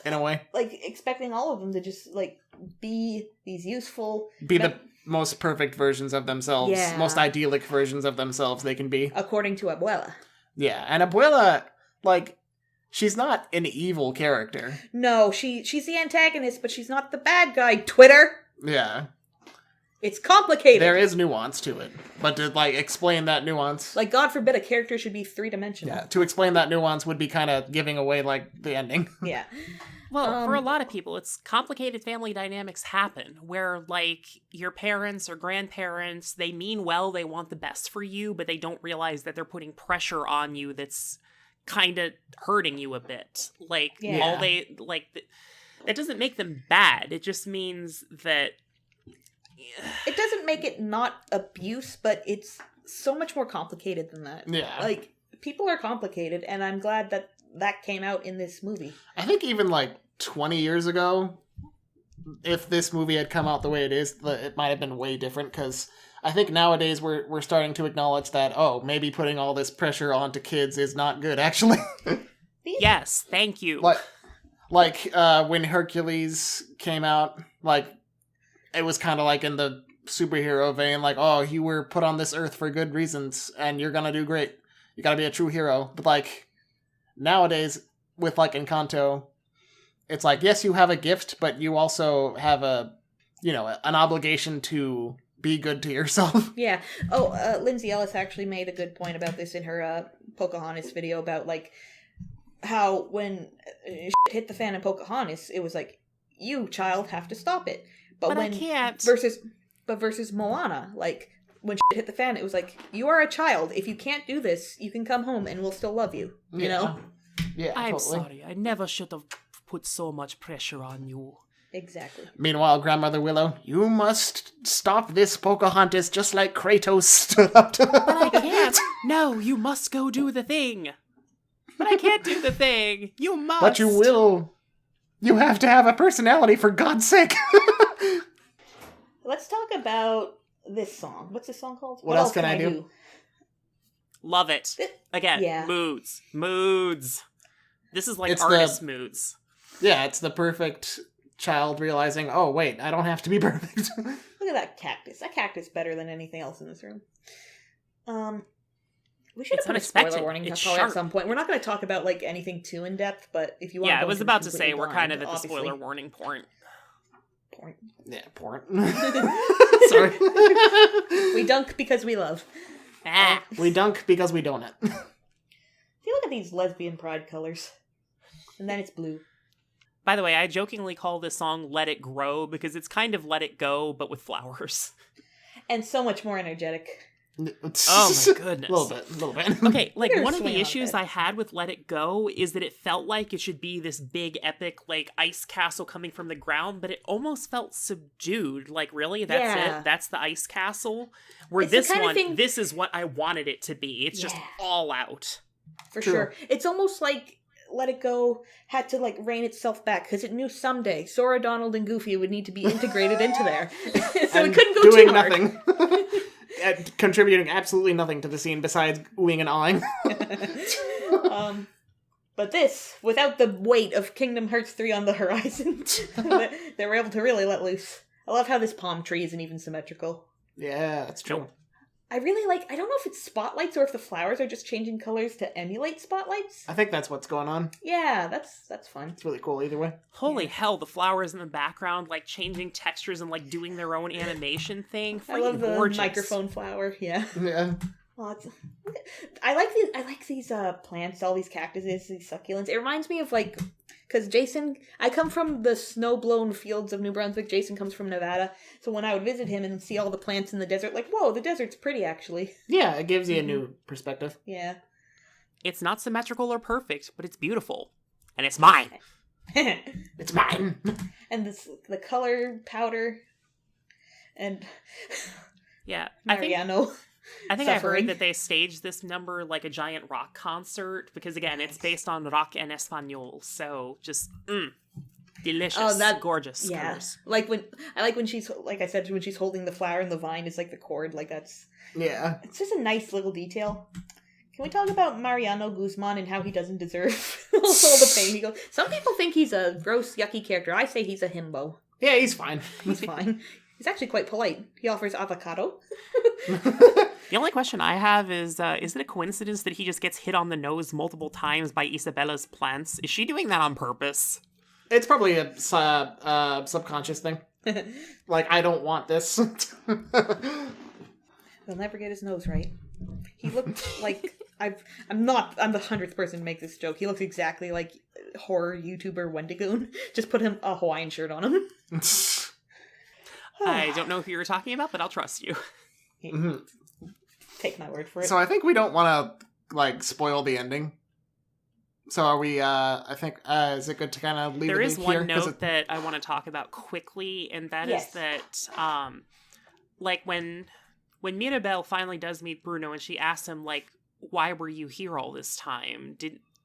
in a way. Like, expecting all of them to just, like, be these useful... the most perfect versions of themselves. Yeah. Most idyllic versions of themselves they can be. According to Abuela. Yeah, and Abuela, like, she's not an evil character. No, she's the antagonist, but she's not the bad guy, Twitter! Yeah. It's complicated. There is nuance to it. But to, like, explain that nuance... Like, God forbid a character should be three-dimensional. Yeah, to explain that nuance would be kind of giving away, like, the ending. Yeah. Well, for a lot of people, it's complicated family dynamics happen, where, like, your parents or grandparents, they mean well, they want the best for you, but they don't realize that they're putting pressure on you that's kind of hurting you a bit. Like, that doesn't make them bad. It just means that... It doesn't make it not abuse, but it's so much more complicated than that. Yeah. Like, people are complicated, and I'm glad that came out in this movie. I think even, like, 20 years ago, if this movie had come out the way it is, it might have been way different, because I think nowadays we're starting to acknowledge that, maybe putting all this pressure onto kids is not good, actually. Yes, thank you. Like when Hercules came out, like, it was kind of like in the superhero vein, like, you were put on this earth for good reasons, and you're gonna do great. You gotta be a true hero. But, like, nowadays, with, like, Encanto, it's like, yes, you have a gift, but you also have an obligation to be good to yourself. Yeah. Lindsay Ellis actually made a good point about this in her Pocahontas video about, like, how when shit hit the fan in Pocahontas, it was like, you, child, have to stop it. But when I can't. Versus Moana, like, when shit hit the fan, it was like, you are a child. If you can't do this, you can come home and we'll still love you. You know? Yeah, I'm totally. sorry. I never should have put so much pressure on you. Exactly. Meanwhile, Grandmother Willow, you must stop this Pocahontas just like Kratos stood up to But I can't. No, you must go do the thing. But I can't do the thing. You must. But you will. You have to have a personality, for God's sake. Let's talk about this song. What's this song called? What else can I do? Love it. Again, Yeah. Moods. This is like It's artist moods. Yeah, it's the perfect child realizing, wait, I don't have to be perfect. Look at that cactus. That cactus better than anything else in this room. We should have put a spoiler warning probably at some point. We're not going to talk about, like, anything too in depth, but if you want, I was about to say we're kind of at the spoiler warning point. Yeah, porn. Sorry. We dunk because we love. We dunk because we donut. If you look at these lesbian pride colors, and then it's blue. By the way, I jokingly call this song Let It Grow because it's kind of Let It Go, but with flowers. And so much more energetic. Oh my goodness. A little bit. Okay, like, You're one of the swinging on issues that. I had with Let It Go is that it felt like it should be this big, epic, like, ice castle coming from the ground, but it almost felt subdued. Like, really? That's it? That's the ice castle? Where It's this the kind of one, thing... this is what I wanted it to be. It's just all out. For True. sure. It's almost like Let It Go had to, like, rein itself back, because it knew someday Sora, Donald, and Goofy would need to be integrated into there. So it couldn't go doing too hard. nothing. Contributing absolutely nothing to the scene besides oohing and awing. But this, without the weight of Kingdom Hearts 3 on the horizon, they were able to really let loose. I love how this palm tree isn't even symmetrical. Yeah, that's true. I really like, I don't know if it's spotlights or if the flowers are just changing colors to emulate spotlights. I think that's what's going on. Yeah, that's fun. It's really cool either way. Holy hell, the flowers in the background, like, changing textures and, like, doing their own animation thing. I love the gorgeous. microphone flower, yeah. Yeah. Oh, I like these plants, all these cactuses, these succulents. It reminds me of, like, because Jason, I come from the snow-blown fields of New Brunswick. Jason comes from Nevada. So when I would visit him and see all the plants in the desert, like, whoa, the desert's pretty, actually. Yeah, it gives you a new perspective. Yeah. It's not symmetrical or perfect, but it's beautiful. And it's mine. It's mine. And the color powder and Yeah. Mariano. I think I suffering. heard that they staged this number like a giant rock concert because, again, it's based on rock en español. So just delicious. Oh, that gorgeous. Yeah, colors. like when she's, like I said, when she's holding the flower and the vine is like the cord. Like it's just a nice little detail. Can we talk about Mariano Guzman and how he doesn't deserve all the pain he goes? Some people think he's a gross, yucky character. I say he's a himbo. Yeah, he's fine. He's fine. He's actually quite polite. He offers avocado. The only question I have is it a coincidence that he just gets hit on the nose multiple times by Isabella's plants? Is she doing that on purpose? It's probably a subconscious thing. Like, I don't want this. He'll never get his nose right. He looked like I'm the 100th person to make this joke. He looks exactly like horror YouTuber Wendigoon. Just put him a Hawaiian shirt on him. I don't know who you were talking about, but I'll trust you. Mm-hmm. Take my word for it. So I think we don't want to, like, spoil the ending. So are we, I think, is it good to kind of leave There it is here? one note that I want to talk about quickly, and that is that, like, when Mirabelle finally does meet Bruno and she asks him, like, why were you here all this time?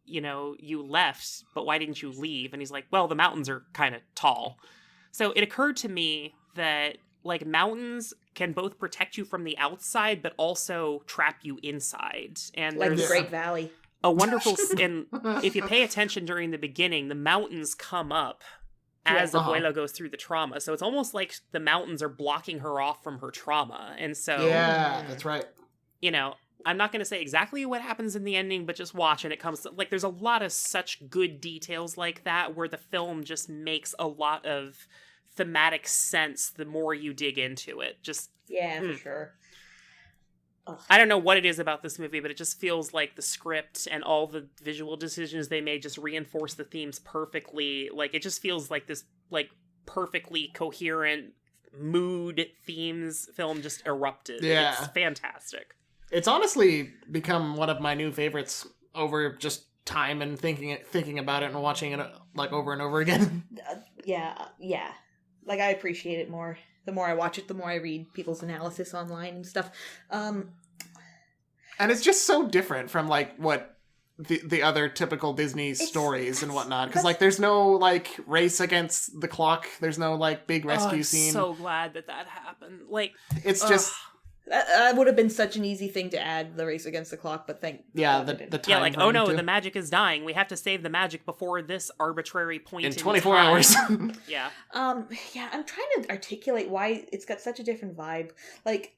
you left, but why didn't you leave? And he's like, well, the mountains are kind of tall. So it occurred to me that, like, mountains can both protect you from the outside, but also trap you inside. And Like there's the Great Valley. a wonderful, and if you pay attention during the beginning, the mountains come up as Abuela goes through the trauma. So it's almost like the mountains are blocking her off from her trauma. And so, yeah, that's right. I'm not going to say exactly what happens in the ending, but just watch and it comes to, like, there's a lot of such good details like that where the film just makes a lot of thematic sense the more you dig into it. Just for sure. Ugh. I don't know what it is about this movie, but it just feels like the script and all the visual decisions they made just reinforce the themes perfectly. Like, it just feels like this, like, perfectly coherent mood themes film just erupted. Yeah. It's fantastic. It's honestly become one of my new favorites over just time and thinking about it and watching it, like, over and over again. Yeah. Like, I appreciate it more. The more I watch it, the more I read people's analysis online and stuff. And it's just so different from, like, what the other typical Disney stories and whatnot. Because, like, there's no, like, race against the clock. There's no, like, big rescue scene. I'm so glad that happened. Like, it's just... That would have been such an easy thing to add, the race against the clock, but thank God the time. Yeah, like, oh no, the magic is dying. We have to save the magic before this arbitrary point in 24 time. hours. Yeah. I'm trying to articulate why it's got such a different vibe. Like,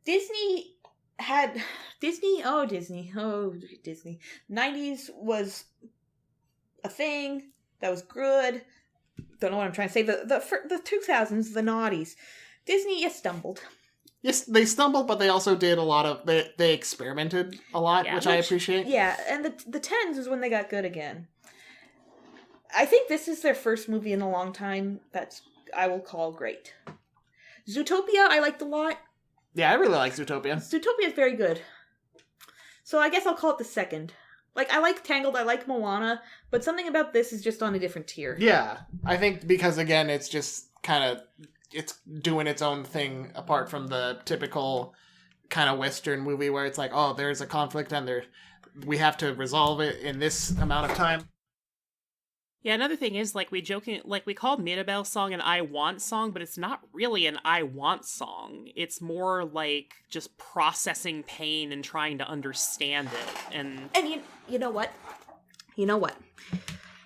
Disney. 90s was a thing that was good. Don't know what I'm trying to say. The 2000s, the noughties. Disney, stumbled. Yes, they stumbled, but they also did a lot of... They experimented a lot, which I appreciate. Yeah, and the 10s is when they got good again. I think this is their first movie in a long time that I will call great. Zootopia, I liked a lot. Yeah, I really like Zootopia. Zootopia is very good. So I guess I'll call it the second. Like, I like Tangled, I like Moana, but something about this is just on a different tier. Yeah, I think because, again, it's just kind of... It's doing its own thing apart from the typical kind of Western movie where it's like, oh, there's a conflict and we have to resolve it in this amount of time. Yeah, another thing is, like, we called Mirabelle's song an I Want song, but it's not really an I Want song. It's more like just processing pain and trying to understand it. And you know what?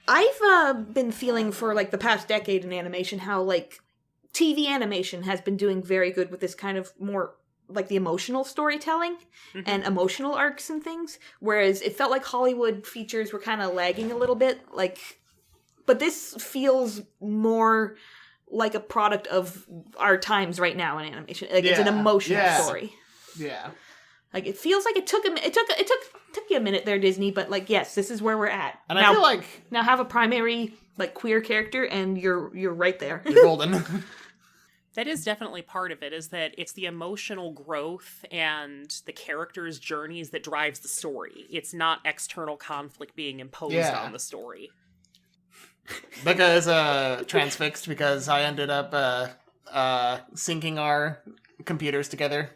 I've been feeling for, like, the past decade in animation how, like, TV animation has been doing very good with this kind of more, like, the emotional storytelling and emotional arcs and things, whereas it felt like Hollywood features were kind of lagging a little bit, like, but this feels more like a product of our times right now in animation. Like, it's an emotional story. Yeah. Like, it feels like it took you a minute there, Disney, but, like, yes, this is where we're at. And now, I feel like... Now have a primary, like, queer character, and you're right there. You're golden. That is definitely part of it, is that it's the emotional growth and the characters' journeys that drives the story. It's not external conflict being imposed on the story. Becca is transfixed because I ended up syncing our computers together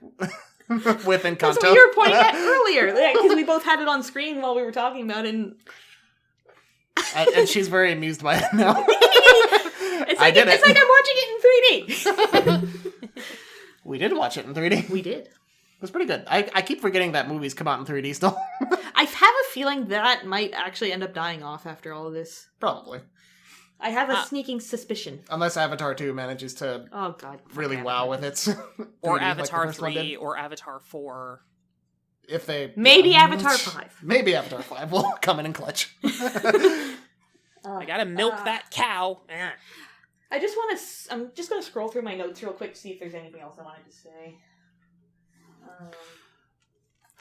with Encanto. That's what you were pointing at earlier, because we both had it on screen while we were talking about it. And she's very amused by it now. It's like I'm watching it in 3D. We did watch it in 3D. We did. It was pretty good. I keep forgetting that movies come out in 3D still. I have a feeling that might actually end up dying off after all of this. Probably. I have a sneaking suspicion. Unless Avatar 2 manages to really wow with its 3D, or Avatar like 3 or Avatar 4. If they... Maybe Avatar 5. Maybe Avatar 5 will come in and clutch. I gotta milk that cow. I'm just gonna scroll through my notes real quick to see if there's anything else I wanted to say.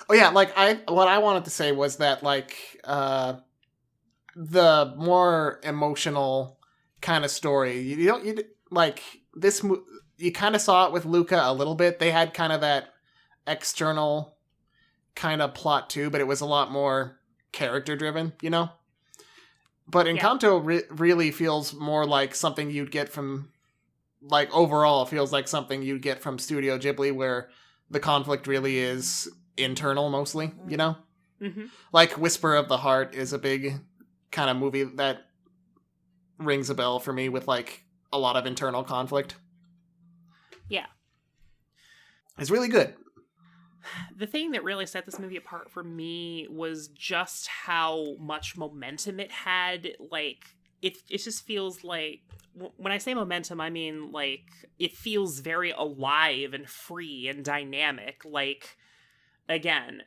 Oh yeah, like what I wanted to say was that, like, the more emotional kind of story, you kind of saw it with Luca a little bit. They had kind of that external kind of plot too, but it was a lot more character driven, you know? But Encanto really feels more like something you'd get from, like, overall feels like something you'd get from Studio Ghibli, where the conflict really is internal mostly, you know? Mm-hmm. Like Whisper of the Heart is a big kind of movie that rings a bell for me with like a lot of internal conflict. Yeah. It's really good. The thing that really set this movie apart for me was just how much momentum it had. Like, it just feels like, when I say momentum, I mean, like, it feels very alive and free and dynamic. Like, again,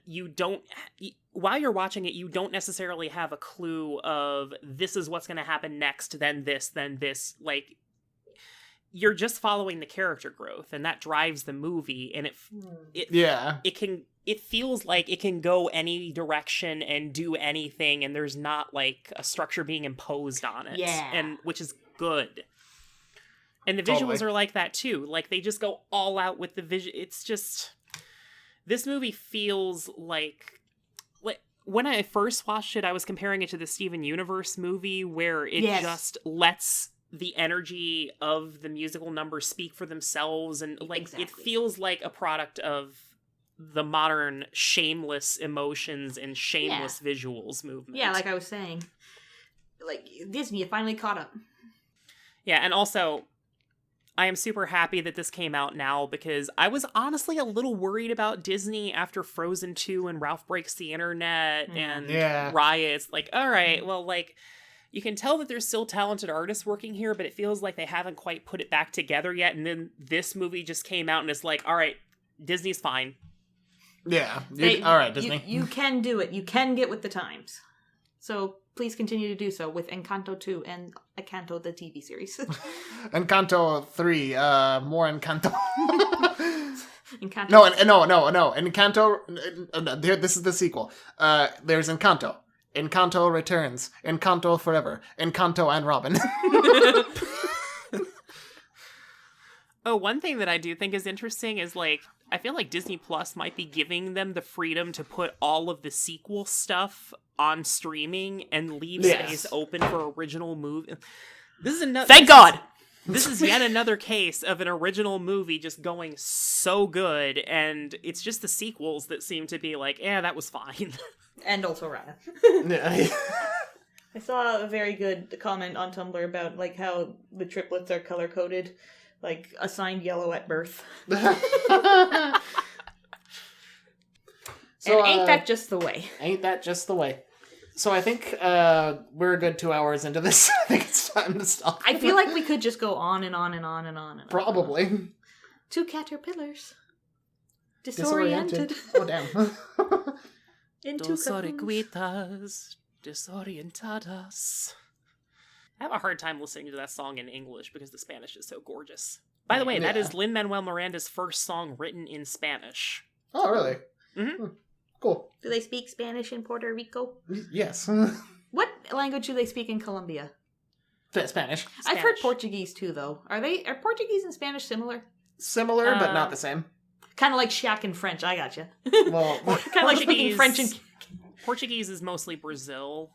while you're watching it, you don't necessarily have a clue of this is what's going to happen next, then this. Like, you're just following the character growth, and that drives the movie, and it feels like it can go any direction and do anything, and there's not like a structure being imposed on it. Yeah. And which is good. And the Totally. visuals are like that too. Like, they just go all out with the vision. It's just, this movie feels like when I first watched it, I was comparing it to the Steven Universe movie, where it just lets the energy of the musical numbers speak for themselves, and like It feels like a product of the modern shameless emotions and shameless visuals movement. Yeah, like I was saying, like Disney, you finally caught up. Yeah, and also, I am super happy that this came out now, because I was honestly a little worried about Disney after Frozen 2 and Ralph Breaks the Internet and Riots. Like, all right, well, like, you can tell that there's still talented artists working here, but it feels like they haven't quite put it back together yet. And then this movie just came out and it's like, all right, Disney's fine. Yeah. All right, Disney. You can do it. You can get with the times. So please continue to do so with Encanto 2 and Encanto, the TV series. Encanto 3, more Encanto. Encanto. No. Encanto, this is the sequel. There's Encanto. Encanto Returns. Encanto Forever. Encanto and Robin. Oh, one thing that I do think is interesting is, like, I feel like Disney Plus might be giving them the freedom to put all of the sequel stuff on streaming and leave space open for original movie. This is another. Thank God! This is yet another case of an original movie just going so good, and it's just the sequels that seem to be like, that was fine. And also Rana. Yeah. I saw a very good comment on Tumblr about like how the triplets are color coded, like assigned yellow at birth. So, and ain't that just the way? Ain't that just the way? So I think we're a good 2 hours into this. I think it's time to stop. I feel like we could just go on and on and on and on and on. Probably. 2 caterpillars. Disoriented. Oh, damn. Into Dos cocoons. oreguitas desorientadas. I have a hard time listening to that song in English because the Spanish is so gorgeous. By the way, that is Lin-Manuel Miranda's first song written in Spanish. Oh, really? Mm-hmm. Cool. Do they speak Spanish in Puerto Rico? Yes. What language do they speak in Colombia? Spanish. I've heard Portuguese too, though. Are Portuguese and Spanish similar? Similar, but not the same. Kind of like Shaq and French. I gotcha. Well, kind of like speaking French and. Portuguese is mostly Brazil.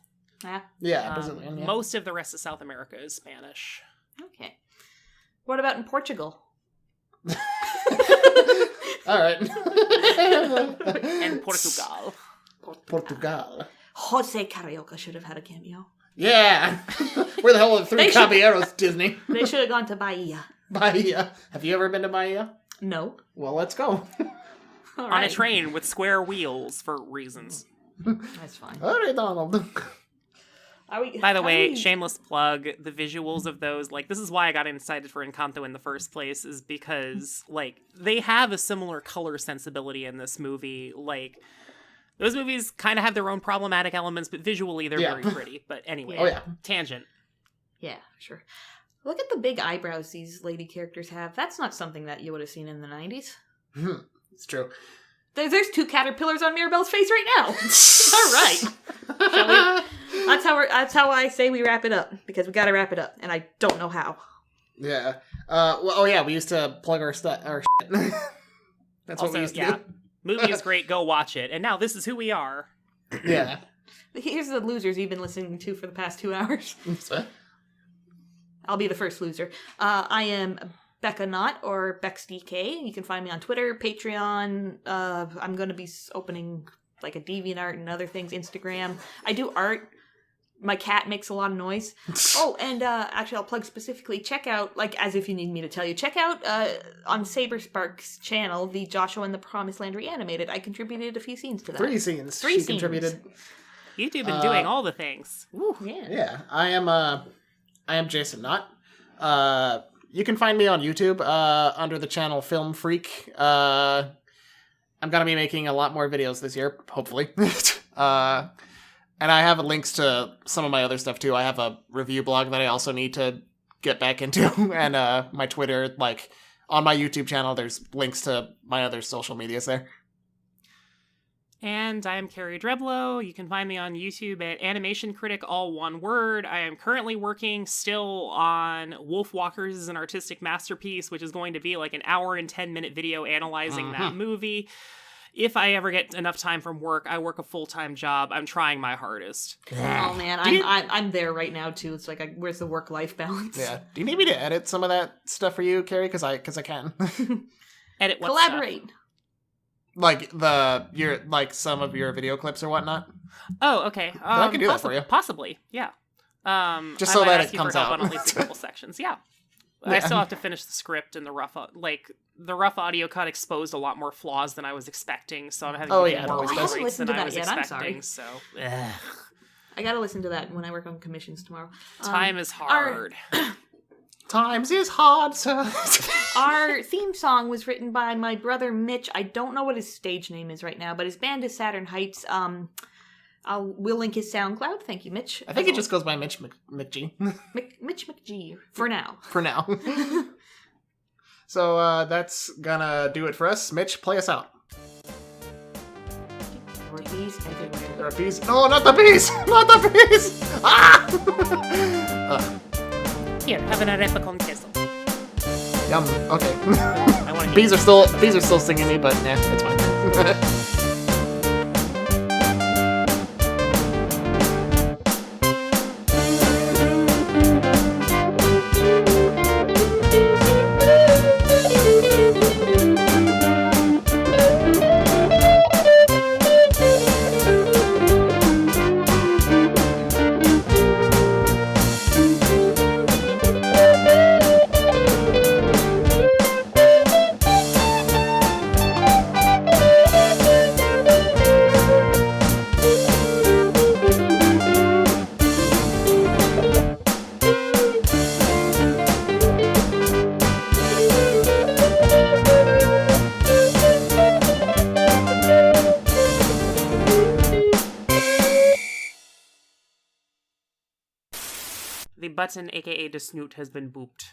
Yeah, Brazilian. Yeah. Most of the rest of South America is Spanish. Okay. What about in Portugal? All right. And Portugal. Portugal. Jose Carioca should have had a cameo. Yeah. Where the hell are the 3 caballeros, Disney? They should have gone to Bahia. Bahia. Have you ever been to Bahia? No. Well, let's go. On a train with square wheels for reasons. That's fine. All right, Donald. By the way, shameless plug, the visuals of those, like, this is why I got excited for Encanto in the first place, is because, like, they have a similar color sensibility in this movie. Like, those movies kind of have their own problematic elements, but visually they're very pretty. But anyway, tangent. Yeah, sure. Look at the big eyebrows these lady characters have. That's not something that you would have seen in the 90s. It's true. There's 2 caterpillars on Mirabelle's face right now. All right. Shall we? That's how I say we wrap it up, because we got to wrap it up, and I don't know how. Yeah. We used to plug our shit. That's what we used to do. Movie is great. Go watch it. And now this is who we are. Yeah. Here's the losers you've been listening to for the past 2 hours. I'll be the first loser. I am Becca Knott, or BexDK. You can find me on Twitter, Patreon. I'm going to be opening like a DeviantArt and other things, Instagram. I do art. My cat makes a lot of noise. Oh, and actually, I'll plug specifically. Check out, like, as if you need me to tell you, check out on Saberspark's channel, the Joshua and the Promised Land reanimated. I contributed a few scenes to that. 3 scenes. Three She scenes. contributed. YouTube been doing all the things. Woo, yeah. Yeah, I am Jason Knott. You can find me on YouTube under the channel Film Freak. I'm gonna be making a lot more videos this year, hopefully. And I have links to some of my other stuff too. I have a review blog that I also need to get back into, and my Twitter, like on my YouTube channel, there's links to my other social medias there. And I am Carrie Dreblow. You can find me on YouTube at Animation Critic, all one word. I am currently working still on Wolf Walkers as an artistic masterpiece, which is going to be like an hour and 10-minute video analyzing that movie. If I ever get enough time from work, I work a full-time job. I'm trying my hardest. Oh man, I'm there right now too. It's like, where's the work-life balance? Yeah. Do you need me to edit some of that stuff for you, Carrie? Because I can. Edit what Collaborate. stuff? Like some of your video clips or whatnot. Oh, okay. I can do that for you. Possibly, yeah. Just so I might that ask it you comes for help out. on at least a couple sections. Yeah. I still have to finish the script and the rough audio cut exposed a lot more flaws than I was expecting, so I'm having to do more I haven't rewrites than I was yet. I'm expecting. So I gotta listen to that when I work on commissions tomorrow. time is hard. Times is hard, sir. Our theme song was written by my brother Mitch. I don't know what his stage name is right now, but his band is Saturn Heights. We'll link his SoundCloud. Thank you, Mitch. I think it just goes by Mitch McG. Mitch McG for now. For now. So that's gonna do it for us. Mitch, play us out. There are bees everywhere. There are bees. No, not the bees! Not the bees! Ah! Here, have an arepa con queso. Yum. Okay. I want to bees are still singing me, but nah, it's fine. The button, aka the snoot, has been booped.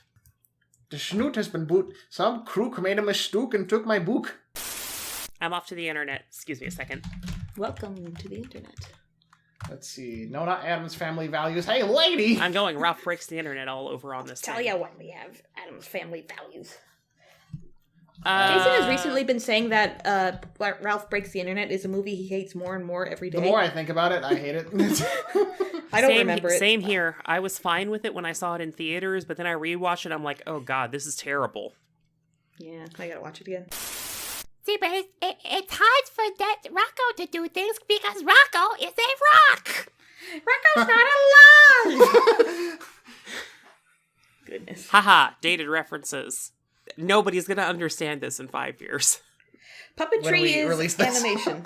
The snoot has been boot. Some crook made a mistake and took my book. I'm off to the internet. Excuse me a second. Welcome to the internet. Let's see. No, not Adam's Family Values. Hey, lady! I'm going Ralph Breaks the Internet all over on this Tell thing. you what, we have Adam's Family Values. Uh, Jason has recently been saying that Ralph Breaks the Internet is a movie he hates more and more every day. The more I think about it, I hate it. I don't remember it. Same here. I was fine with it when I saw it in theaters, but then I rewatched it. I'm like, oh god, this is terrible. Yeah, I gotta watch it again. See, but it's hard for that Rocco to do things because Rocco is a rock. Rocco's not alive. Goodness. Haha, dated references. Nobody's gonna understand this in 5 years. When Puppetry we is release this. animation.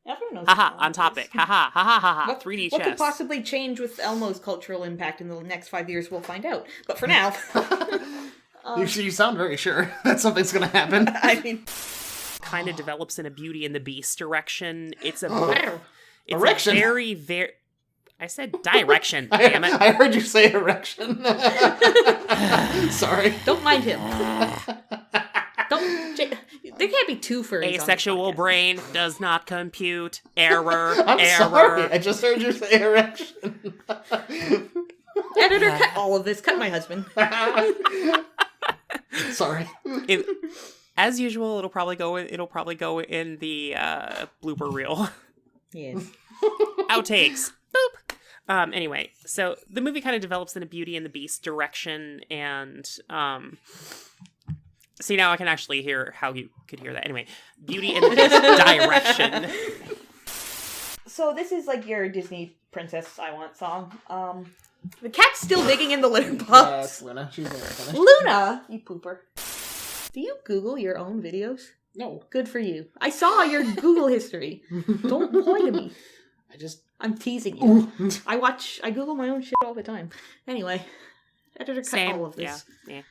Everyone knows. Haha, what on topic. Haha, ha ha ha ha. 3D What chess. could possibly change with Elmo's cultural impact in the next 5 years? We'll find out. But for now, You sound very sure that something's gonna happen. I mean, Kind of develops in a Beauty and the Beast direction. It's a Erection? very. I said direction. Damn it. I heard you say erection. Sorry. don't mind him. There can't be two furries. Asexual on this podcast. brain does not compute. Error. I'm error. sorry. I just heard you say erection. Editor, cut all of this. Cut my husband. Sorry. As usual, it'll probably go in the blooper reel. Yes. Outtakes. Boop. Anyway, so the movie kind of develops in a Beauty and the Beast direction, and see, now I can actually hear how you could hear that. Anyway, Beauty and the Beast direction. So this is like your Disney Princess I Want song. The cat's still digging in the litter box. Yes, Luna. She's never finished. Luna, you pooper. Do you Google your own videos? No. Good for you. I saw your Google history. Don't point at me. I'm teasing you. I Google my own shit all the time. Anyway, editor cut all of this. Yeah.